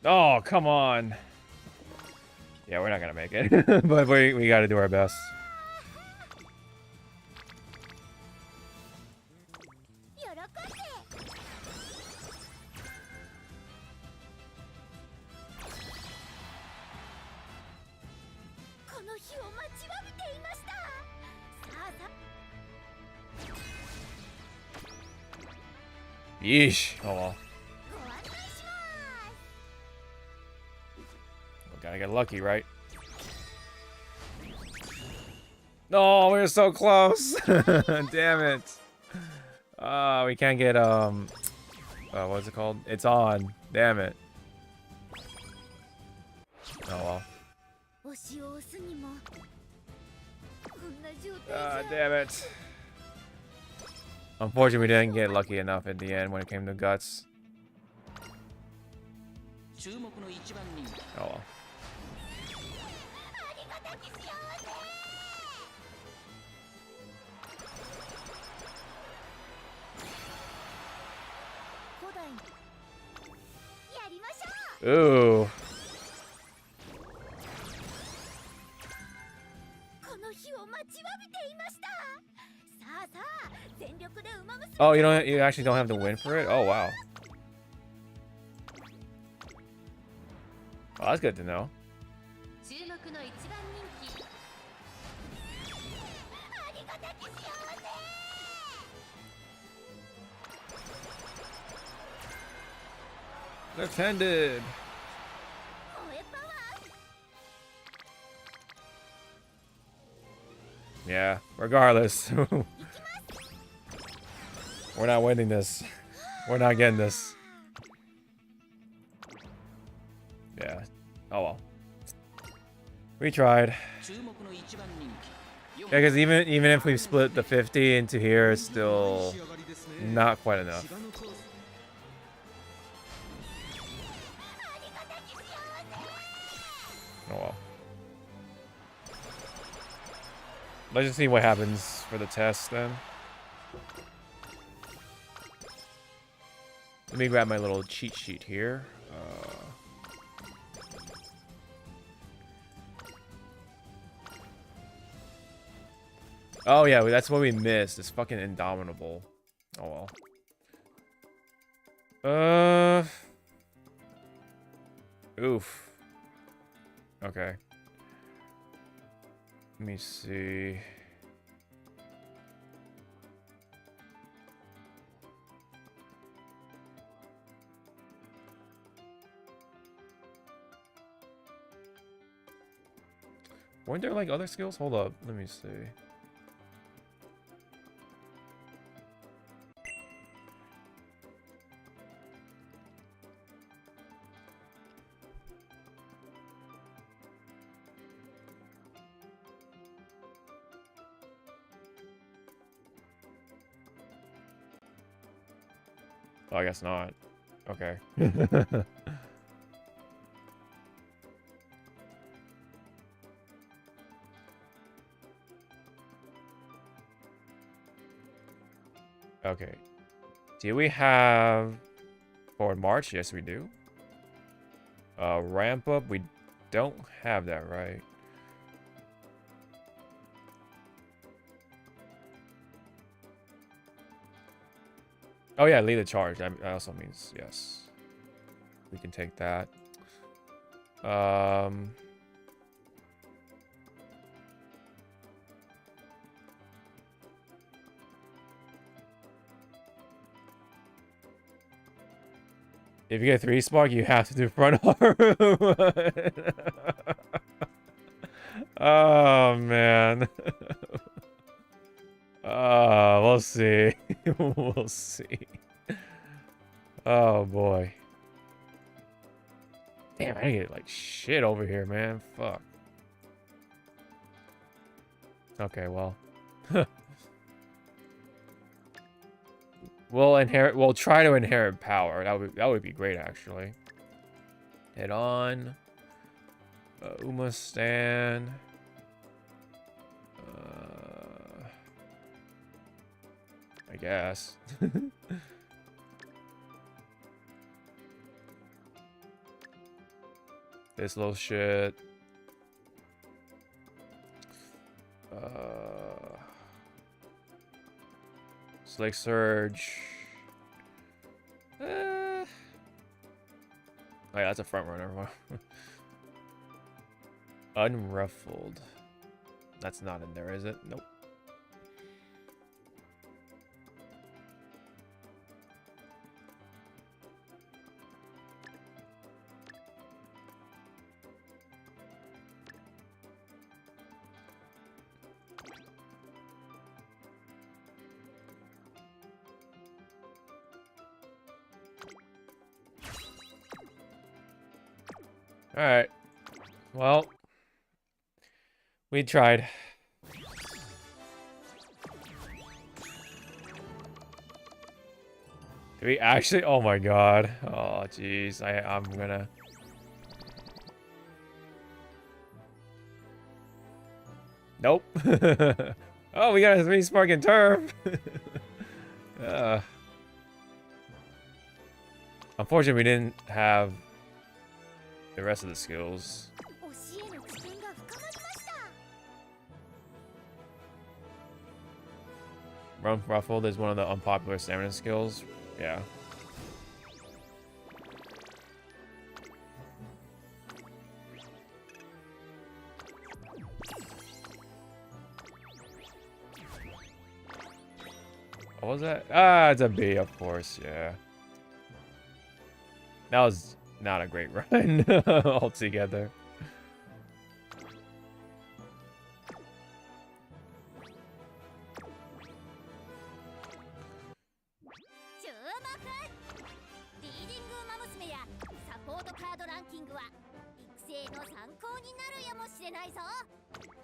Oh, come on. Yeah, we're not gonna make it, but we gotta do our best. Yeesh. Oh well. Gotta get lucky, right? No, we're so close. Damn it. We can't get what's it called? It's on. Damn it. Oh well. Damn it. Unfortunately, we didn't get lucky enough at the end when it came to guts. Oh well. Ooh. Oh, you actually don't have to win for it? Oh wow. Oh, that's good to know. Left-handed. Yeah, regardless. We're not winning this. We're not getting this. Yeah. Oh well. We tried. Yeah, because even if we split the 50 into here, it's still not quite enough. Oh well. Let's just see what happens for the test then. Let me grab my little cheat sheet here. Oh yeah, that's what we missed. It's fucking indomitable. Oh well. Oof. Okay. Let me see. Weren't there like other skills? Hold up, let me see. Oh, I guess not. Okay. Okay. Do we have forward march? Yes, we do. Ramp up? We don't have that, right? Oh yeah, lead the charge. That also means yes. We can take that. If you get 3 spark, you have to do front arm. Oh man. We'll see. We'll see. Oh boy. Damn, I get like shit over here, man. Fuck. Okay, well. We'll try to inherit power. That would be great actually. Head on. Uma stand. I guess. This little shit. Slick Surge. Oh yeah, that's a front runner. Unruffled. That's not in there, is it? Nope. Alright. Well, we tried. Did we actually? Oh my god. Oh jeez. I'm gonna. Nope. Oh, we got a 3 spark in turf. Unfortunately, we didn't have the rest of the skills. Run Ruffled is one of the unpopular stamina skills. Yeah. What was that? Ah, it's a B, of course, yeah. That was not a great run altogether.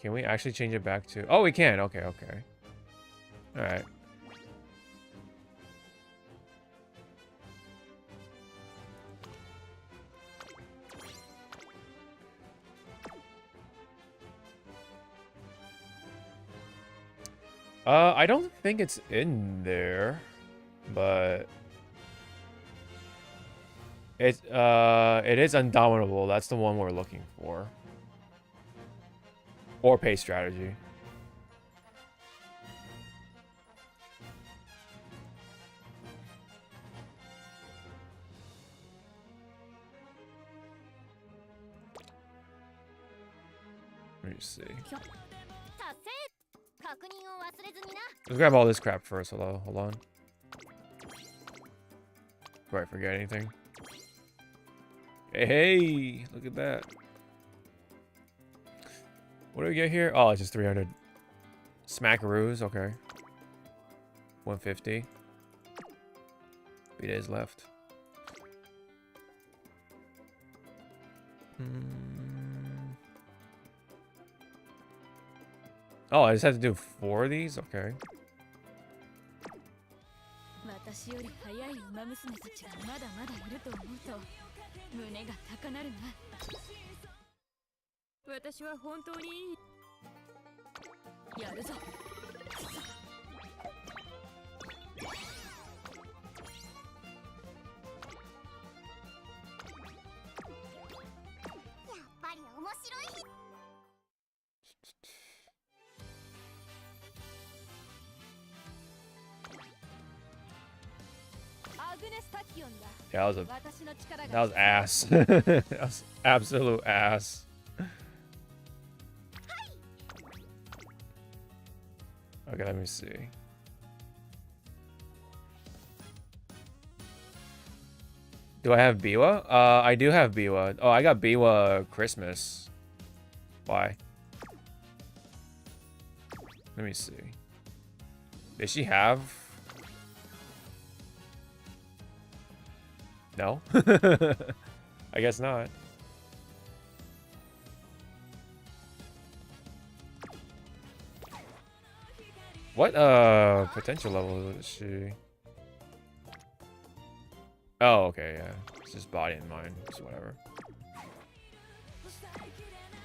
Can we actually change it back to... Oh, we can. Okay, okay. All right. I don't think it's in there, but it is Undominable. That's the one we're looking for. Or pace strategy. Let me see. Let's grab all this crap first. Hold on. Before I forget anything. Hey, look at that. What do we get here? Oh, it's just 300. Smackaroos, okay. 150. 3 days left. Oh, I just have to do 4 of these? Okay. 私より早い馬娘たちがまだまだいると思うと胸が高鳴るな。私は本当にやるぞ。やっぱり面白い。Yeah, that was ass. That was absolute ass. Okay, let me see. Do I have Biwa? I do have Biwa. Oh, I got Biwa Christmas. Why? Let me see. Did she have? No? I guess not. What potential level is she? Oh, okay, yeah. It's just body and mind. It's whatever.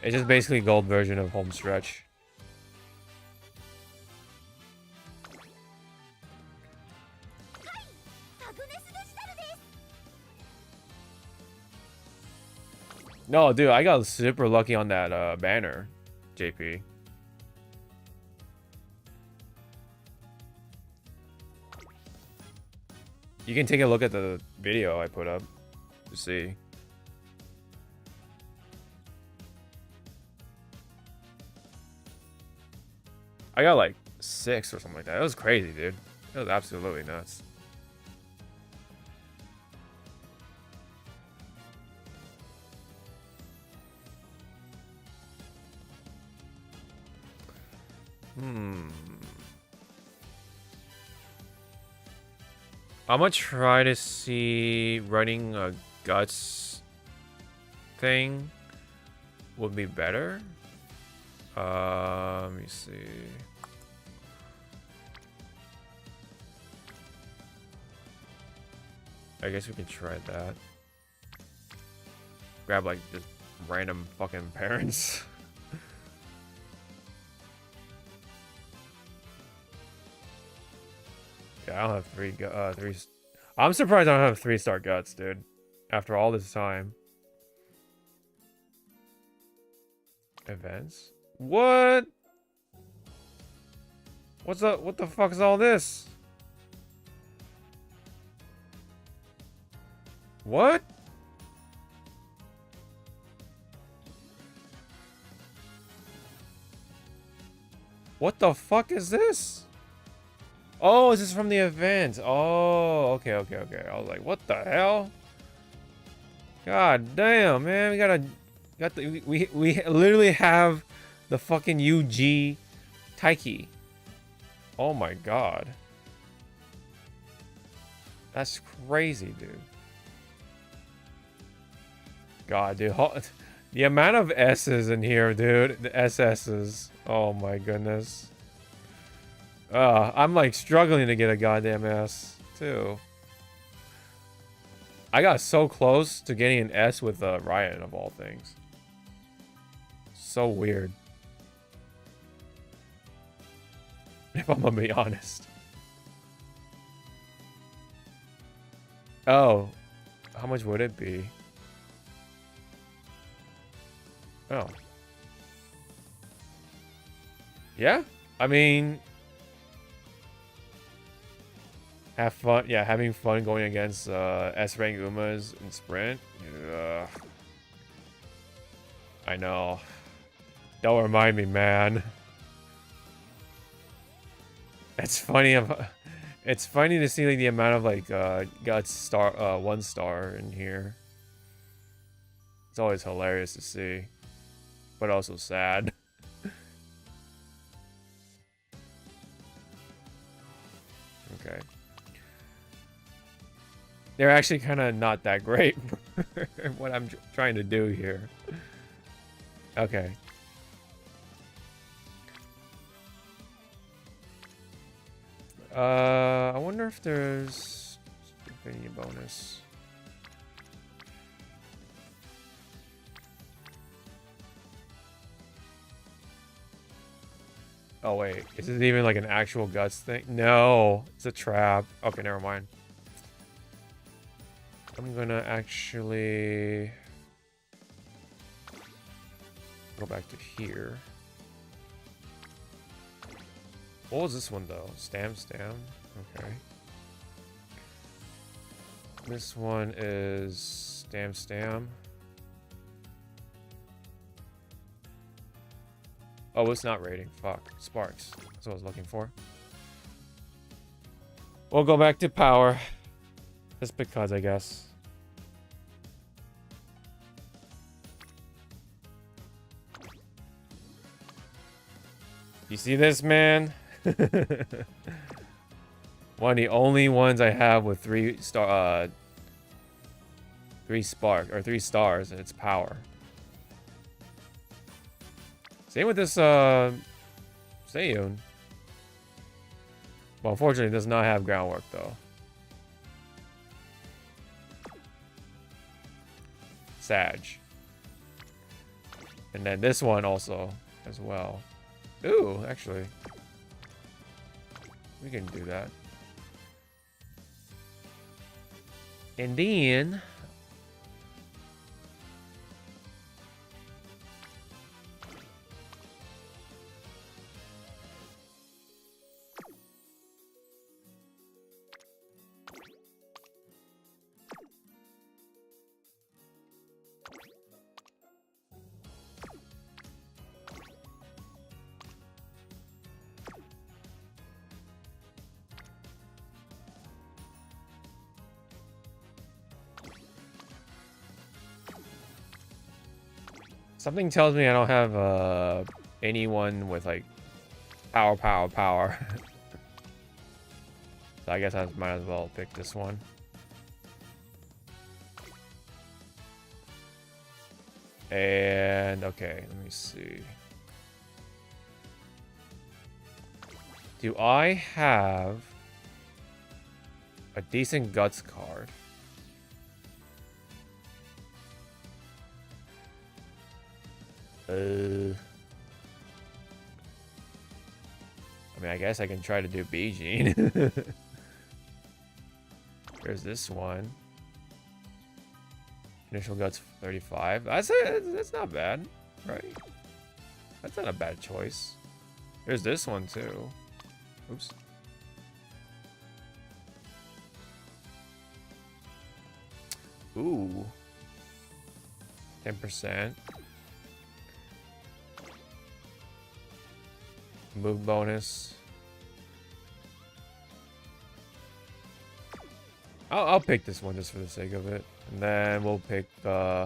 It's just basically gold version of home stretch. No, dude, I got super lucky on that banner, JP. You can take a look at the video I put up to see. I got like 6 or something like that. It was crazy, dude. It was absolutely nuts. I'm gonna try to see running a guts thing would be better. Let me see. I guess we can try that. Grab like just random fucking parents. Yeah, I don't have 3. I'm surprised I don't have 3-star guts, dude. After all this time. Events? What? What's up? What the fuck is all this? What? What the fuck is this? Oh, is this from the event? Oh, okay. I was like, what the hell? God damn, man. We literally have the fucking UG Taiki. Oh my god. That's crazy, dude. God, dude. The amount of S's in here, dude. The SS's. Oh my goodness. I'm like struggling to get a goddamn S, too. I got so close to getting an S with Ryan, of all things. So weird. If I'm gonna be honest. Oh. How much would it be? Oh. Yeah? I mean... Have fun, yeah, having fun going against S-rank Umas in Sprint. Ugh. I know. Don't remind me, man. It's funny. It's funny to see like the amount of like guts 1-star in here. It's always hilarious to see, but also sad. they're actually kind of not that great for what I'm trying to do here. Okay. I wonder if there's any bonus. Oh wait, is it even like an actual guts thing? No, it's a trap. Okay, never mind. I'm gonna actually go back to here. What was this one though? Stam. Okay. This one is Stam. Oh, it's not rating. Fuck. Sparks. That's what I was looking for. We'll go back to power. Just because, I guess. You see this, man? One of the only ones I have with 3 stars, and it's power. Same with this Seiyun. Well, unfortunately, it does not have groundwork though. Sag. And then this one also as well. Ooh, actually. We can do that. And then something tells me I don't have anyone with like power. So I guess I might as well pick this one. And okay, let me see. Do I have a decent guts card? I mean, I guess I can try to do Beijing. There's this one. Initial guts 35. That's not bad, right? That's not a bad choice. There's this one too. Oops. Ooh. 10%. Move bonus. I'll pick this one just for the sake of it. And then we'll pick Biwa.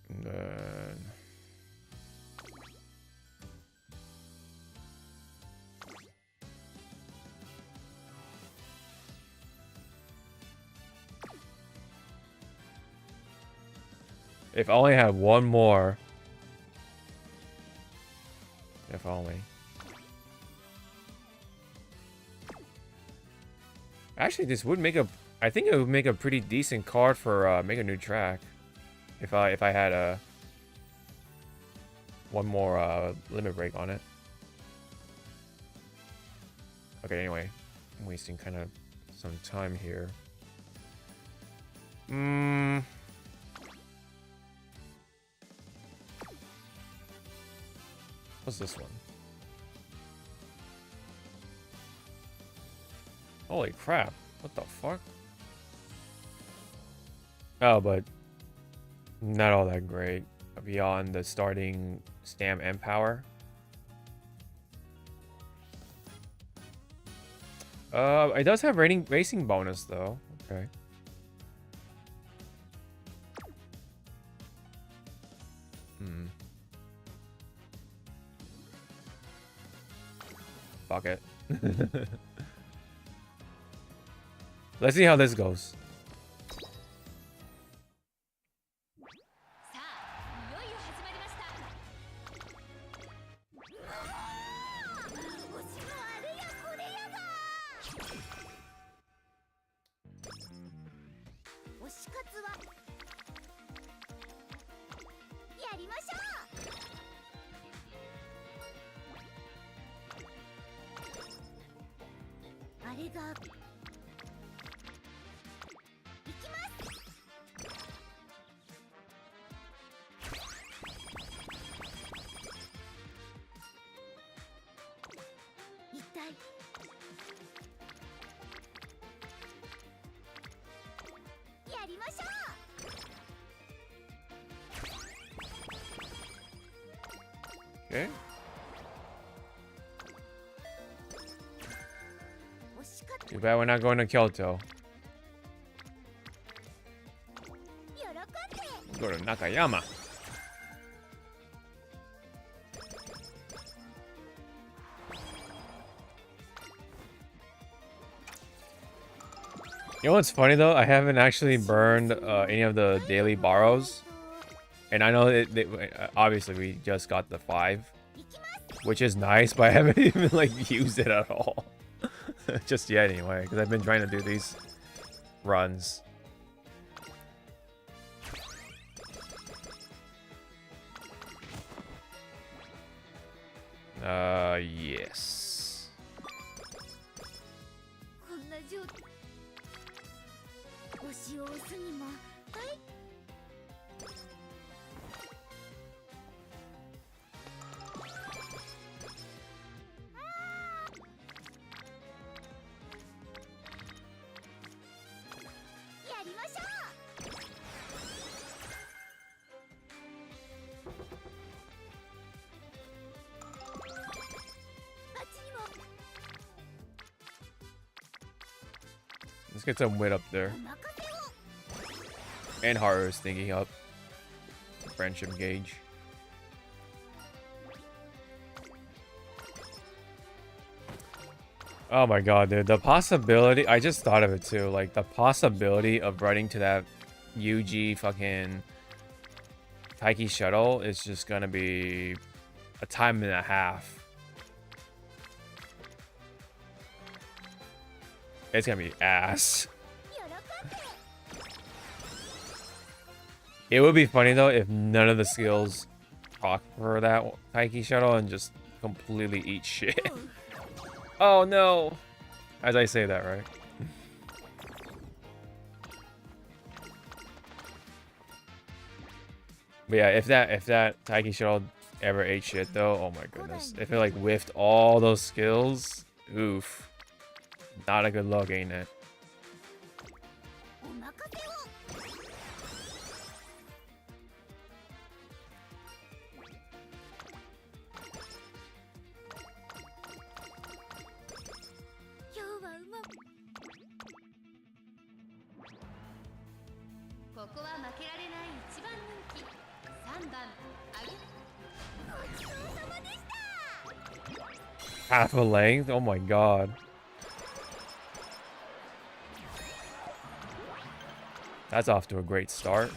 And then if I only had one more. If only. Actually, this would make a. I think it would make a pretty decent card for make a new track. If I had a one more limit break on it. Okay. Anyway, I'm wasting kind of some time here. What's this one? Holy crap. What the fuck? Oh, but not all that great. Beyond the starting stam and power. It does have racing bonus though. Okay. Fuck it. Let's see how this goes. さあいよいよ始まりましたおしもあれやこれやが推し活はやりましょうあれが行きます一体やりましょう Okay. 推し活 Too bad we're not going to Kyoto. 喜んで Go to Nakayama. You know what's funny though? I haven't actually burned any of the daily borrows. And I know obviously we just got the 5, which is nice, but I haven't even like used it at all. Just yet anyway, because I've been trying to do these runs. Yes. こんな状推しを押すにもはいやりましょうあっちにも Let's get some wit up there. お任せを And Haru's thinking up. Friendship gauge. Oh my god, dude. The possibility... I just thought of it too. Like, the possibility of running to that UG fucking Taiki shuttle is just gonna be a time and a half. It's gonna be ass. 喜んで It would be funny though if none of the skills proc for that Taiki shuttle and just completely eat shit. Oh no! As I say that, right? But yeah, if that Taiki shuttle ever ate shit though, oh my goodness. If it like whiffed all those skills, oof. Not a good look, ain't it? お任せを今日はここは負けられない一番人気3番あげごちそうさまでした Half a length? Oh my god. That's off to a great start.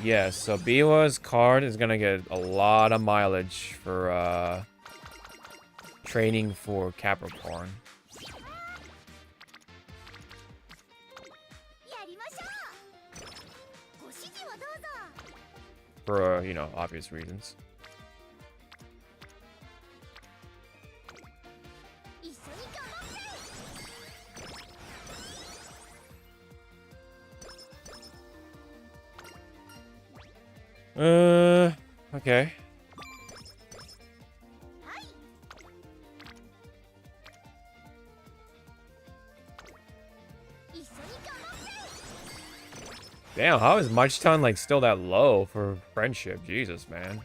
Yes, so Biwa's card is gonna get a lot of mileage for training for Capricorn. For, you know, obvious reasons. Okay. Damn, how is Machton like still that low for friendship? Jesus, man.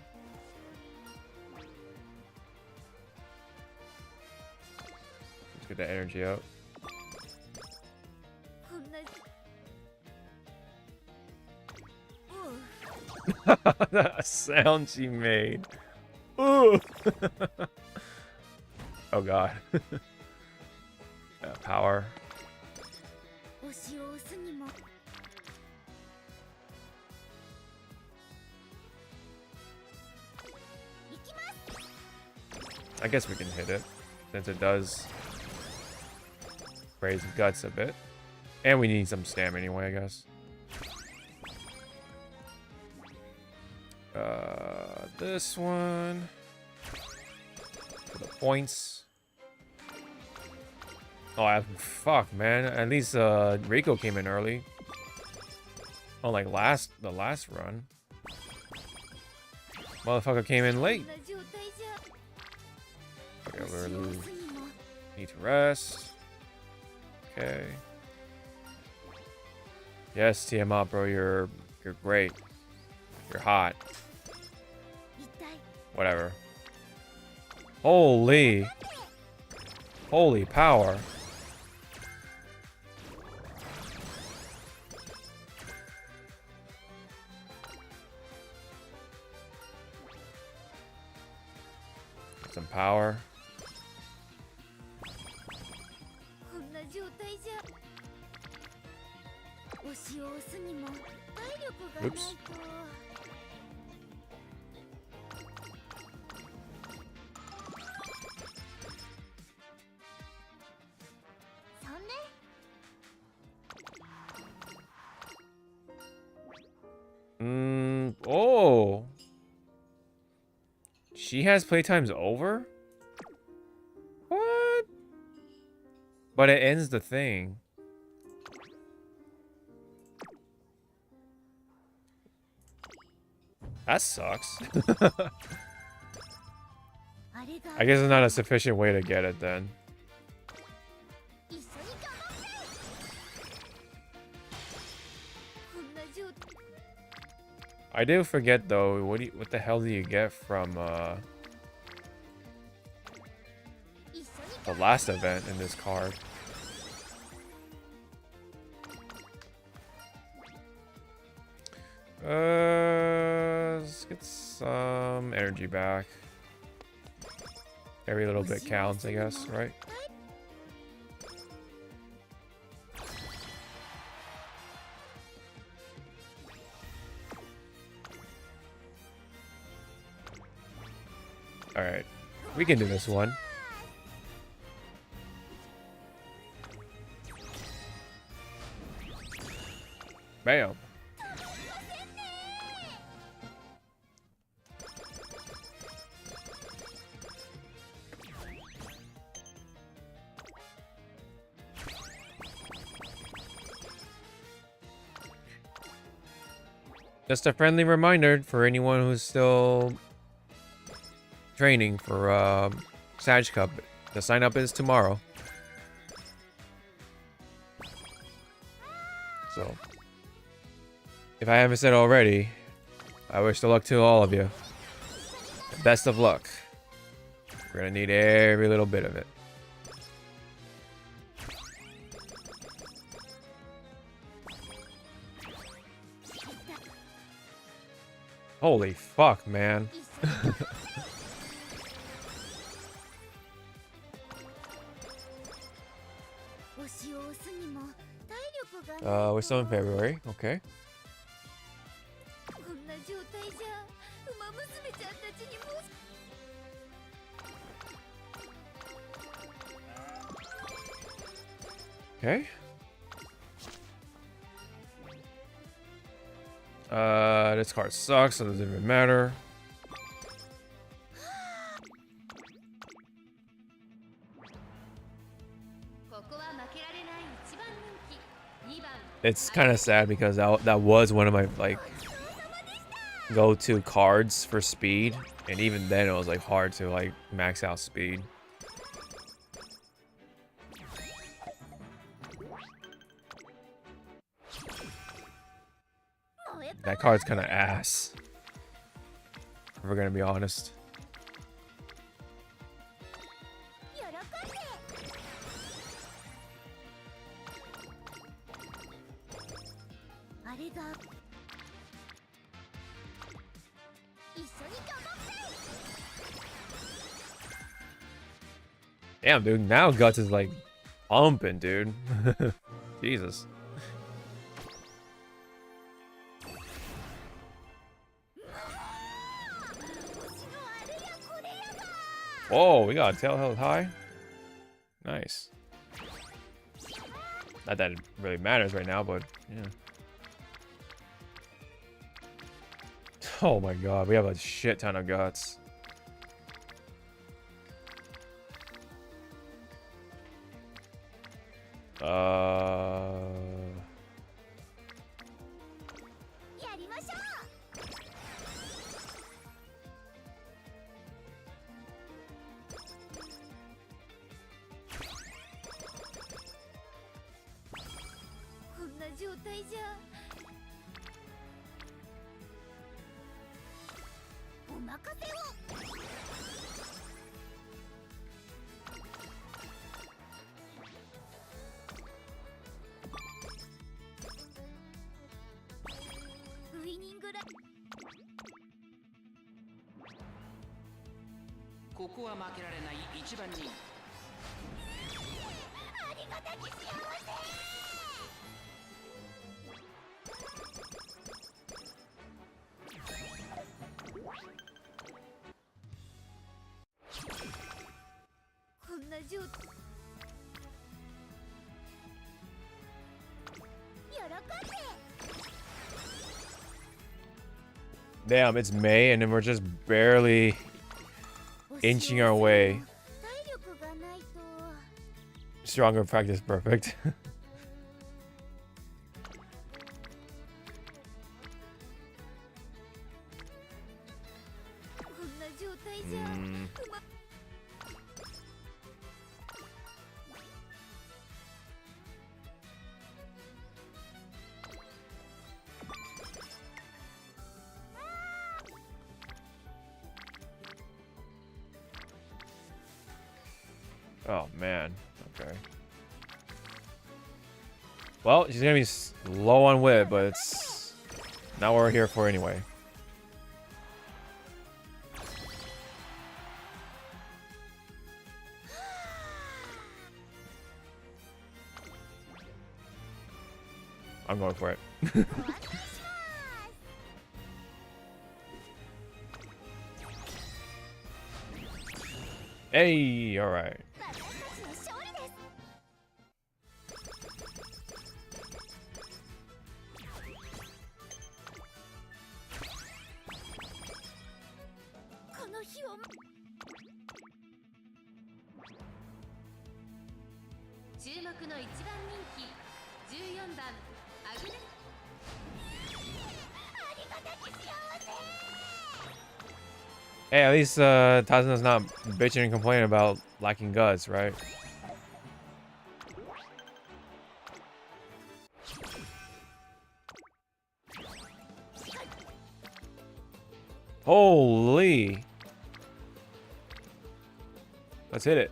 Get the energy out. こんな That sound she made. Ooh. Oh god. Power. 推しを押すにも I guess we can hit it, since it does raise guts a bit. And we need some stamina anyway, I guess. This one. For the points. Oh, fuck, man. At least Rico came in early. Oh, like the last run. Motherfucker came in late. こんな状態じゃ Okay, 推しを we're 押すにも need to rest. Okay. Yes, TM up, bro. You're great. You're hot. 痛い Whatever. Holy power. Some power. こんな状態じゃ推しを押すにも体力がないと Oops. Oh. She has playtimes over? What? But it ends the thing. That sucks. あれが I guess it's not a sufficient way to get it then. 一緒に頑張ってこんな状態 I do forget though, what the hell do you get from 一緒に the last event in this card? Let's get some energy back. Every little bit counts, I guess, right? Alright, we can do this one. Bam. Just a friendly reminder for anyone who's still training for Sag Cup. The sign up is tomorrow. So, if I haven't said already, I wish the luck to all of you. Best of luck. We're gonna need every little bit of it. Holy fuck, man. 一緒に 推しを押すにも体力がない We're still in February. Okay. こんな状態じゃ馬娘ちゃんたちにも Okay. This card sucks, so it doesn't even matter. It's kind of sad because that was one of my like go-to cards for speed, and even then it was like hard to like max out speed. That card's kind of ass, if we're gonna be honest. 喜んでれが一緒に頑張って Damn, dude. Now Guts is like pumping, dude. Jesus. Whoa, we got a tail held high. Nice. Not that it really matters right now, but yeah. Oh my god, we have a shit ton of guts. Damn, it's May, and then we're just barely inching our way. Stronger practice, perfect. Oh man, okay. Well, she's gonna be low on wit, but it's not what we're here for anyway. I'm going for it. Hey, all right. Hey, at least Tazuna's not bitching and complaining about lacking guts, right? Holy! Let's hit it.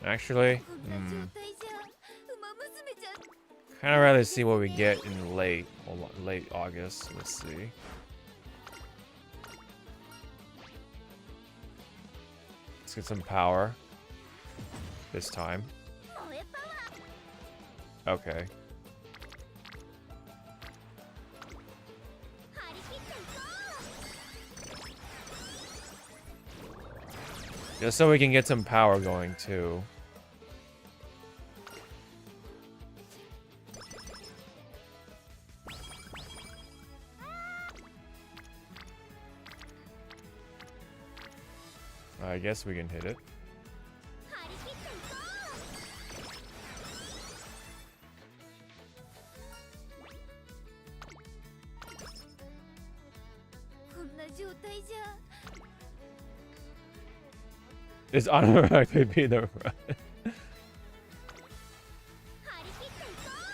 Actually, kind of rather see what we get in late August. Let's see. Let's get some power this time. Okay. Just so we can get some power going too. I guess we can hit it. 状態じゃ It's automatically be the run.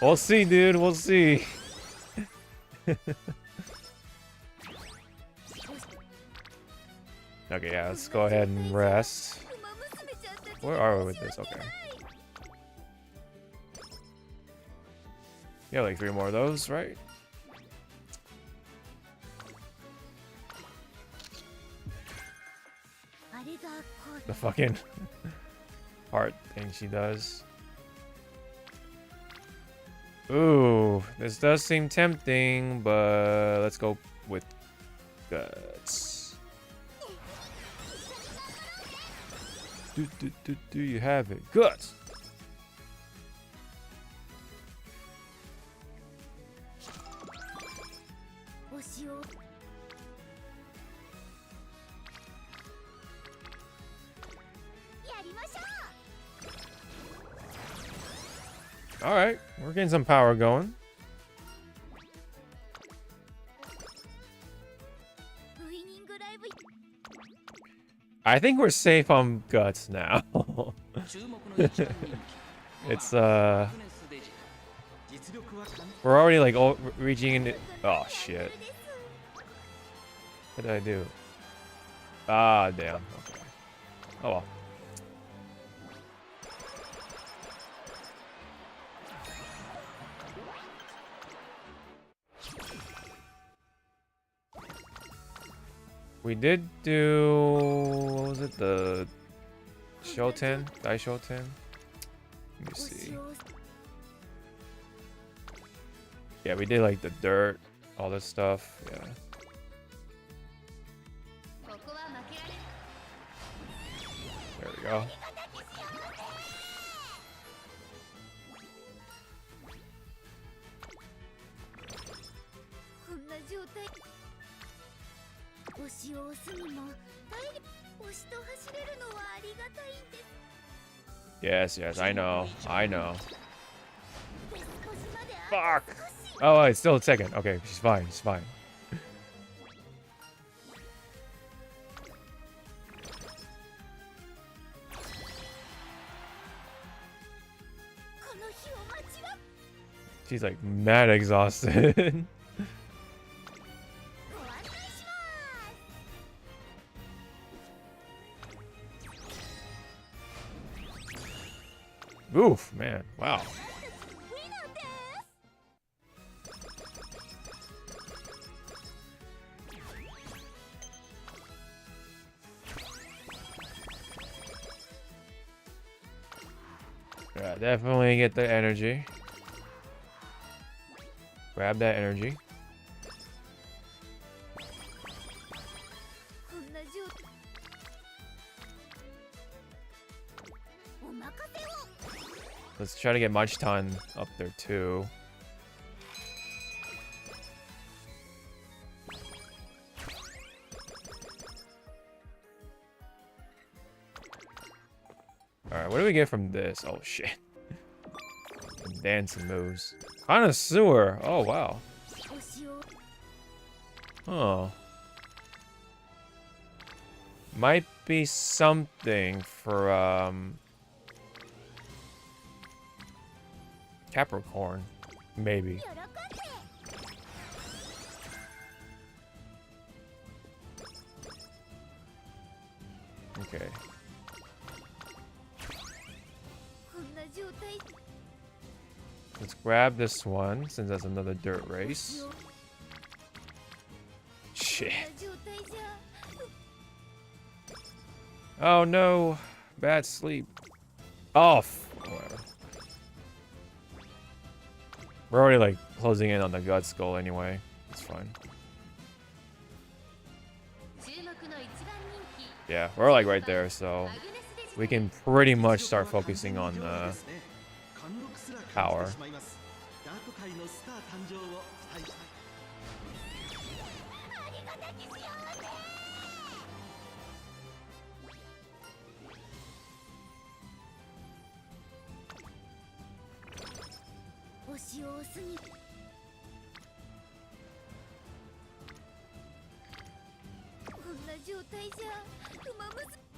We'll see, dude. We'll see. Okay, yeah, let's go ahead and rest. Where are we with this? Okay. Yeah, like 3 more of those, right? The fucking heart thing she does. Ooh, this does seem tempting, but let's go with guts. Do you have it? Guts! Alright, we're getting some power going. I think we're safe on guts now. It's we're already like reaching into. Oh shit. What did I do? Ah, damn. Okay. Oh well. We did do, what was it, the Shoten? Dai Shoten? Let me see. Yeah, we did like the dirt, all this stuff, yeah. There we go. Yes, yes, I know. I know. Fuck! Oh, it's still a second. Okay, she's fine. She's fine. She's like mad exhausted. Oof, man. Wow. Yeah, definitely get the energy. Grab that energy. Let's try to get Munchton up there too. Alright, what do we get from this? Oh shit. Some dancing moves. Connoisseur! Oh wow. Oh. Might be something for Capricorn, maybe. Okay. Let's grab this one since that's another dirt race. Shit. Oh no, bad sleep. Off. Whatever. We're already like closing in on the gut skull anyway. It's fine. Yeah, we're like right there, so we can pretty much start focusing on power.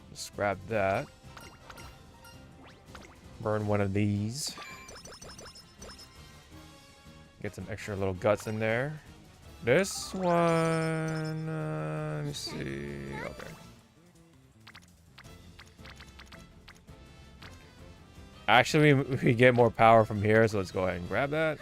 Let's grab that. Burn one of these. Get some extra little guts in there. This one, let me see. Okay. Actually, we get more power from here, so let's go ahead and grab that.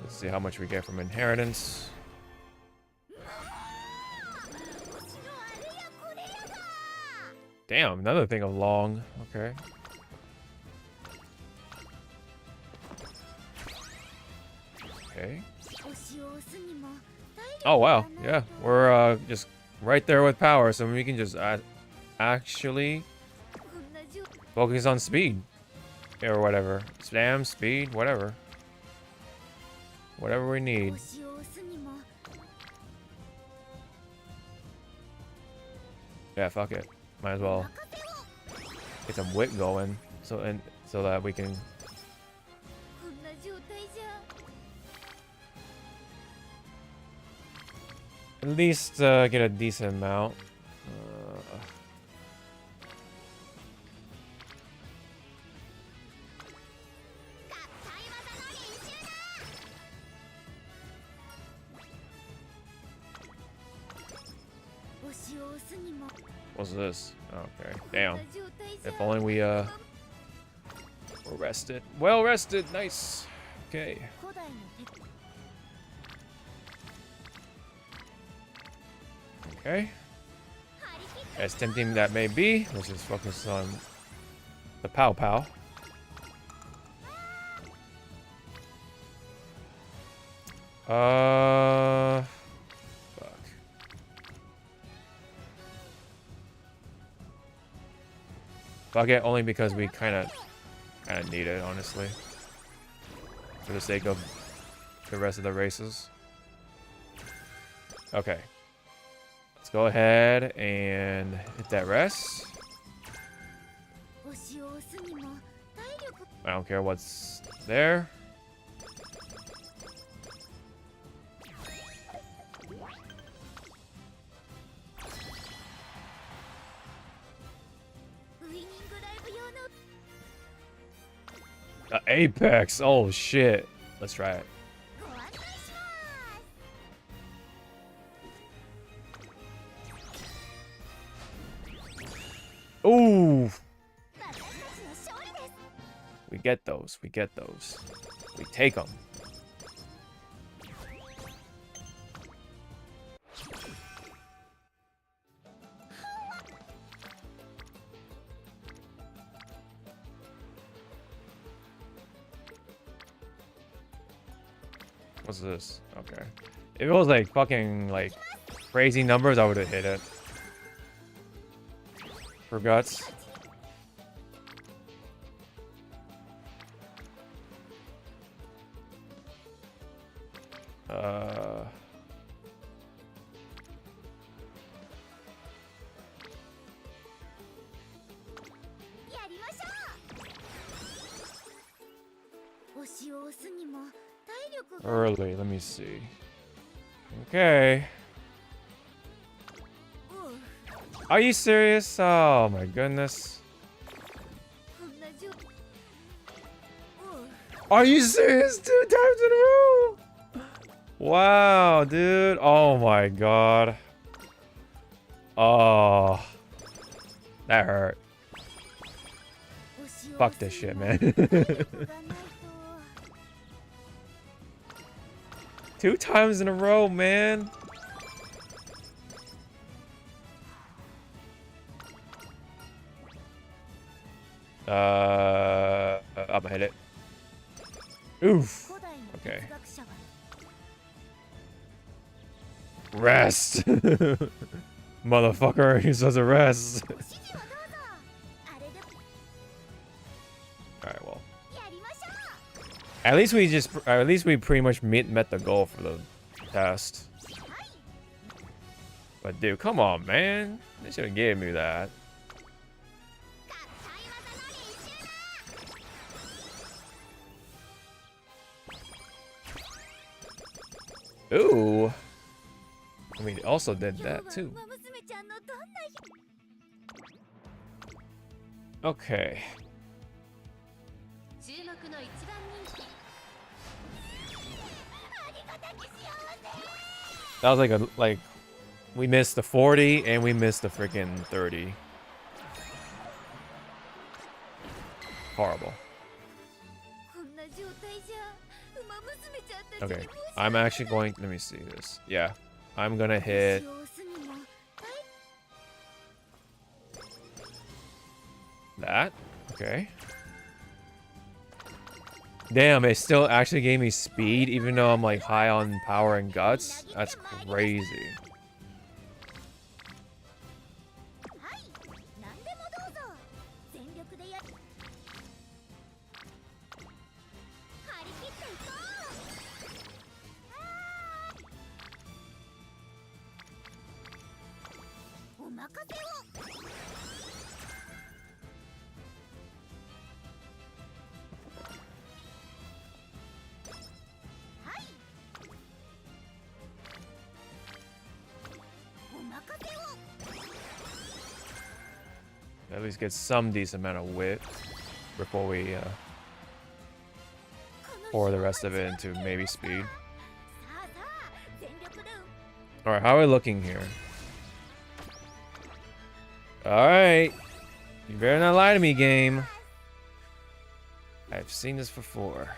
Let's see how much we get from inheritance. Damn, another thing of long. Okay. Okay. Oh wow, yeah, we're just right there with power, so we can just actually focus on speed or whatever. Spam, speed, whatever we need. Yeah, fuck it. Might as well get some wit going, so that we can. At least get a decent amount. What's this? Okay, damn. If only we were rested. Well rested, nice. Okay. Okay. As tempting that may be, let's just focus on the pow pow. Fuck. Fuck it, only because we kind of need it, honestly, for the sake of the rest of the races. Okay. Let's go ahead and hit that rest. I don't care what's there. The Apex. Oh shit. Let's try it. Ooh. We get those. We get those. We take them. What's this? Okay. If it was like fucking like crazy numbers, I would have hit it. For guts. Early, let me see. Okay. Are you serious? Oh my goodness. Are you serious? 2 times in a row? Wow, dude. Oh my god. Oh. That hurt. Fuck this shit, man. 2 times in a row, man. I'm gonna hit it. Oof. Okay. Rest. Motherfucker, you're supposed to rest. Alright, well. At least we pretty much met the goal for the test. But dude, come on, man. They should have gave me that. Ooh. I mean, it also did that too. Okay. That was like we missed the 40 and we missed the freaking 30. Horrible. Okay, I'm actually going. Let me see this. Yeah, I'm gonna hit. That. Okay. Damn, it still actually gave me speed, even though I'm like high on power and guts. That's crazy. At least get some decent amount of wit before we pour the rest of it into maybe speed. Alright, how are we looking here? Alright. You better not lie to me, game. I've seen this before.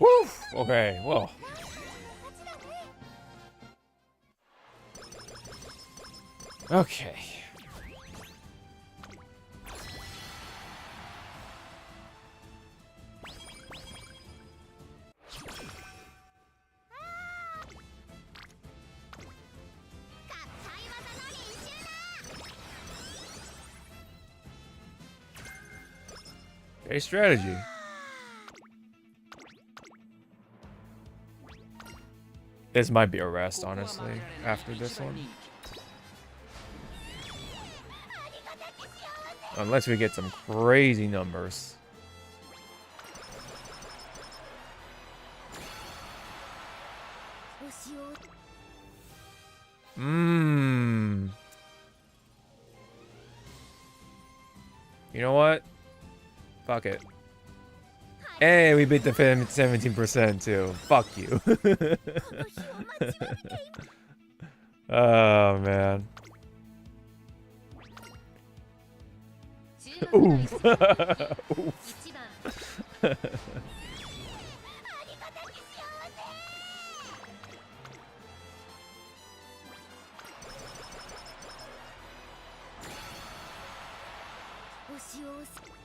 Woo! Okay, well. Okay. A strategy. This might be a rest, honestly, after this one. Unless we get some crazy numbers. You know what? Fuck it. Hey, we beat the 17% too. Fuck you. Oh, man. Oof. Oof.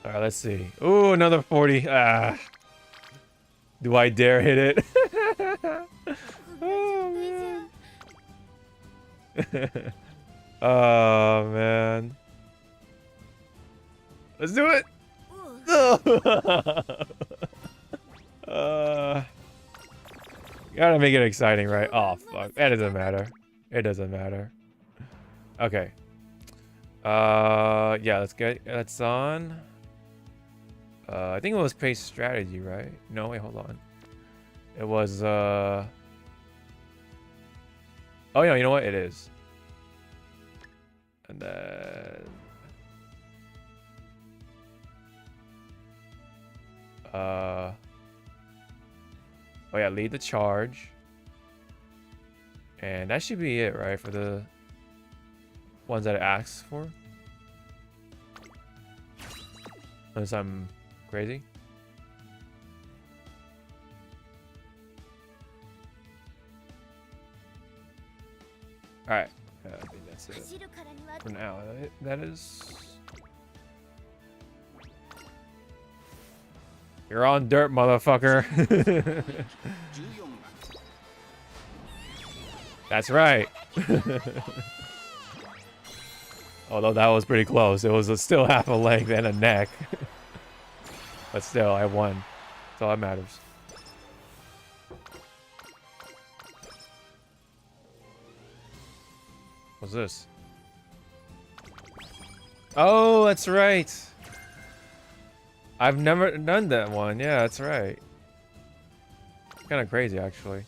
Alright, let's see. Ooh, another 40. Ah. Do I dare hit it? Oh, man. Oh, man. Let's do it. Gotta make it exciting, right? Oh, fuck. That doesn't matter. It doesn't matter. Okay. Yeah, let's get that's on. I think it was pace strategy, right? No, wait, hold on. It was oh yeah, you know what? It is. And then oh yeah, lead the charge. And that should be it, right? For the ones that it asks for. Unless I'm crazy. Alright. I think that's it. For now, that is. You're on dirt, motherfucker. That's right. Although that was pretty close. It was still half a leg and a neck. But still, I won. That's all that matters. What's this? Oh, that's right. I've never done that one. Yeah, that's right. kind of crazy, actually.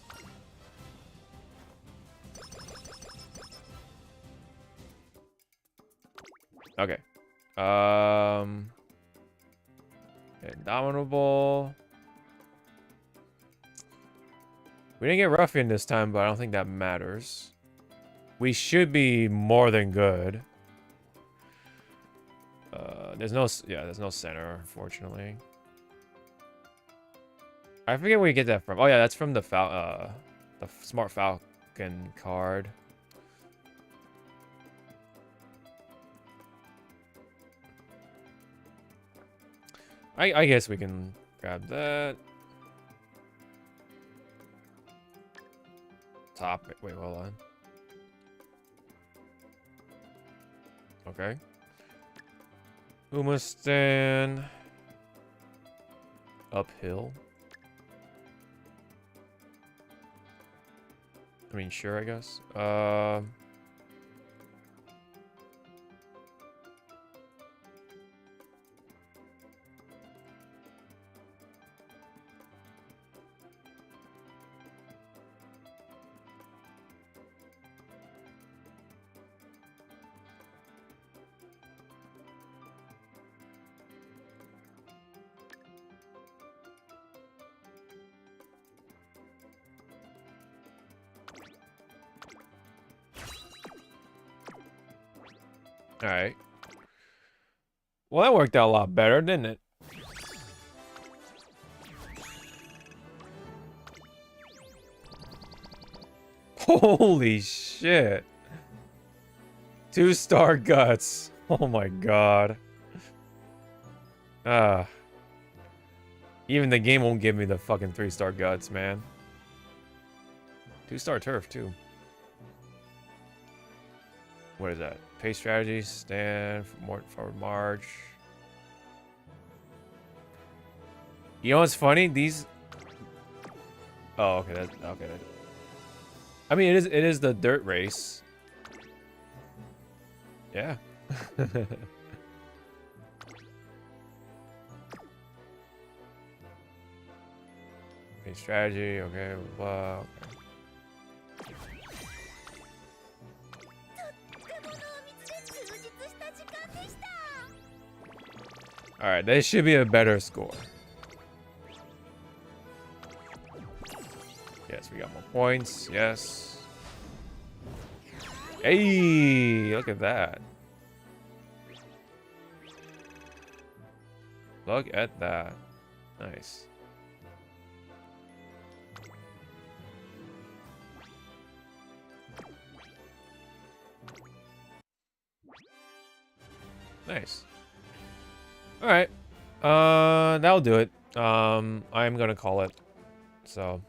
Okay. Indomitable. We didn't get Ruffian this time, but I don't think that matters. We should be more than good. There's no center, unfortunately. I forget where you get that from. Oh yeah, that's from the Smart Falcon card. I guess we can grab that. Top. Wait, hold on. Okay. Umastan. Uphill. I mean, sure, I guess. Alright. Well, that worked out a lot better, didn't it? Holy shit. 2-star guts. Oh my god. Even the game won't give me the fucking 3-star guts, man. 2-star turf, too. What is that? Pace strategy, stand, forward march. You know what's funny? These. Oh, okay. Okay. I mean, it is the dirt race. Yeah. Pace strategy. Okay. Blah. Okay. Alright, this should be a better score. Yes, we got more points. Yes. Hey, look at that. Look at that. Nice. Nice. All right. That'll do it. I'm gonna call it. So.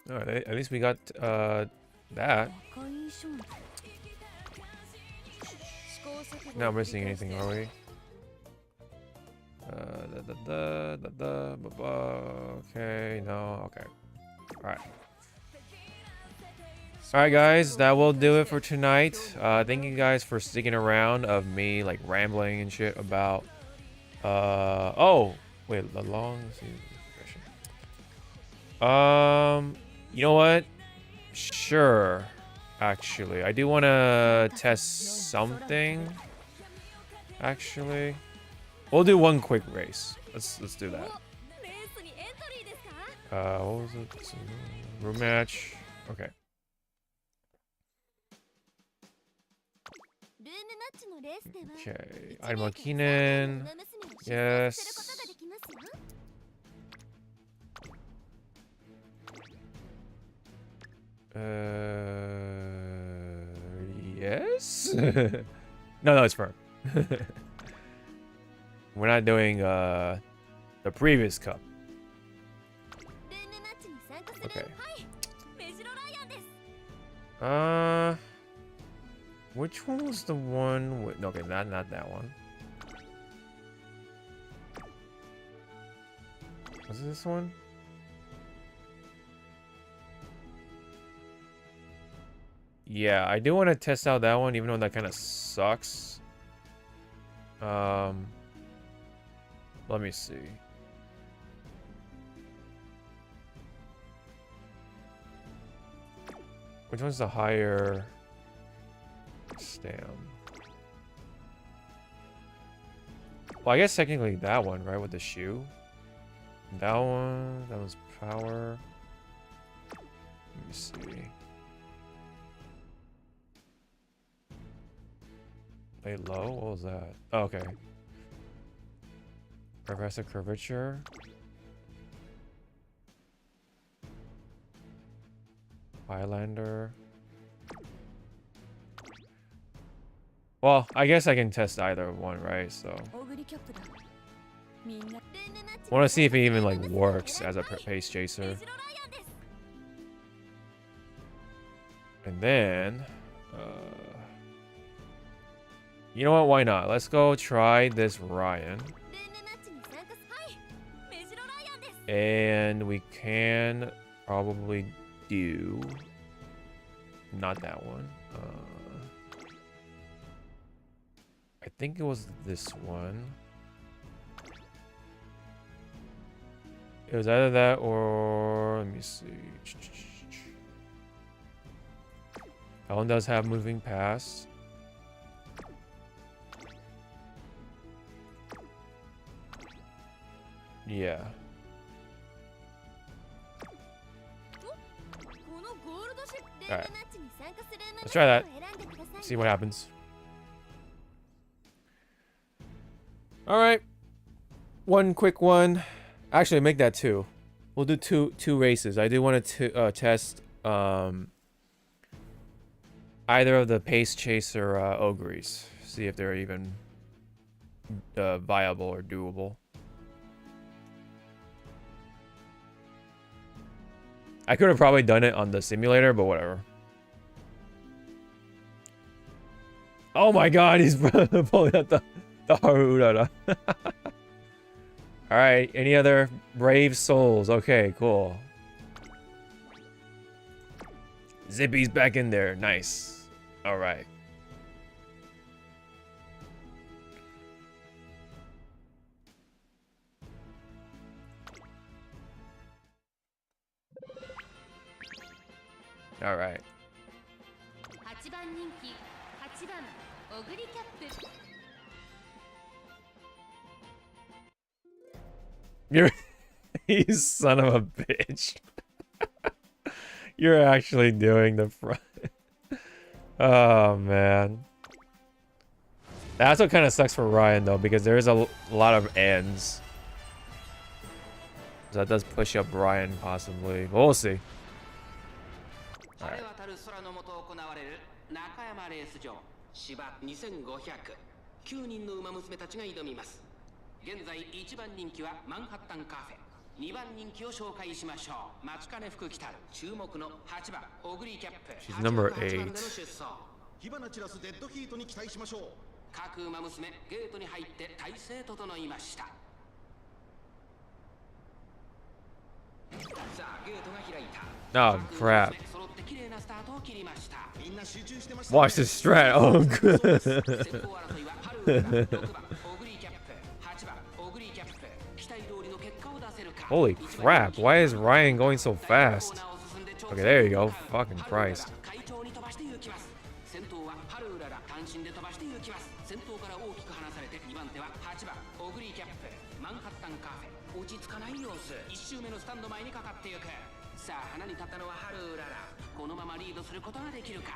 All right. At least we got that. Not missing anything, are we? Okay. No. Okay. All right. Alright guys, that will do it for tonight. Thank you guys for sticking around of me like rambling and shit about oh wait, the long you know what? Sure. Actually, I do want to test something. Actually, we'll do one quick race. Let's do that. What was it? Room match. Okay. Okay, Aimakinen. Yes. Yes? No, it's firm. We're not doing the previous cup. Okay. Which one was the one with... Okay, not that one. Was it this one? Yeah, I do want to test out that one, even though that kind of sucks. Let me see. Which one's the higher stam? Well, I guess technically that one, right, with the shoe. That one's power. Let me see. Lay low? What was that? Oh, okay. Progressive curvature. Highlander. Well, I guess I can test either one, right? So want to see if it even like works as a pace chaser. And then you know what, why not? Let's go try this Ryan. And we can probably do not that one. I think it was this one. It was either that or let me see. That one does have moving past. Yeah. Alright. Let's try that. See what happens. Alright. One quick one. Actually, make that two. We'll do two races. I do want to test either of the Pace Chaser Ogres. See if they're even viable or doable. I could have probably done it on the simulator, but whatever. Oh my god, he's pulling out the Harurara. Alright, any other brave souls? Okay, cool. Zippy's back in there. Nice. Alright. Alright. You're you son of a bitch. You're actually doing the front. Oh man. That's what kind of sucks for Ryan though, because there is a lot of ends. So that does push up Ryan possibly. But we'll see. Alright. 現在1番人気はマンハッタンカフェ、2番人気を紹介しましょう。待ちかね福来たる注目の8番オグリーキャップ。 She's number 8. 火花散らすデッドヒートに期待しましょう。各馬娘ゲートに入って体勢整いました。さあゲートが開いた。 Oh crap. Watch this strat. Oh good. Holy crap, why is Ryan going so fast? Okay, there you go. Fucking Christ.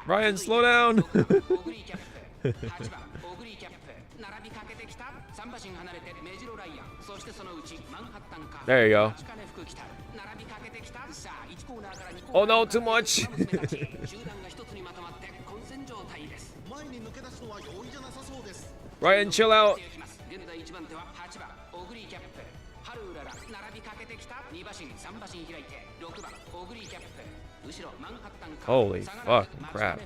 Ryan, slow down. There you go. Oh no, too much. Ryan, chill out. Holy fucking crap.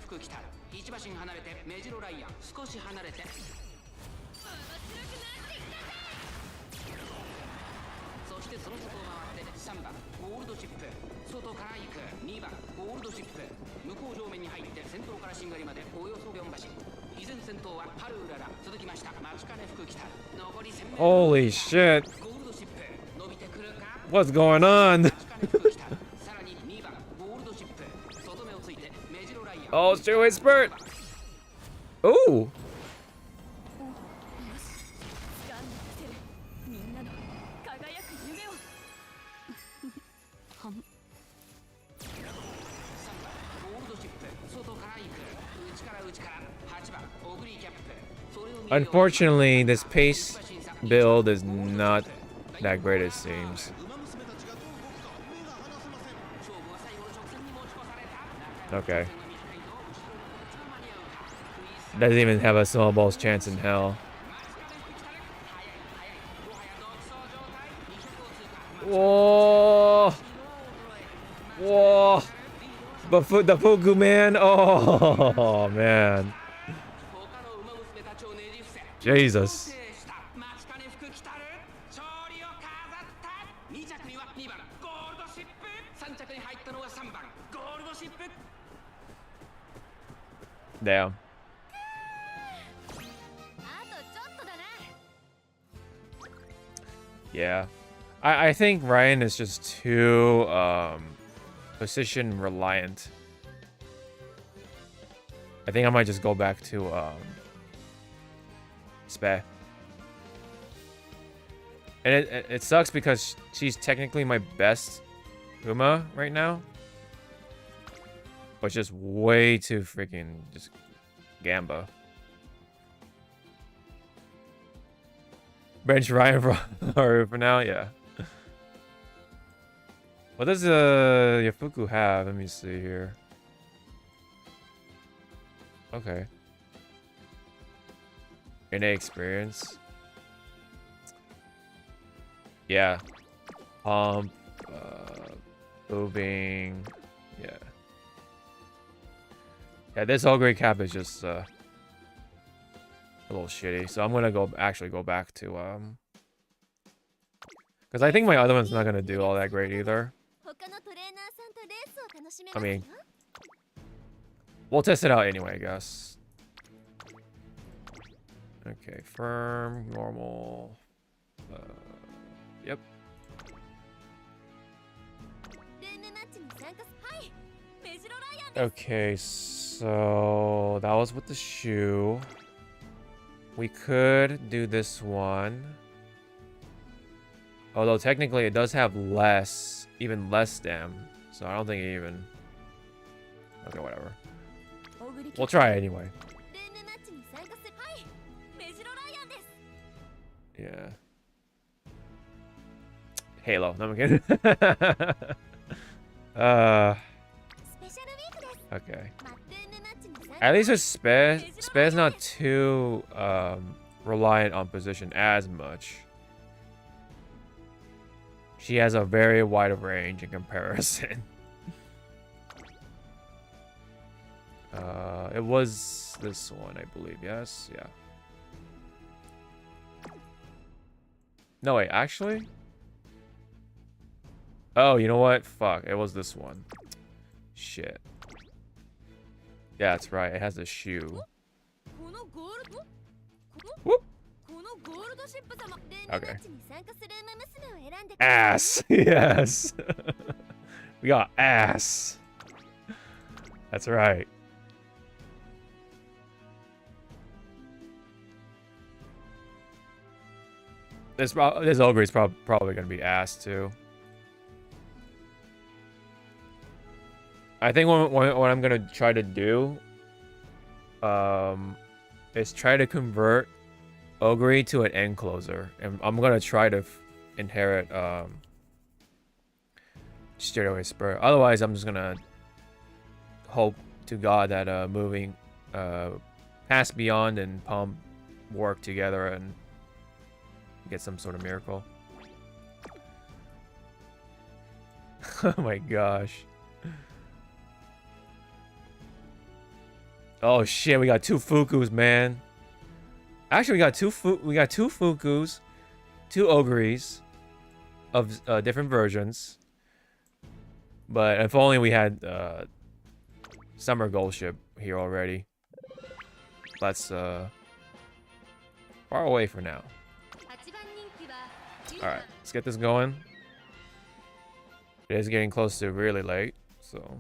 Holy shit. What's going on? Oh, straightaway spurt. Ooh. Unfortunately, this pace build is not that great, it seems. Okay. Doesn't even have a snowball's chance in hell. Whoa! Whoa! But the Fuku man, oh man. Jesus. Damn. Yeah. I think Ryan is just too position reliant. I think I might just go back to Speh. And it sucks because she's technically my best Uma right now. But just way too freaking just Gamba. Bench Ryan for now, yeah. What does Yafuku have? Let me see here. Okay. NA experience. Yeah. Moving. Yeah. Yeah, this whole great cap is just a little shitty. So I'm gonna actually go back to because I think my other one's not gonna do all that great either. I mean, we'll test it out anyway, I guess. Okay, firm, normal. Yep. Okay, so that was with the shoe. We could do this one. Although technically it does have less, even less stem. So I don't think it even... Okay, whatever. We'll try it anyway. Yeah. Halo. No, I'm kidding. Okay. At least with Spez not too reliant on position as much. She has a very wide range in comparison. It was this one, I believe. Yes, yeah. No, wait, actually? Oh, you know what? Fuck, it was this one. Shit. Yeah, that's right. It has a shoe. Whoop. Okay. Ass. Yes. We got ass. That's right. This ogre is probably gonna be ass too. I think what I'm gonna try to do is try to convert Ogre to an end closer, and I'm gonna try to inherit straightaway spur. Otherwise, I'm just gonna hope to God that moving Pass Beyond and Pump work together and get some sort of miracle. Oh my gosh. Oh shit, we got two Fukus, man. Actually, we got two Fukus, two Ogres of different versions. But if only we had Summer Gold Ship here already. let's far away for now. Alright, let's get this going. It is getting close to really late, so.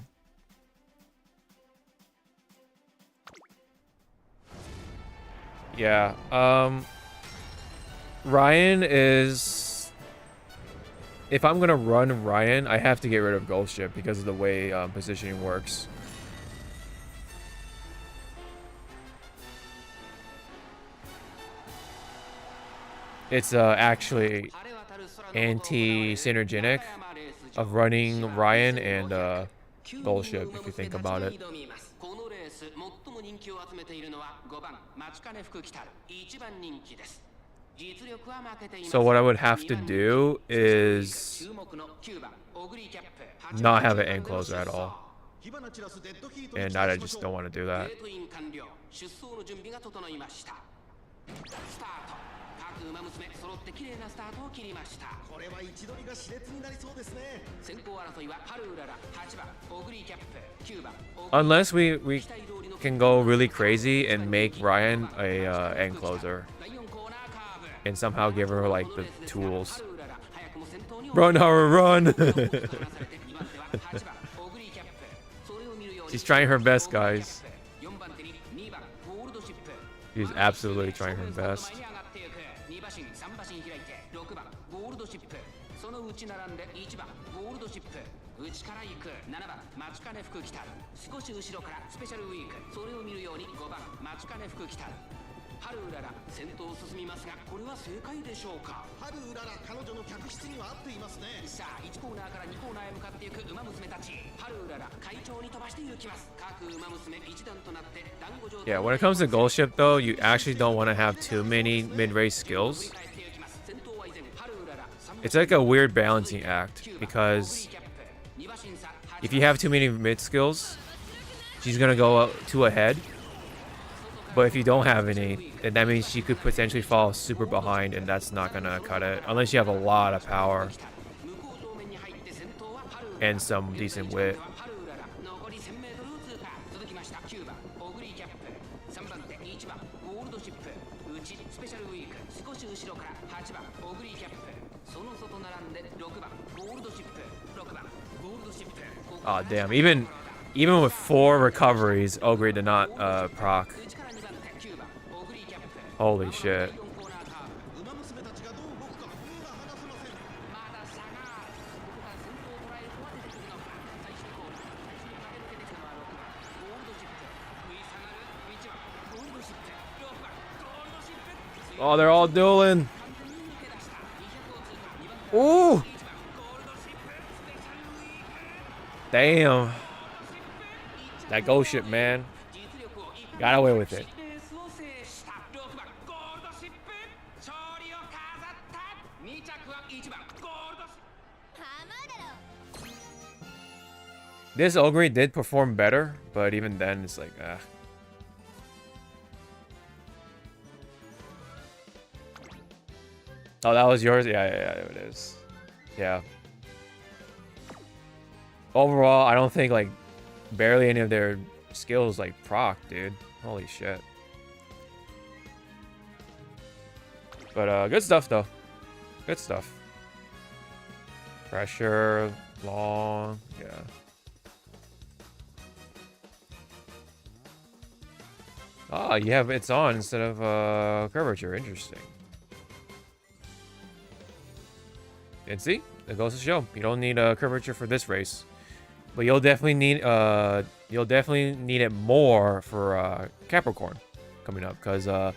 Yeah, Ryan is... If I'm gonna run Ryan, I have to get rid of Ghost Ship because of the way positioning works. It's actually anti-synergenic of running Ryan and Ghost Ship, if you think about it. So what I would have to do is not have an end closer at all. And I just don't want to do that. Unless we can go really crazy and make Ryan a end closer and somehow give her like the tools. Run, Haru, run! She's trying her best, guys. She's absolutely trying her best. Yeah, when it comes to Ghost Ship though, you actually don't want to have too many mid-race skills. It's like a weird balancing act because if you have too many mid skills, she's gonna go too ahead. But if you don't have any, then that means she could potentially fall super behind, and that's not gonna cut it unless you have a lot of power and some decent wit. Oh damn! Even with 4 recoveries, Ogre did not proc. Holy shit! Oh, they're all dueling. Ooh! Damn. That Ghost Ship, man. Got away with it. This Ogre did perform better, but even then, it's like, ah. Oh, that was yours? Yeah, it is. Yeah. Overall, I don't think, like, barely any of their skills, like, proc, dude. Holy shit. But, good stuff, though. Good stuff. Pressure, long, yeah. Ah, you have it's on instead of curvature. Interesting. And see, it goes to show you don't need a curvature for this race, but you'll definitely need it more for Capricorn coming up because right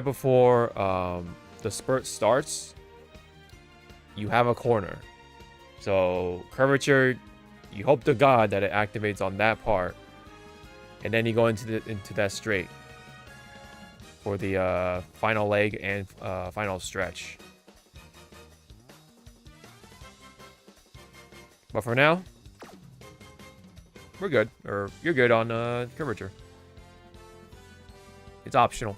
before the spurt starts, you have a corner. So curvature, you hope to God that it activates on that part. And then you go into that straight for the final leg and final stretch. But for now, we're good. Or you're good on curvature. It's optional.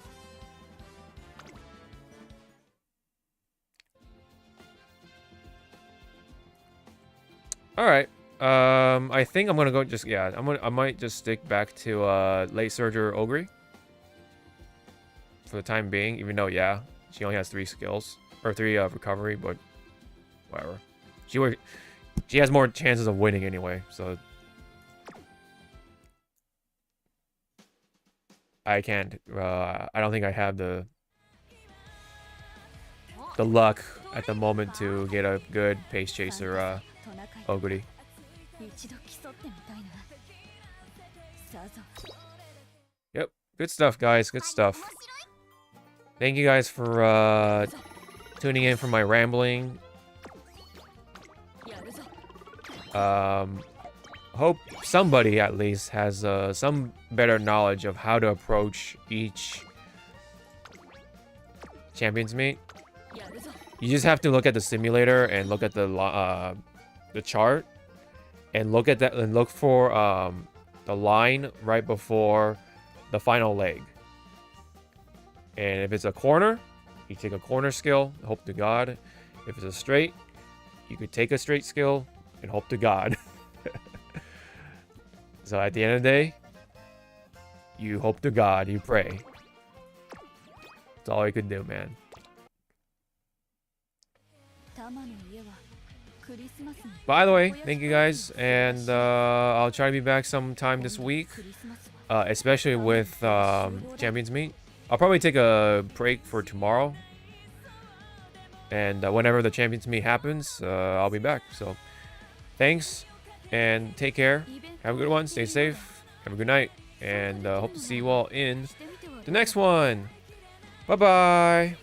All right. I think I'm gonna go just I might just stick back to late surge or Ogre for the time being, even though she only has 3 skills or 3 recovery, but whatever. She has more chances of winning anyway, so I can't I don't think I have the luck at the moment to get a good pace chaser Ogre. Yep, good stuff, guys. Good stuff. Thank you guys for tuning in for my rambling. Hope somebody at least has some better knowledge of how to approach each champions meet. You just have to look at the simulator and look at the chart and look at that and look for the line right before the final leg. And if it's a corner, you take a corner skill, hope to God. If it's a straight, you could take a straight skill and hope to God. So at the end of the day, you hope to God, you pray. That's all you could do, man. By the way, thank you guys, and I'll try to be back sometime this week, especially with Champions Meet. I'll probably take a break for tomorrow, and whenever the Champions Meet happens, I'll be back. So, thanks, and take care. Have a good one. Stay safe. Have a good night, and hope to see you all in the next one. Bye-bye.